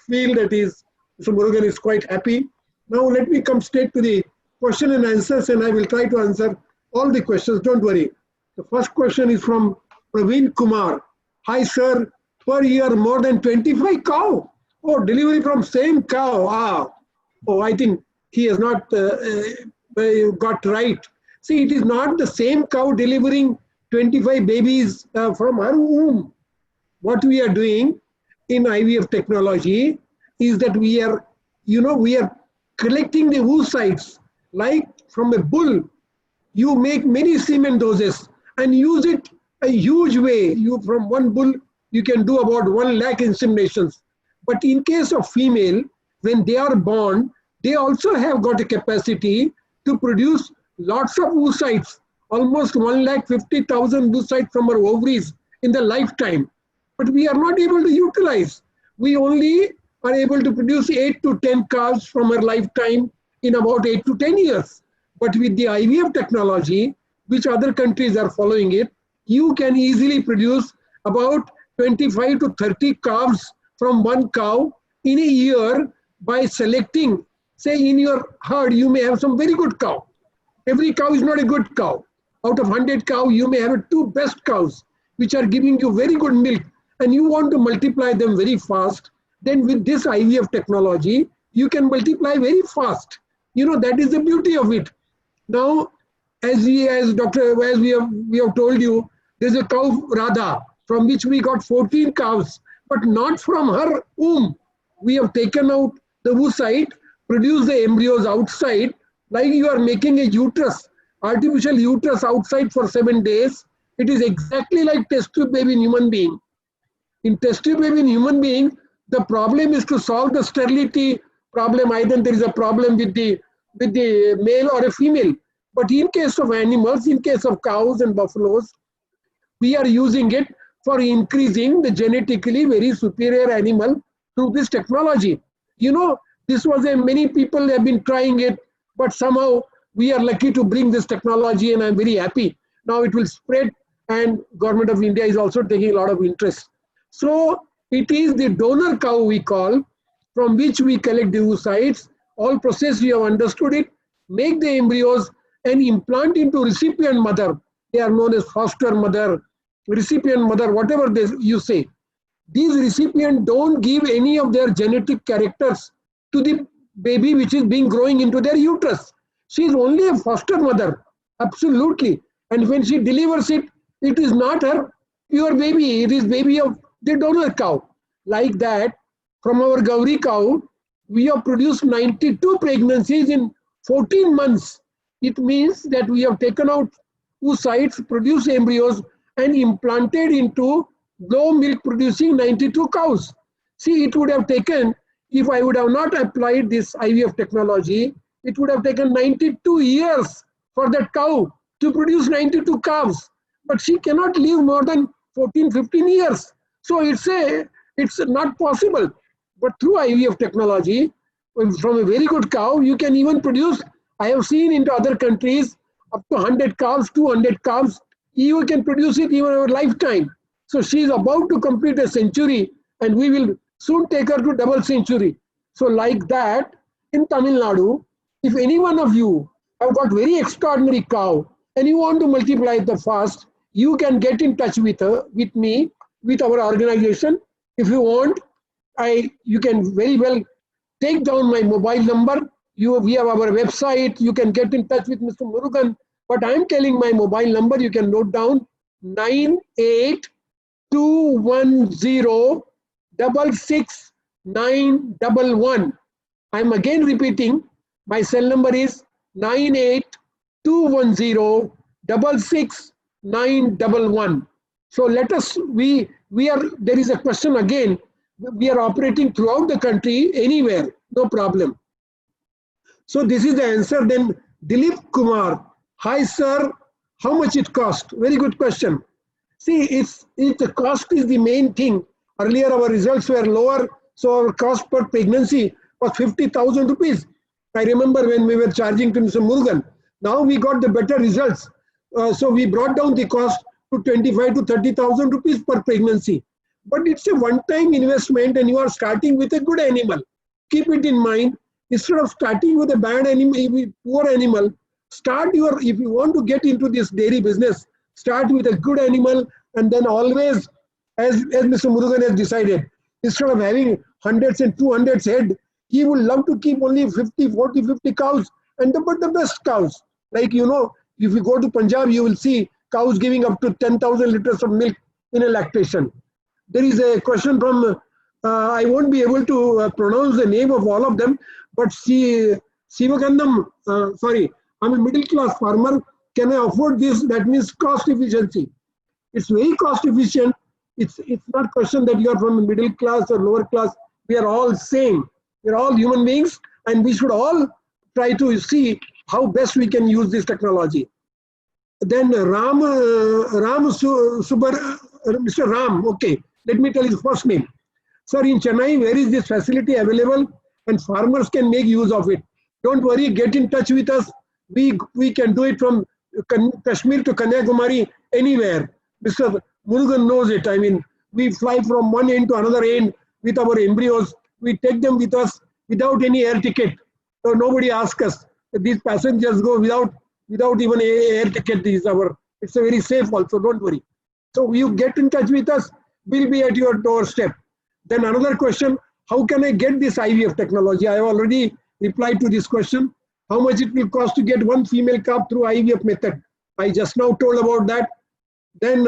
feel that Mr. Murugan is quite happy. Now let me come straight to the question and answers, and I will try to answer all the questions, don't worry. The first question is from Praveen Kumar. Hi sir, per year more than 25 cow. Oh, delivery from same cow. Oh, I think he has not got right. See, it is not the same cow delivering 25 babies from her womb. What we are doing in IVF technology is that we are collecting the oocytes, like from a bull. You make many semen doses and use it a huge way. From one bull, you can do about 1 lakh inseminations. But in case of female, when they are born, they also have got a capacity to produce lots of oocytes, almost 1,50,000 oocytes from our ovaries in the lifetime. But we are not able to utilize. We only are able to produce 8 to 10 calves from our lifetime in about 8 to 10 years. But with the IVF technology, which other countries are following it, you can easily produce about 25 to 30 calves from one cow in a year by selecting. Say in your herd, you may have some very good cow. Every cow is not a good cow. Out of 100 cows, you may have 2 best cows, which are giving you very good milk, and you want to multiply them very fast. Then with this IVF technology, you can multiply very fast. That is the beauty of it. Now, as we have told you, there's a cow Radha from which we got 14 calves, but not from her womb. We have taken out the oocyte, produced the embryos outside, like you are making a uterus, artificial uterus outside for 7 days. It is exactly like test tube baby in human being. In test tube baby in human being, the problem is to solve the sterility problem. Either there is a problem with the male or a female. But in case of animals, in case of cows and buffaloes, we are using it for increasing the genetically very superior animal through this technology. This was many people have been trying it, but somehow we are lucky to bring this technology, and I'm very happy. Now it will spread, and Government of India is also taking a lot of interest. So it is the donor cow we call, from which we collect the oocytes. All process we have understood it, make the embryos and implant into recipient mother. They are known as foster mother, recipient mother, whatever you say. These recipients don't give any of their genetic characters to the baby which is being growing into their uterus. She is only a foster mother, absolutely. And when she delivers it, it is not her pure baby, it is baby of the donor cow. Like that, from our Gauri cow, we have produced 92 pregnancies in 14 months. It means that we have taken out oocytes, produced embryos, and implanted into low milk producing 92 cows. See, it would have taken, if I would have not applied this IVF technology, it would have taken 92 years for that cow to produce 92 calves. But she cannot live more than 14, 15 years. So it's not possible. But through IVF technology, from a very good cow, you can even produce, I have seen into other countries, up to 100 calves, 200 calves, you can produce it even over lifetime. So she is about to complete a century, and we will soon take her to double century. So like that, in Tamil Nadu, if any one of you have got very extraordinary cow and you want to multiply the fast, you can get in touch with me, with our organization. If you want, you can very well take down my mobile number. We have our website. You can get in touch with Mr. Murugan. But I am telling my mobile number. You can note down 98210666911. I am again repeating. My cell number is 98210666911. So let us. There is a question again. We are operating throughout the country, anywhere, no problem. So this is the answer. Then Dilip Kumar, hi sir, how much it cost? Very good question. See, the cost is the main thing. Earlier our results were lower, so our cost per pregnancy was 50,000 rupees. I remember when we were charging to Mr. Murugan. Now we got the better results. So we brought down the cost to 25 to 30,000 rupees per pregnancy. But it's a one-time investment and you are starting with a good animal. Keep it in mind. Instead of starting with a bad animal, poor animal, if you want to get into this dairy business, start with a good animal, and then always, as Mr. Murugan has decided, instead of having hundreds and 200s head, he would love to keep only 50, 40, 50 cows, but the best cows. Like, you know, if you go to Punjab, you will see cows giving up to 10,000 liters of milk in a lactation. There is a question from, I won't be able to pronounce the name of all of them, but Sivakandam, sorry, I'm a middle class farmer. Can I afford this? That means cost efficiency. It's very cost efficient. It's not question that you are from a middle class or lower class. We are all same. We are all human beings, and we should all try to see how best we can use this technology. Then Mr. Ram, okay, let me tell you the first name. Sir, in Chennai, where is this facility available and farmers can make use of it? Don't worry, get in touch with us. We can do it from Kashmir to Kanyakumari, anywhere. Mr. Murugan knows it. I mean, we fly from one end to another end with our embryos. We take them with us without any air ticket. So nobody asks us. These passengers go without even an air ticket. It's a very safe also, don't worry. So you get in touch with us, we'll be at your doorstep. Then another question, how can I get this IVF technology? I have already replied to this question. How much it will cost to get one female calf through IVF method? I just now told about that. Then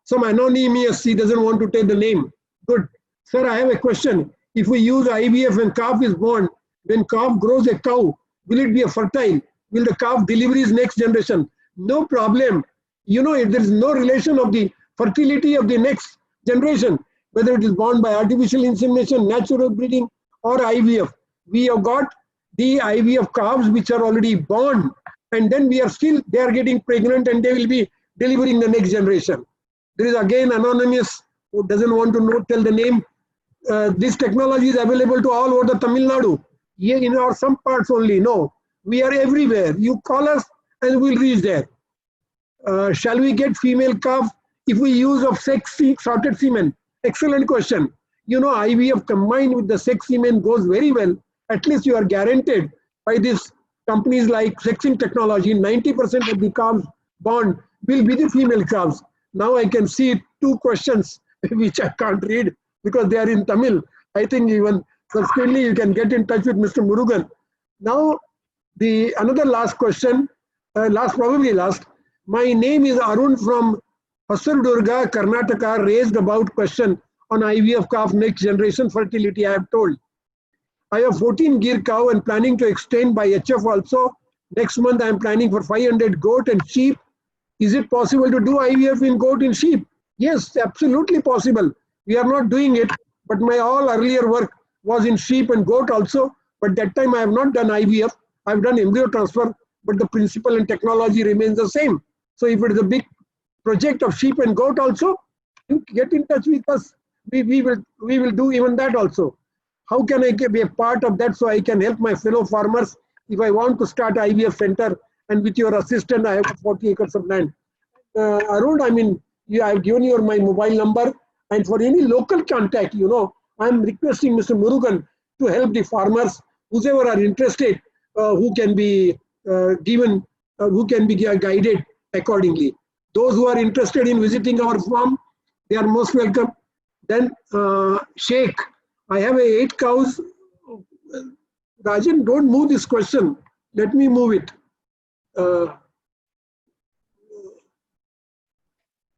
some anonymous, he doesn't want to take the name. Good. Sir, I have a question. If we use IVF and calf is born, when calf grows a cow, will it be a fertile? Will the calf deliver his next generation? No problem. You know, there is no relation of the fertility of the next generation, whether it is born by artificial insemination, natural breeding, or IVF. We have got the IVF calves which are already born, and then they are getting pregnant and they will be delivering the next generation. There is again anonymous who doesn't want to tell the name. This technology is available to all over the Tamil Nadu. Here in our some parts only. No, we are everywhere. You call us and we'll reach there. Shall we get female calf if we use of sorted semen? Excellent question. You know, IVF combined with the sex semen goes very well. At least you are guaranteed by these companies like sexing technology, 90% of the calves born will be the female calves. Now I can see two questions which I can't read because they are in Tamil. I think even subsequently you can get in touch with Mr. Murugan. Now, another last question, probably last. My name is Arun from Hasardurga, Karnataka, raised about question on IVF calf next generation fertility. I have told. I have 14 gear cow and planning to extend by HF also. Next month I am planning for 500 goat and sheep. Is it possible to do IVF in goat and sheep? Yes, absolutely possible. We are not doing it, but my all earlier work was in sheep and goat also. But that time I have not done IVF. I have done embryo transfer, but the principle and technology remains the same. So if it is a big project of sheep and goat also, get in touch with us. We will do even that also. How can I be a part of that so I can help my fellow farmers if I want to start IVF center, and with your assistance I have 40 acres of land. Arun, I mean, I have given you my mobile number, and for any local contact, you know, I am requesting Mr. Murugan to help the farmers, whoever are interested, who can be guided accordingly. Those who are interested in visiting our farm, they are most welcome. Then Sheikh, I have 8 cows. Rajan, don't move this question. Let me move it.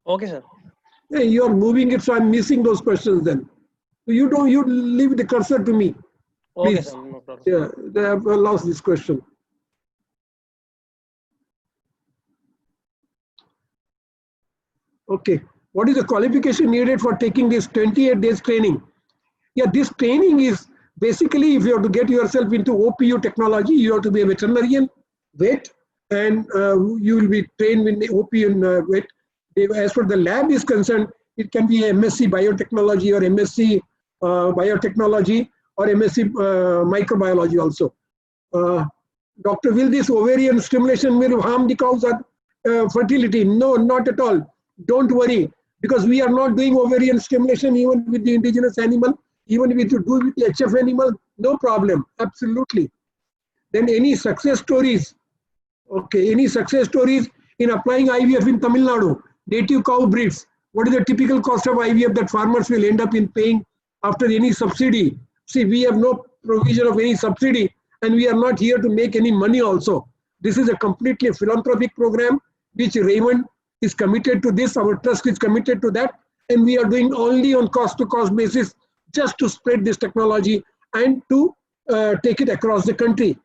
Okay, sir. Hey, you are moving it, so I'm missing those questions then. You leave the cursor to me. Okay, please. sir. No problem. Yeah, they have lost this question. Okay. What is the qualification needed for taking this 28 days training? Yeah, this training is basically, if you have to get yourself into OPU technology, you have to be a veterinarian, vet, and you will be trained in OPU and vet. As far as the lab is concerned, it can be MSc biotechnology or MSc biotechnology or MSc microbiology also. Doctor, will this ovarian stimulation will harm the cow's fertility? No, not at all. Don't worry, because we are not doing ovarian stimulation even with the indigenous animal, even if you do with the HF animal, no problem, absolutely. Then any success stories, okay, any success stories in applying IVF in Tamil Nadu, native cow breeds, what is the typical cost of IVF that farmers will end up in paying after any subsidy? See, we have no provision of any subsidy, and we are not here to make any money also. This is a completely philanthropic program, which Raymond is committed to this, our trust is committed to that, and we are doing only on cost-to-cost basis just to spread this technology and to take it across the country.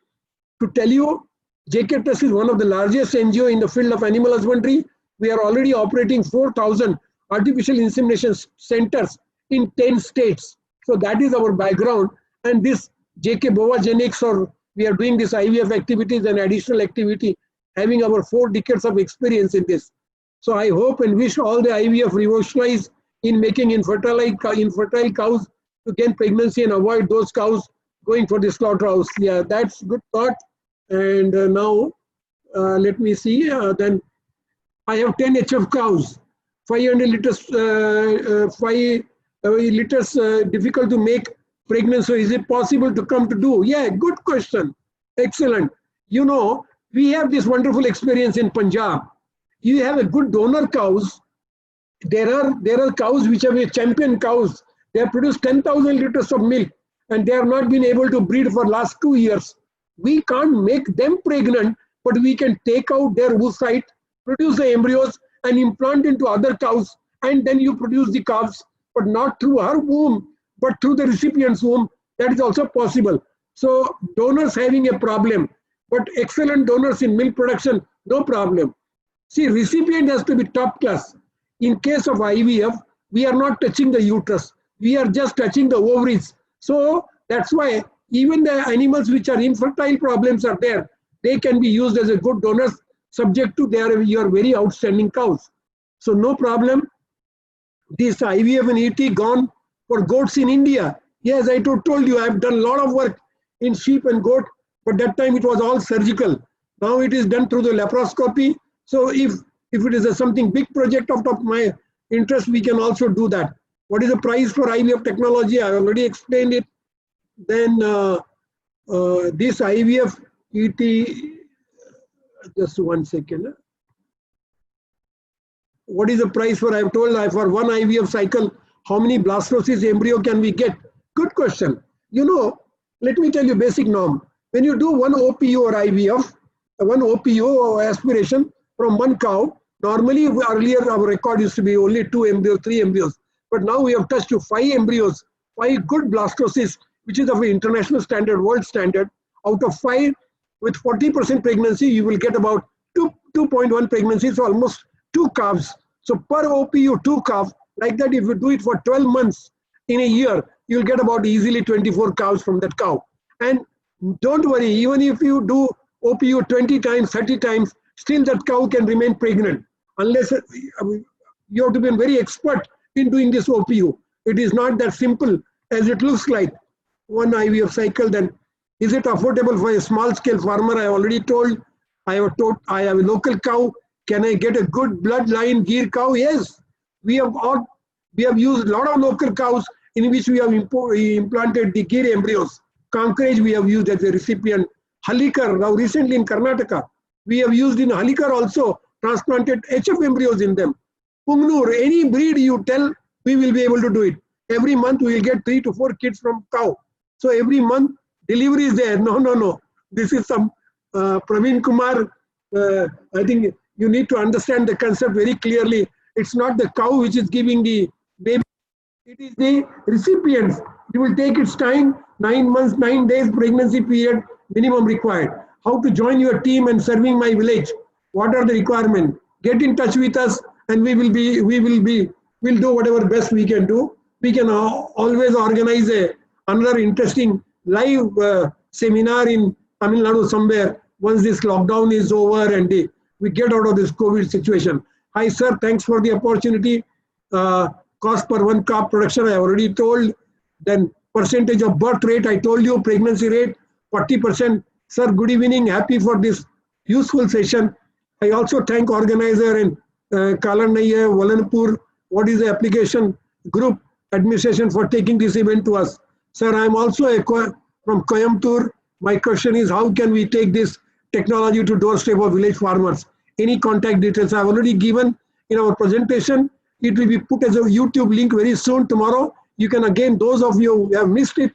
To tell you, JK Trust is one of the largest NGO in the field of animal husbandry. We are already operating 4,000 artificial insemination centers in 10 states. So that is our background. And this JK Bovagenics, or we are doing this IVF activities and additional activity, having our 4 decades of experience in this. So I hope and wish all the IVF revolutionize in making infertile cows to gain pregnancy and avoid those cows going for the slaughterhouse. Yeah, that's good thought. And now let me see. Then I have 10 HF cows, 500 liters, 5 liters difficult to make pregnant. So is it possible to come to do? Yeah, good question. Excellent. You know, we have this wonderful experience in Punjab. You have a good donor cows. There are cows which are champion cows. They have produced 10,000 liters of milk, and they have not been able to breed for last 2 years. We can't make them pregnant, but we can take out their oocyte, produce the embryos, and implant into other cows, and then you produce the calves, but not through her womb, but through the recipient's womb. That is also possible. So donors having a problem, but excellent donors in milk production, no problem. See, recipient has to be top class. In case of IVF, we are not touching the uterus. We are just touching the ovaries. So that's why even the animals which are infertile problems are there. They can be used as a good donors, subject to your very outstanding cows. So no problem. This IVF and ET gone for goats in India. Yes, I told you, I have done a lot of work in sheep and goat, but that time it was all surgical. Now it is done through the laparoscopy. So if it is something big project out of my interest, we can also do that. What is the price for IVF technology? I already explained it. Then this IVF ET, just 1 second. What is the price for, I have told, for one IVF cycle, how many blastocyst embryo can we get? Good question. You know, let me tell you basic norm. When you do one OPU or IVF, one OPU or aspiration from one cow, normally earlier our record used to be only 2 embryos, 3 embryos. But now we have touched to 5 embryos, 5 good blastocysts, which is of an international standard, world standard. Out of 5, with 40% pregnancy, you will get about 2.1 pregnancies, so almost 2 calves. So per OPU, 2 calves. Like that, if you do it for 12 months in a year, you'll get about easily 24 cows from that cow. And don't worry, even if you do OPU 20 times, 30 times, still that cow can remain pregnant. Unless you have to be very expert in doing this OPU. It is not that simple as it looks like. One IVF cycle, then is it affordable for a small scale farmer? I already told. I have a local cow. Can I get a good bloodline Gir cow? Yes. We have used a lot of local cows in which we have implanted the Gir embryos. Kankaraj we have used as a recipient. Halikar, now recently in Karnataka, we have used in Halikar also, transplanted HF embryos in them. Pungnur, any breed you tell, we will be able to do it. Every month we will get 3 to 4 kids from cow. So every month delivery is there. No. This is some Praveen Kumar. I think you need to understand the concept very clearly. It's not the cow which is giving the baby. It is the recipients. It will take its time, 9 months, 9 days pregnancy period minimum required. How to join your team and serving my village? What are the requirements? Get in touch with us, and we'll do whatever best we can do. We can always organize another interesting live seminar in Tamil Nadu somewhere once this lockdown is over and we get out of this COVID situation. Hi sir, thanks for the opportunity. Cost per 1 calf production, I already told. Then percentage of birth rate, I told you, pregnancy rate, 40% Sir, good evening. Happy for this useful session. I also thank organizer and Kalanaya, Walanpur, what is the application group administration for taking this event to us. Sir, I am also from Coimbatore. My question is, how can we take this technology to doorstep of village farmers? Any contact details I have already given in our presentation. It will be put as a YouTube link very soon tomorrow. You can again, those of you who have missed it,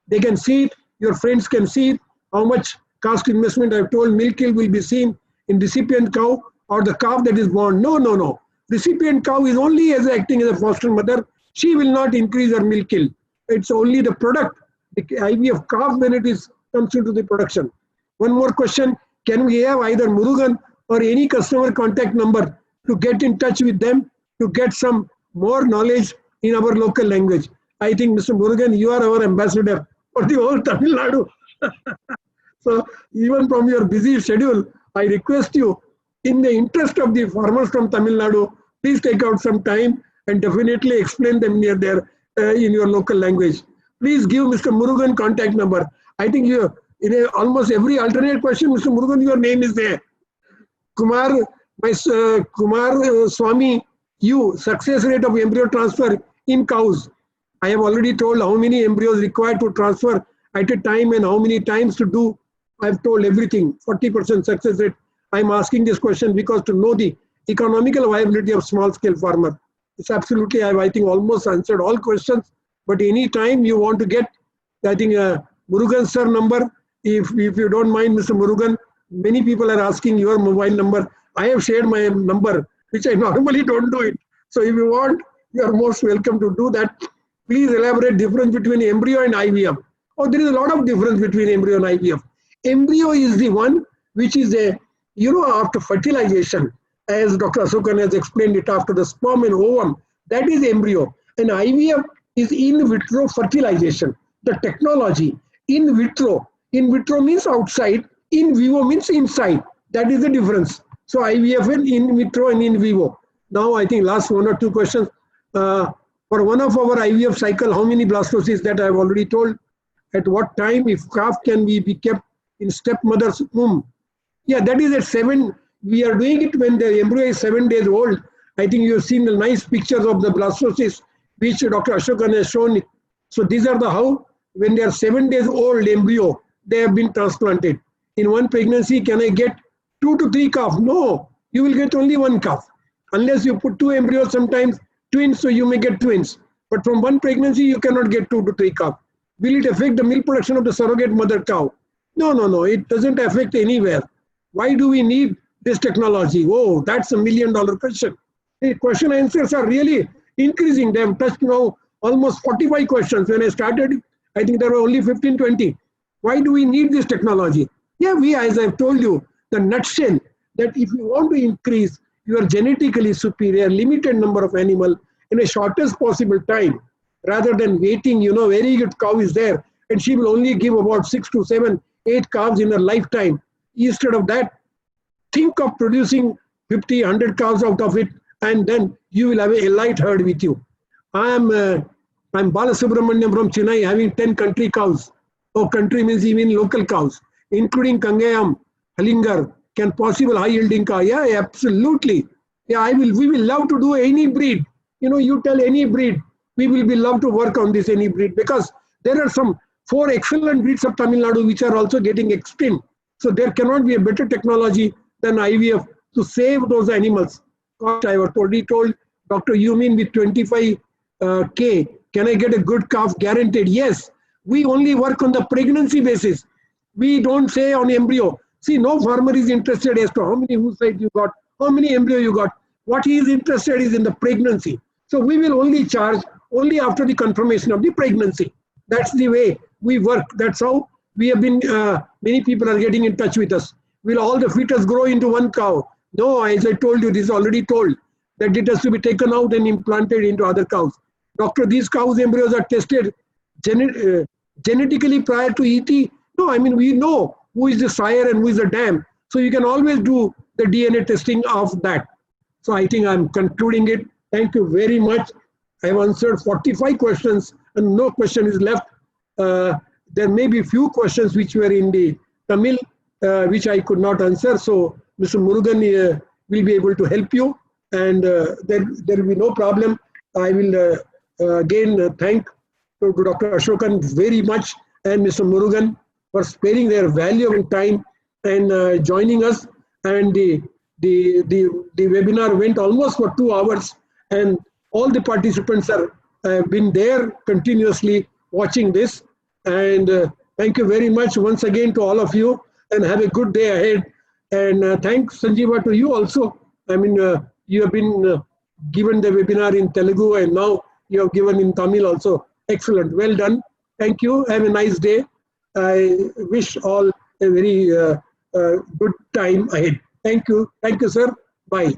they can see it. Your friends can see it. How much cost investment I have told milk yield will be seen in recipient cow or the calf that is born. No, no, no. Recipient cow is only as acting as a foster mother. She will not increase her milk yield. It's only the product, the IVF calf, when it is comes into the production. One more question. Can we have either Murugan or any customer contact number to get in touch with them to get some more knowledge in our local language? I think Mr. Murugan, you are our ambassador for the whole Tamil Nadu. So even from your busy schedule, I request you, in the interest of the farmers from Tamil Nadu, please take out some time and definitely explain them near there in your local language. Please give Mr. Murugan contact number. I think you, in almost every alternate question, Mr. Murugan, your name is there. Kumar, Kumar Swami, you, success rate of embryo transfer in cows. I have already told how many embryos required to transfer at a time and how many times to do. I have told everything, 40% success rate. I am asking this question because to know the economical viability of small scale farmer. It's absolutely, I think almost answered all questions, but any time you want to get, I think Murugan sir number, if you don't mind Mr. Murugan, many people are asking your mobile number. I have shared my number, which I normally don't do it. So if you want, you are most welcome to do that. Please elaborate difference between embryo and IVF. Oh, there is a lot of difference between embryo and IVF. Embryo is the one which is a, after fertilization, as Dr. Ashokan has explained it, after the sperm and ovum, that is embryo. And IVF is in vitro fertilization. The technology, in vitro means outside, in vivo means inside. That is the difference. So IVF and in vitro and in vivo. Now I think last one or two questions. For one of our IVF cycle, how many blastocysts that I have already told? At what time, if calf can be kept in stepmother's womb? Yeah, that is at 7. We are doing it when the embryo is 7 days old. I think you have seen the nice pictures of the blastocysts, which Dr. Ashokan has shown. So these are the how, when they are 7 days old embryo, they have been transplanted. In one pregnancy, can I get 2 to 3 calf? No, you will get only 1 calf. Unless you put 2 embryos, sometimes twins, so you may get twins. But from one pregnancy, you cannot get 2 to 3 calf. Will it affect the milk production of the surrogate mother cow? No, no, no, it doesn't affect anywhere. Why do we need this technology? Oh, that's $1 million question. The question answers are really increasing. They have touched now almost 45 questions. When I started, I think there were only 15, 20. Why do we need this technology? Yeah, as I've told you, the nutshell, that if you want to increase your genetically superior, limited number of animal in a shortest possible time, rather than waiting, very good cow is there, and she will only give about 6 to 7, 8 calves in her lifetime. Instead of that, think of producing 50, 100 cows out of it, and then you will have a light herd with you. I'm Balasubramaniam from Chennai, having 10 country cows. Oh, country means even local cows, including Kangayam, Halingar, can possible high yielding cow. Yeah, absolutely. Yeah, we will love to do any breed. You tell any breed, we will be love to work on this any breed, because there are some 4 excellent breeds of Tamil Nadu which are also getting extinct. So there cannot be a better technology than IVF to save those animals. Cost I have already told. Doctor, you mean with 25K, can I get a good calf guaranteed? Yes. We only work on the pregnancy basis. We don't say on embryo. See, no farmer is interested as to how many oocytes you got, how many embryo you got. What he is interested is in the pregnancy. So we will only charge only after the confirmation of the pregnancy. That's the way we work. That's how we have been, many people are getting in touch with us. Will all the fetus grow into 1 cow? No, as I told you, this is already told, that it has to be taken out and implanted into other cows. Doctor, these cows' embryos are tested genetically prior to ET? No, I mean, we know who is the sire and who is the dam. So you can always do the DNA testing of that. So I think I'm concluding it. Thank you very much. I have answered 45 questions and no question is left. There may be few questions which were in the Tamil, which I could not answer. So Mr. Murugan will be able to help you, and there will be no problem. I will again thank to Dr. Ashokan very much and Mr. Murugan for sparing their valuable time and joining us. And the webinar went almost for 2 hours, and all the participants have been there continuously watching this. And thank you very much once again to all of you, and have a good day ahead. And thanks, Sanjeeva, to you also. I mean, you have been given the webinar in Telugu, and now you have given in Tamil also. Excellent. Well done. Thank you. Have a nice day. I wish all a very good time ahead. Thank you. Thank you, sir. Bye.